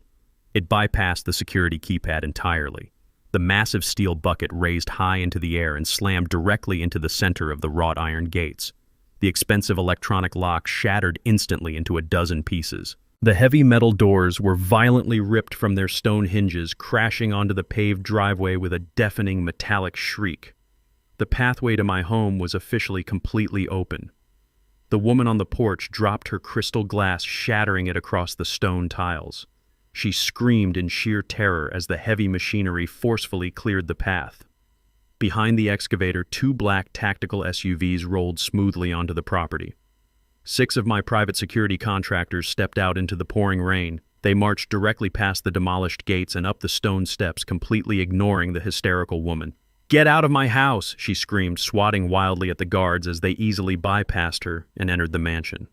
It bypassed the security keypad entirely. The massive steel bucket raised high into the air and slammed directly into the center of the wrought iron gates. The expensive electronic lock shattered instantly into a dozen pieces. The heavy metal doors were violently ripped from their stone hinges, crashing onto the paved driveway with a deafening metallic shriek. The pathway to my home was officially completely open. The woman on the porch dropped her crystal glass, shattering it across the stone tiles. She screamed in sheer terror as the heavy machinery forcefully cleared the path. Behind the excavator, 2 black tactical SUVs rolled smoothly onto the property. 6 of my private security contractors stepped out into the pouring rain. They marched directly past the demolished gates and up the stone steps, completely ignoring the hysterical woman. "Get out of my house!" she screamed, swatting wildly at the guards as they easily bypassed her and entered the mansion.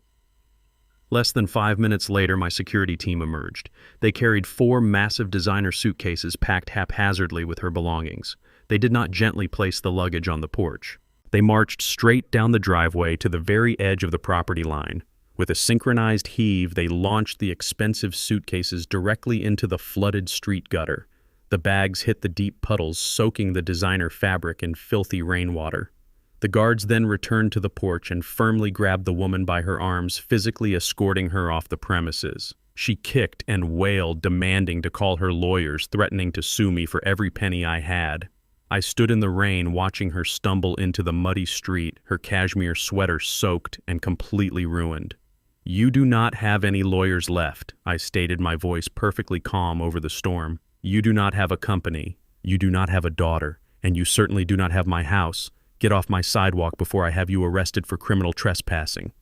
Less than 5 minutes later, my security team emerged. They carried 4 massive designer suitcases packed haphazardly with her belongings. They did not gently place the luggage on the porch. They marched straight down the driveway to the very edge of the property line. With a synchronized heave, they launched the expensive suitcases directly into the flooded street gutter. The bags hit the deep puddles, soaking the designer fabric in filthy rainwater. The guards then returned to the porch and firmly grabbed the woman by her arms, physically escorting her off the premises. She kicked and wailed, demanding to call her lawyers, threatening to sue me for every penny I had. I stood in the rain, watching her stumble into the muddy street, her cashmere sweater soaked and completely ruined. "You do not have any lawyers left," I stated, my voice perfectly calm over the storm. "You do not have a company, you do not have a daughter, and you certainly do not have my house. Get off my sidewalk before I have you arrested for criminal trespassing."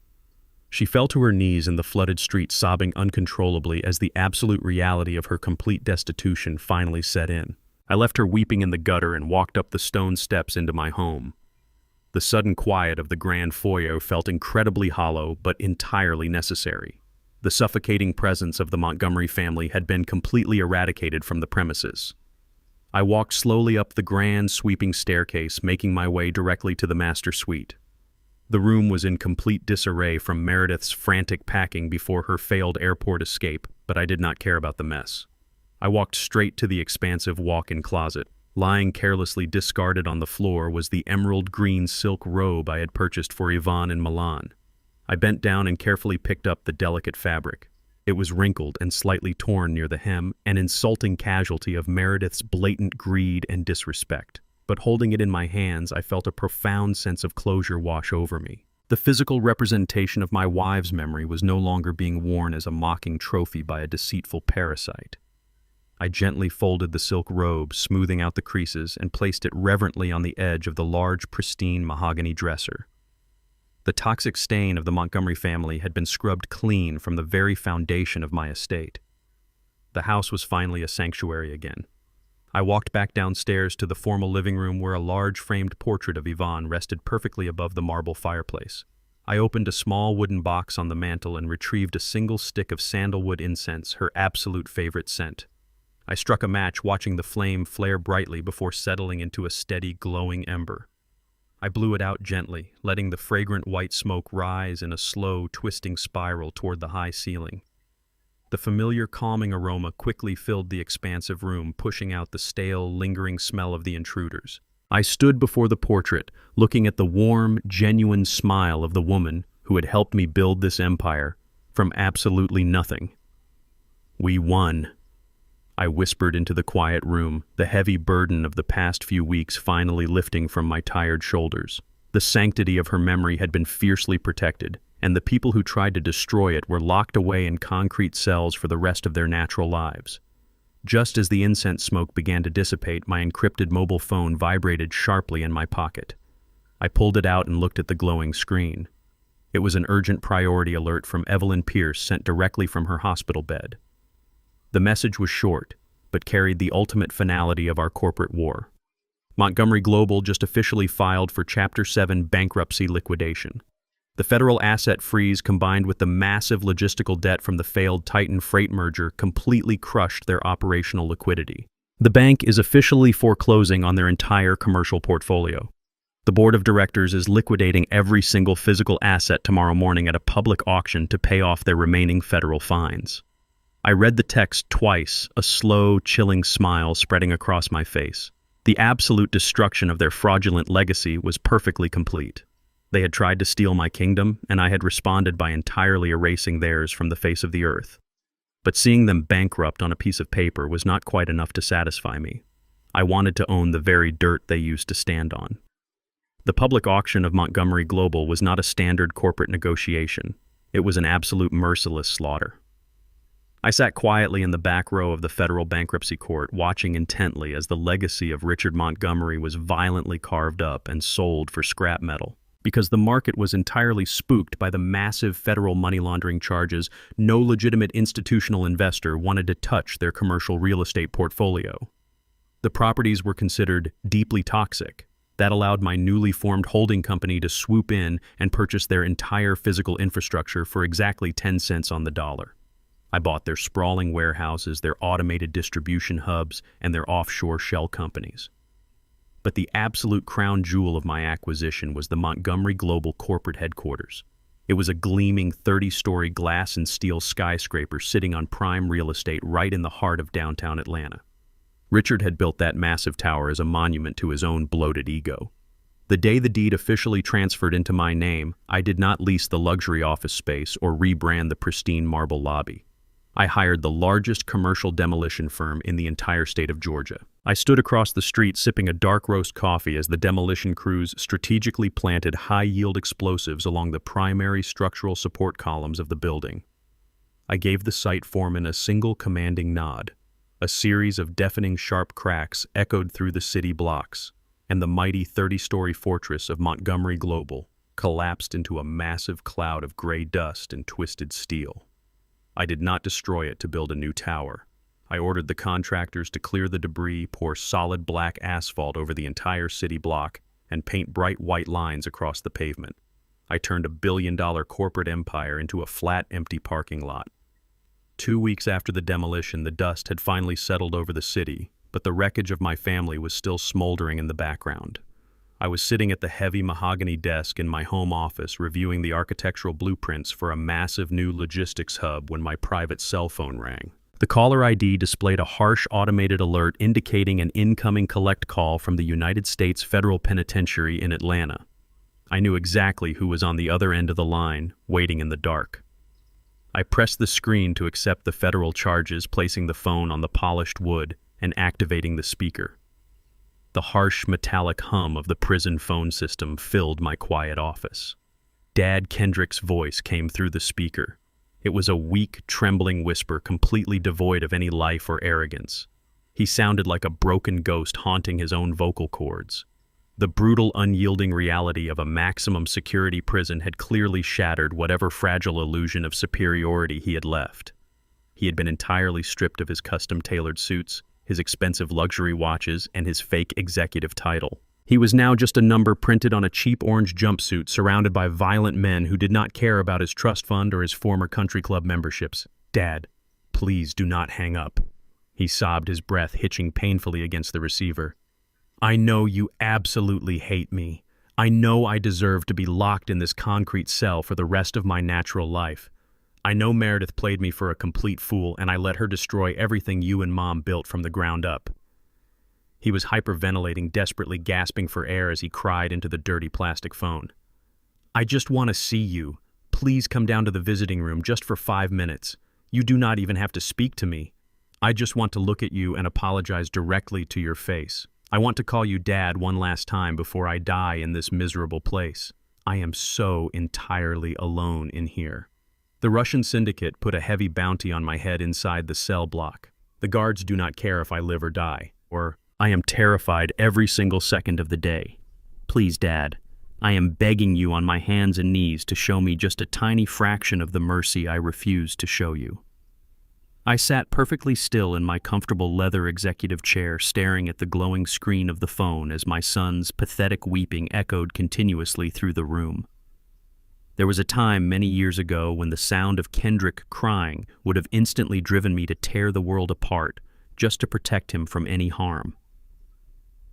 She fell to her knees in the flooded street, sobbing uncontrollably as the absolute reality of her complete destitution finally set in. I left her weeping in the gutter and walked up the stone steps into my home. The sudden quiet of the grand foyer felt incredibly hollow, but entirely necessary. The suffocating presence of the Montgomery family had been completely eradicated from the premises. I walked slowly up the grand, sweeping staircase, making my way directly to the master suite. The room was in complete disarray from Meredith's frantic packing before her failed airport escape, but I did not care about the mess. I walked straight to the expansive walk-in closet. Lying carelessly discarded on the floor was the emerald green silk robe I had purchased for Yvonne in Milan. I bent down and carefully picked up the delicate fabric. It was wrinkled and slightly torn near the hem, an insulting casualty of Meredith's blatant greed and disrespect. But holding it in my hands, I felt a profound sense of closure wash over me. The physical representation of my wives' memory was no longer being worn as a mocking trophy by a deceitful parasite. I gently folded the silk robe, smoothing out the creases, and placed it reverently on the edge of the large, pristine mahogany dresser. The toxic stain of the Montgomery family had been scrubbed clean from the very foundation of my estate. The house was finally a sanctuary again. I walked back downstairs to the formal living room where a large framed portrait of Yvonne rested perfectly above the marble fireplace. I opened a small wooden box on the mantel and retrieved a single stick of sandalwood incense, her absolute favorite scent. I struck a match, watching the flame flare brightly before settling into a steady, glowing ember. I blew it out gently, letting the fragrant white smoke rise in a slow, twisting spiral toward the high ceiling. The familiar, calming aroma quickly filled the expansive room, pushing out the stale, lingering smell of the intruders. I stood before the portrait, looking at the warm, genuine smile of the woman who had helped me build this empire from absolutely nothing. We won. I whispered into the quiet room, the heavy burden of the past few weeks finally lifting from my tired shoulders. The sanctity of her memory had been fiercely protected, and the people who tried to destroy it were locked away in concrete cells for the rest of their natural lives. Just as the incense smoke began to dissipate, my encrypted mobile phone vibrated sharply in my pocket. I pulled it out and looked at the glowing screen. It was an urgent priority alert from Evelyn Pierce sent directly from her hospital bed. The message was short, but carried the ultimate finality of our corporate war. Montgomery Global just officially filed for Chapter 7 bankruptcy liquidation. The federal asset freeze combined with the massive logistical debt from the failed Titan Freight merger completely crushed their operational liquidity. The bank is officially foreclosing on their entire commercial portfolio. The board of directors is liquidating every single physical asset tomorrow morning at a public auction to pay off their remaining federal fines. I read the text twice, a slow, chilling smile spreading across my face. The absolute destruction of their fraudulent legacy was perfectly complete. They had tried to steal my kingdom, and I had responded by entirely erasing theirs from the face of the earth. But seeing them bankrupt on a piece of paper was not quite enough to satisfy me. I wanted to own the very dirt they used to stand on. The public auction of Montgomery Global was not a standard corporate negotiation. It was an absolute merciless slaughter. I sat quietly in the back row of the federal bankruptcy court, watching intently as the legacy of Richard Montgomery was violently carved up and sold for scrap metal. Because the market was entirely spooked by the massive federal money laundering charges, no legitimate institutional investor wanted to touch their commercial real estate portfolio. The properties were considered deeply toxic. That allowed my newly formed holding company to swoop in and purchase their entire physical infrastructure for exactly 10 cents on the dollar. I bought their sprawling warehouses, their automated distribution hubs, and their offshore shell companies. But the absolute crown jewel of my acquisition was the Montgomery Global corporate headquarters. It was a gleaming 30-story glass and steel skyscraper sitting on prime real estate right in the heart of downtown Atlanta. Richard had built that massive tower as a monument to his own bloated ego. The day the deed officially transferred into my name, I did not lease the luxury office space or rebrand the pristine marble lobby. I hired the largest commercial demolition firm in the entire state of Georgia. I stood across the street sipping a dark roast coffee as the demolition crews strategically planted high-yield explosives along the primary structural support columns of the building. I gave the site foreman a single commanding nod. A series of deafening sharp cracks echoed through the city blocks, and the mighty 30-story fortress of Montgomery Global collapsed into a massive cloud of gray dust and twisted steel. I did not destroy it to build a new tower. I ordered the contractors to clear the debris, pour solid black asphalt over the entire city block, and paint bright white lines across the pavement. I turned a billion-dollar corporate empire into a flat, empty parking lot. 2 weeks after the demolition, the dust had finally settled over the city, but the wreckage of my family was still smoldering in the background. I was sitting at the heavy mahogany desk in my home office reviewing the architectural blueprints for a massive new logistics hub when my private cell phone rang. The caller ID displayed a harsh automated alert indicating an incoming collect call from the United States Federal Penitentiary in Atlanta. I knew exactly who was on the other end of the line, waiting in the dark. I pressed the screen to accept the federal charges, placing the phone on the polished wood and activating the speaker. The harsh metallic hum of the prison phone system filled my quiet office. Dad Kendrick's voice came through the speaker. It was a weak, trembling whisper completely devoid of any life or arrogance. He sounded like a broken ghost haunting his own vocal cords. The brutal, unyielding reality of a maximum security prison had clearly shattered whatever fragile illusion of superiority he had left. He had been entirely stripped of his custom-tailored suits, his expensive luxury watches, and his fake executive title. He was now just a number printed on a cheap orange jumpsuit surrounded by violent men who did not care about his trust fund or his former country club memberships. "Dad, please do not hang up," he sobbed, his breath hitching painfully against the receiver. "I know you absolutely hate me. I know I deserve to be locked in this concrete cell for the rest of my natural life. I know Meredith played me for a complete fool, and I let her destroy everything you and Mom built from the ground up." He was hyperventilating, desperately gasping for air as he cried into the dirty plastic phone. "I just want to see you. Please come down to the visiting room just for 5 minutes. You do not even have to speak to me. I just want to look at you and apologize directly to your face. I want to call you Dad one last time before I die in this miserable place. I am so entirely alone in here." The Russian syndicate put a heavy bounty on my head inside the cell block. The guards do not care if I live or die, or I am terrified every single second of the day. Please, Dad, I am begging you on my hands and knees to show me just a tiny fraction of the mercy I refuse to show you. I sat perfectly still in my comfortable leather executive chair, staring at the glowing screen of the phone as my son's pathetic weeping echoed continuously through the room. There was a time many years ago when the sound of Kendrick crying would have instantly driven me to tear the world apart just to protect him from any harm.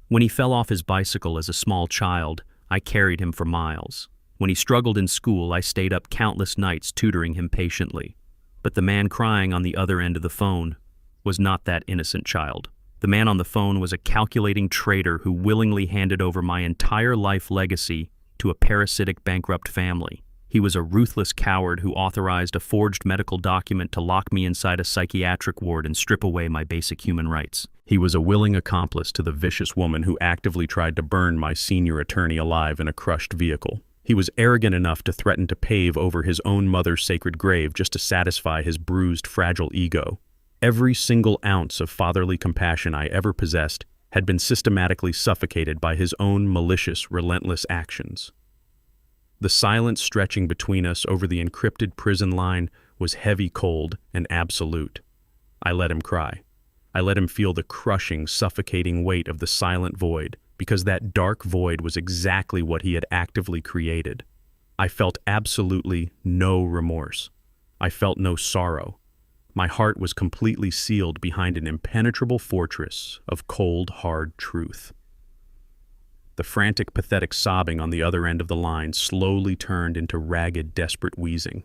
When he fell off his bicycle as a small child, I carried him for miles. When he struggled in school, I stayed up countless nights tutoring him patiently. But the man crying on the other end of the phone was not that innocent child. The man on the phone was a calculating traitor who willingly handed over my entire life legacy to a parasitic, bankrupt family. He was a ruthless coward who authorized a forged medical document to lock me inside a psychiatric ward and strip away my basic human rights. He was a willing accomplice to the vicious woman who actively tried to burn my senior attorney alive in a crushed vehicle. He was arrogant enough to threaten to pave over his own mother's sacred grave just to satisfy his bruised, fragile ego. Every single ounce of fatherly compassion I ever possessed had been systematically suffocated by his own malicious, relentless actions. The silence stretching between us over the encrypted prison line was heavy, cold, and absolute. I let him cry. I let him feel the crushing, suffocating weight of the silent void, because that dark void was exactly what he had actively created. I felt absolutely no remorse. I felt no sorrow. My heart was completely sealed behind an impenetrable fortress of cold, hard truth. The frantic, pathetic sobbing on the other end of the line slowly turned into ragged, desperate wheezing.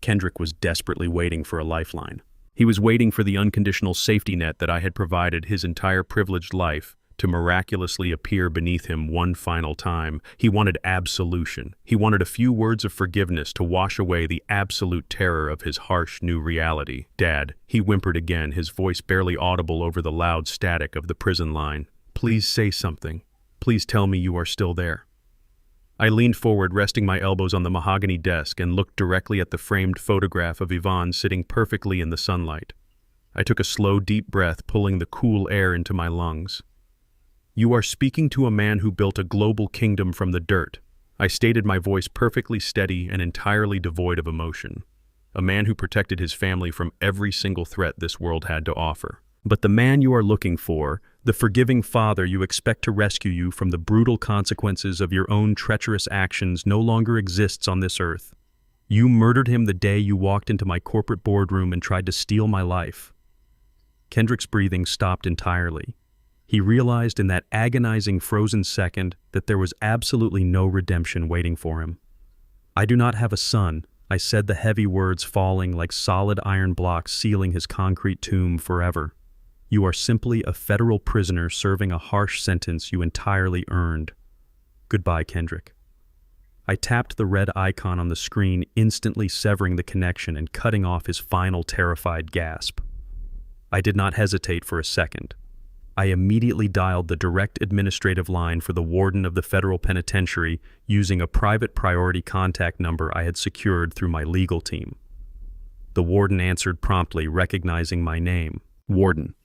Kendrick was desperately waiting for a lifeline. He was waiting for the unconditional safety net that I had provided his entire privileged life to miraculously appear beneath him one final time. He wanted absolution. He wanted a few words of forgiveness to wash away the absolute terror of his harsh new reality. "Dad," he whimpered again, his voice barely audible over the loud static of the prison line. "Please say something. Please tell me you are still there." I leaned forward, resting my elbows on the mahogany desk, and looked directly at the framed photograph of Yvonne sitting perfectly in the sunlight. I took a slow, deep breath, pulling the cool air into my lungs. "You are speaking to a man who built a global kingdom from the dirt," I stated, my voice perfectly steady and entirely devoid of emotion. "A man who protected his family from every single threat this world had to offer. But the man you are looking for, the forgiving father you expect to rescue you from the brutal consequences of your own treacherous actions, no longer exists on this earth. You murdered him the day you walked into my corporate boardroom and tried to steal my life." Kendrick's breathing stopped entirely. He realized in that agonizing frozen second that there was absolutely no redemption waiting for him. "I do not have a son," I said, the heavy words falling like solid iron blocks sealing his concrete tomb forever. "You are simply a federal prisoner serving a harsh sentence you entirely earned. Goodbye, Kendrick." I tapped the red icon on the screen, instantly severing the connection and cutting off his final terrified gasp. I did not hesitate for a second. I immediately dialed the direct administrative line for the warden of the federal penitentiary using a private priority contact number I had secured through my legal team. The warden answered promptly, recognizing my name. Warden.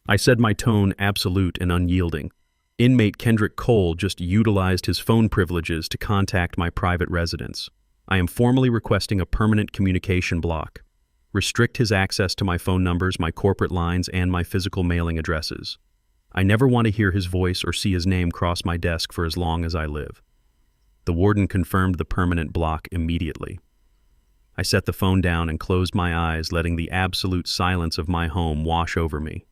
I said, my tone absolute and unyielding. Inmate Kendrick Cole just utilized his phone privileges to contact my private residence. I am formally requesting a permanent communication block. Restrict his access to my phone numbers, my corporate lines, and my physical mailing addresses. I never want to hear his voice or see his name cross my desk for as long as I live. The warden confirmed the permanent block immediately. I set the phone down and closed my eyes, letting the absolute silence of my home wash over me.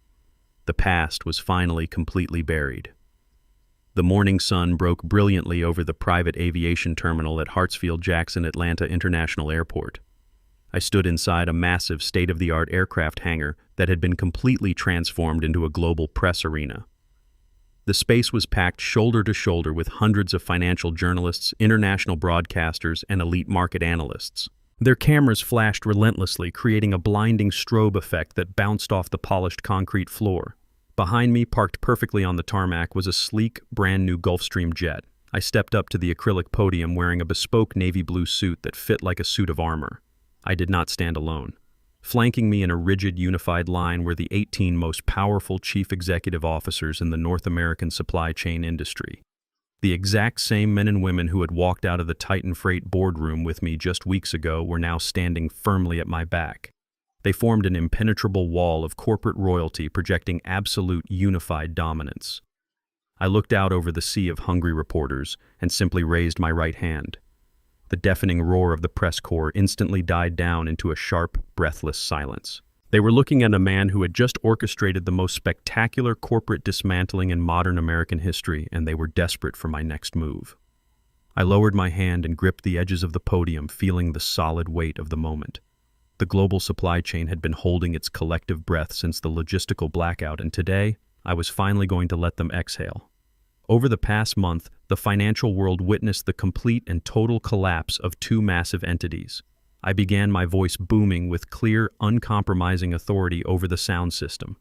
The past was finally completely buried. The morning sun broke brilliantly over the private aviation terminal at Hartsfield-Jackson Atlanta International Airport. I stood inside a massive state-of-the-art aircraft hangar that had been completely transformed into a global press arena. The space was packed shoulder to shoulder with hundreds of financial journalists, international broadcasters, and elite market analysts. Their cameras flashed relentlessly, creating a blinding strobe effect that bounced off the polished concrete floor. Behind me, parked perfectly on the tarmac, was a sleek, brand-new Gulfstream jet. I stepped up to the acrylic podium wearing a bespoke navy blue suit that fit like a suit of armor. I did not stand alone. Flanking me in a rigid, unified line were the 18 most powerful chief executive officers in the North American supply chain industry. The exact same men and women who had walked out of the Titan Freight boardroom with me just weeks ago were now standing firmly at my back. They formed an impenetrable wall of corporate royalty projecting absolute unified dominance. I looked out over the sea of hungry reporters and simply raised my right hand. The deafening roar of the press corps instantly died down into a sharp, breathless silence. They were looking at a man who had just orchestrated the most spectacular corporate dismantling in modern American history, and they were desperate for my next move. I lowered my hand and gripped the edges of the podium, feeling the solid weight of the moment. The global supply chain had been holding its collective breath since the logistical blackout, and today, I was finally going to let them exhale. Over the past month, the financial world witnessed the complete and total collapse of two massive entities. I began my voice booming with clear, uncompromising authority over the sound system.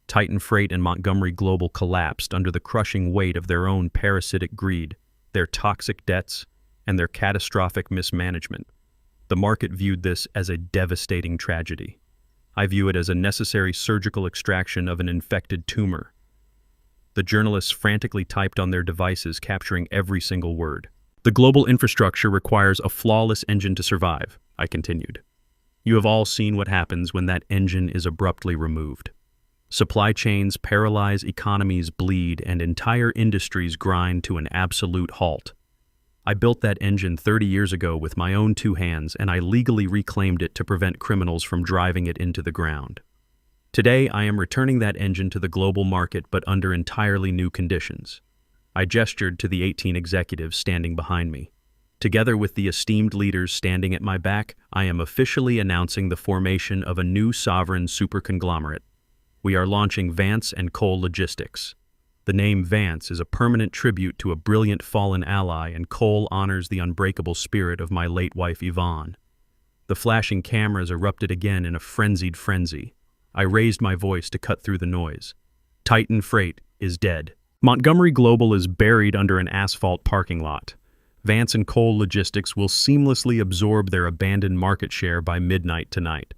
Titan Freight and Montgomery Global collapsed under the crushing weight of their own parasitic greed, their toxic debts, and their catastrophic mismanagement. The market viewed this as a devastating tragedy. I view it as a necessary surgical extraction of an infected tumor. The journalists frantically typed on their devices, capturing every single word. The global infrastructure requires a flawless engine to survive, I continued. You have all seen what happens when that engine is abruptly removed. Supply chains paralyze, economies bleed, and entire industries grind to an absolute halt. I built that engine 30 years ago with my own two hands, and I legally reclaimed it to prevent criminals from driving it into the ground. Today, I am returning that engine to the global market, but under entirely new conditions. I gestured to the 18 executives standing behind me. Together with the esteemed leaders standing at my back, I am officially announcing the formation of a new sovereign superconglomerate. We are launching Vance & Cole Logistics. The name Vance is a permanent tribute to a brilliant fallen ally, and Cole honors the unbreakable spirit of my late wife Yvonne. The flashing cameras erupted again in a frenzied frenzy. I raised my voice to cut through the noise. Titan Freight is dead. Montgomery Global is buried under an asphalt parking lot. Vance & Cole Logistics will seamlessly absorb their abandoned market share by midnight tonight.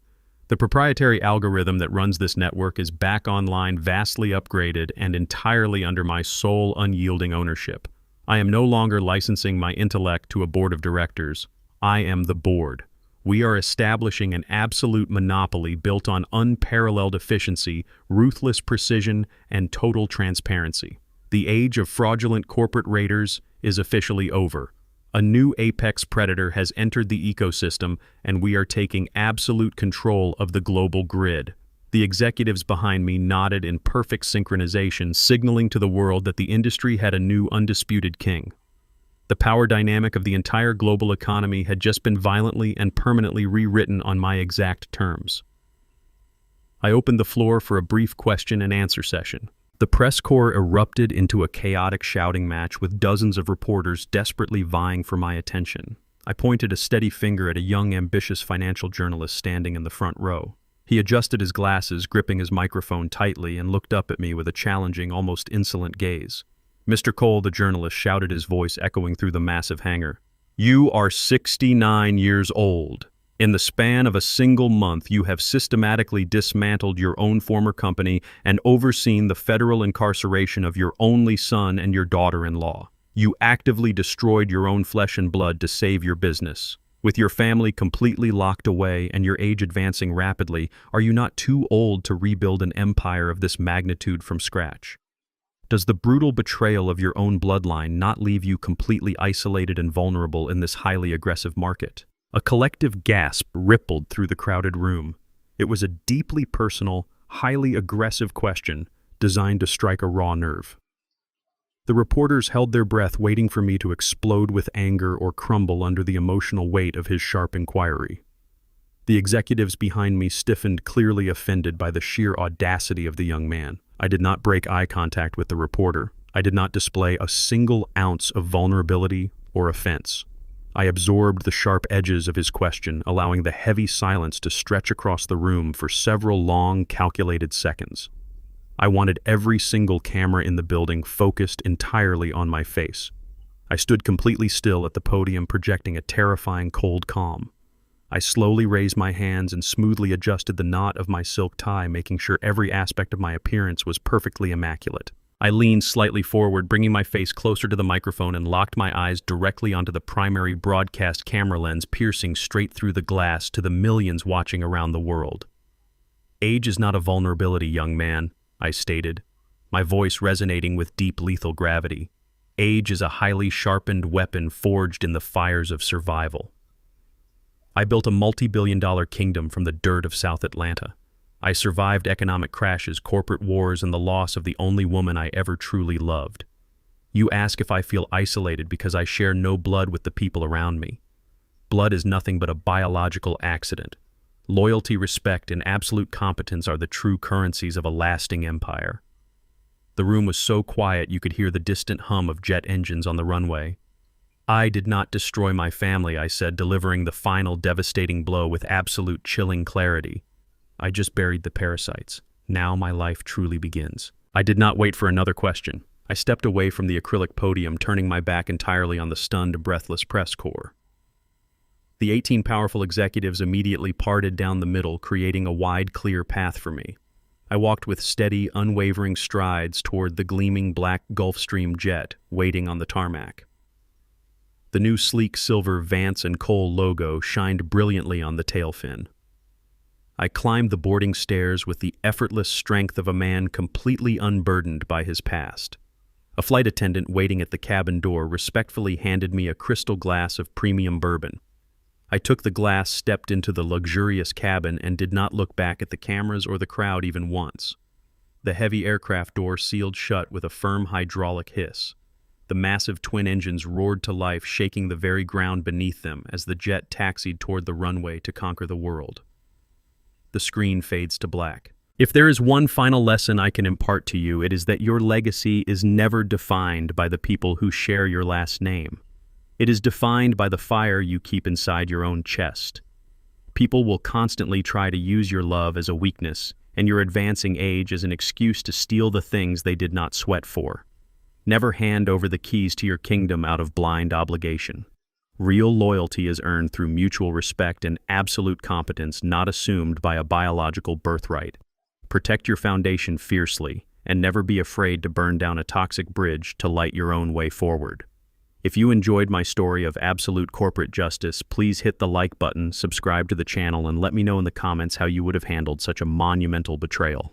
The proprietary algorithm that runs this network is back online, vastly upgraded, and entirely under my sole unyielding ownership. I am no longer licensing my intellect to a board of directors. I am the board. We are establishing an absolute monopoly built on unparalleled efficiency, ruthless precision, and total transparency. The age of fraudulent corporate raiders is officially over. A new apex predator has entered the ecosystem, and we are taking absolute control of the global grid. The executives behind me nodded in perfect synchronization, signaling to the world that the industry had a new undisputed king. The power dynamic of the entire global economy had just been violently and permanently rewritten on my exact terms. I opened the floor for a brief question and answer session. The press corps erupted into a chaotic shouting match with dozens of reporters desperately vying for my attention. I pointed a steady finger at a young, ambitious financial journalist standing in the front row. He adjusted his glasses, gripping his microphone tightly, and looked up at me with a challenging, almost insolent gaze. Mr. Cole, the journalist, shouted, his voice echoing through the massive hangar. You are 69 years old. In the span of a single month, you have systematically dismantled your own former company and overseen the federal incarceration of your only son and your daughter-in-law. You actively destroyed your own flesh and blood to save your business. With your family completely locked away and your age advancing rapidly, are you not too old to rebuild an empire of this magnitude from scratch? Does the brutal betrayal of your own bloodline not leave you completely isolated and vulnerable in this highly aggressive market? A collective gasp rippled through the crowded room. It was a deeply personal, highly aggressive question designed to strike a raw nerve. The reporters held their breath, waiting for me to explode with anger or crumble under the emotional weight of his sharp inquiry. The executives behind me stiffened, clearly offended by the sheer audacity of the young man. I did not break eye contact with the reporter. I did not display a single ounce of vulnerability or offense. I absorbed the sharp edges of his question, allowing the heavy silence to stretch across the room for several long, calculated seconds. I wanted every single camera in the building focused entirely on my face. I stood completely still at the podium, projecting a terrifying cold calm. I slowly raised my hands and smoothly adjusted the knot of my silk tie, making sure every aspect of my appearance was perfectly immaculate. I leaned slightly forward, bringing my face closer to the microphone, and locked my eyes directly onto the primary broadcast camera lens, piercing straight through the glass to the millions watching around the world. Age is not a vulnerability, young man, I stated, my voice resonating with deep, lethal gravity. Age is a highly sharpened weapon forged in the fires of survival. I built a multi-billion-dollar kingdom from the dirt of South Atlanta. I survived economic crashes, corporate wars, and the loss of the only woman I ever truly loved. You ask if I feel isolated because I share no blood with the people around me. Blood is nothing but a biological accident. Loyalty, respect, and absolute competence are the true currencies of a lasting empire. The room was so quiet you could hear the distant hum of jet engines on the runway. I did not destroy my family, I said, delivering the final devastating blow with absolute chilling clarity. I just buried the parasites. Now my life truly begins. I did not wait for another question. I stepped away from the acrylic podium, turning my back entirely on the stunned, breathless press corps. The 18 powerful executives immediately parted down the middle, creating a wide, clear path for me. I walked with steady, unwavering strides toward the gleaming black Gulfstream jet waiting on the tarmac. The new sleek silver Vance & Cole logo shined brilliantly on the tail fin. I climbed the boarding stairs with the effortless strength of a man completely unburdened by his past. A flight attendant waiting at the cabin door respectfully handed me a crystal glass of premium bourbon. I took the glass, stepped into the luxurious cabin, and did not look back at the cameras or the crowd even once. The heavy aircraft door sealed shut with a firm hydraulic hiss. The massive twin engines roared to life, shaking the very ground beneath them as the jet taxied toward the runway to conquer the world. The screen fades to black. If there is one final lesson I can impart to you, it is that your legacy is never defined by the people who share your last name. It is defined by the fire you keep inside your own chest. People will constantly try to use your love as a weakness and your advancing age as an excuse to steal the things they did not sweat for. Never hand over the keys to your kingdom out of blind obligation. Real loyalty is earned through mutual respect and absolute competence, not assumed by a biological birthright. Protect your foundation fiercely, and never be afraid to burn down a toxic bridge to light your own way forward. If you enjoyed my story of absolute corporate justice, please hit the like button, subscribe to the channel, and let me know in the comments how you would have handled such a monumental betrayal.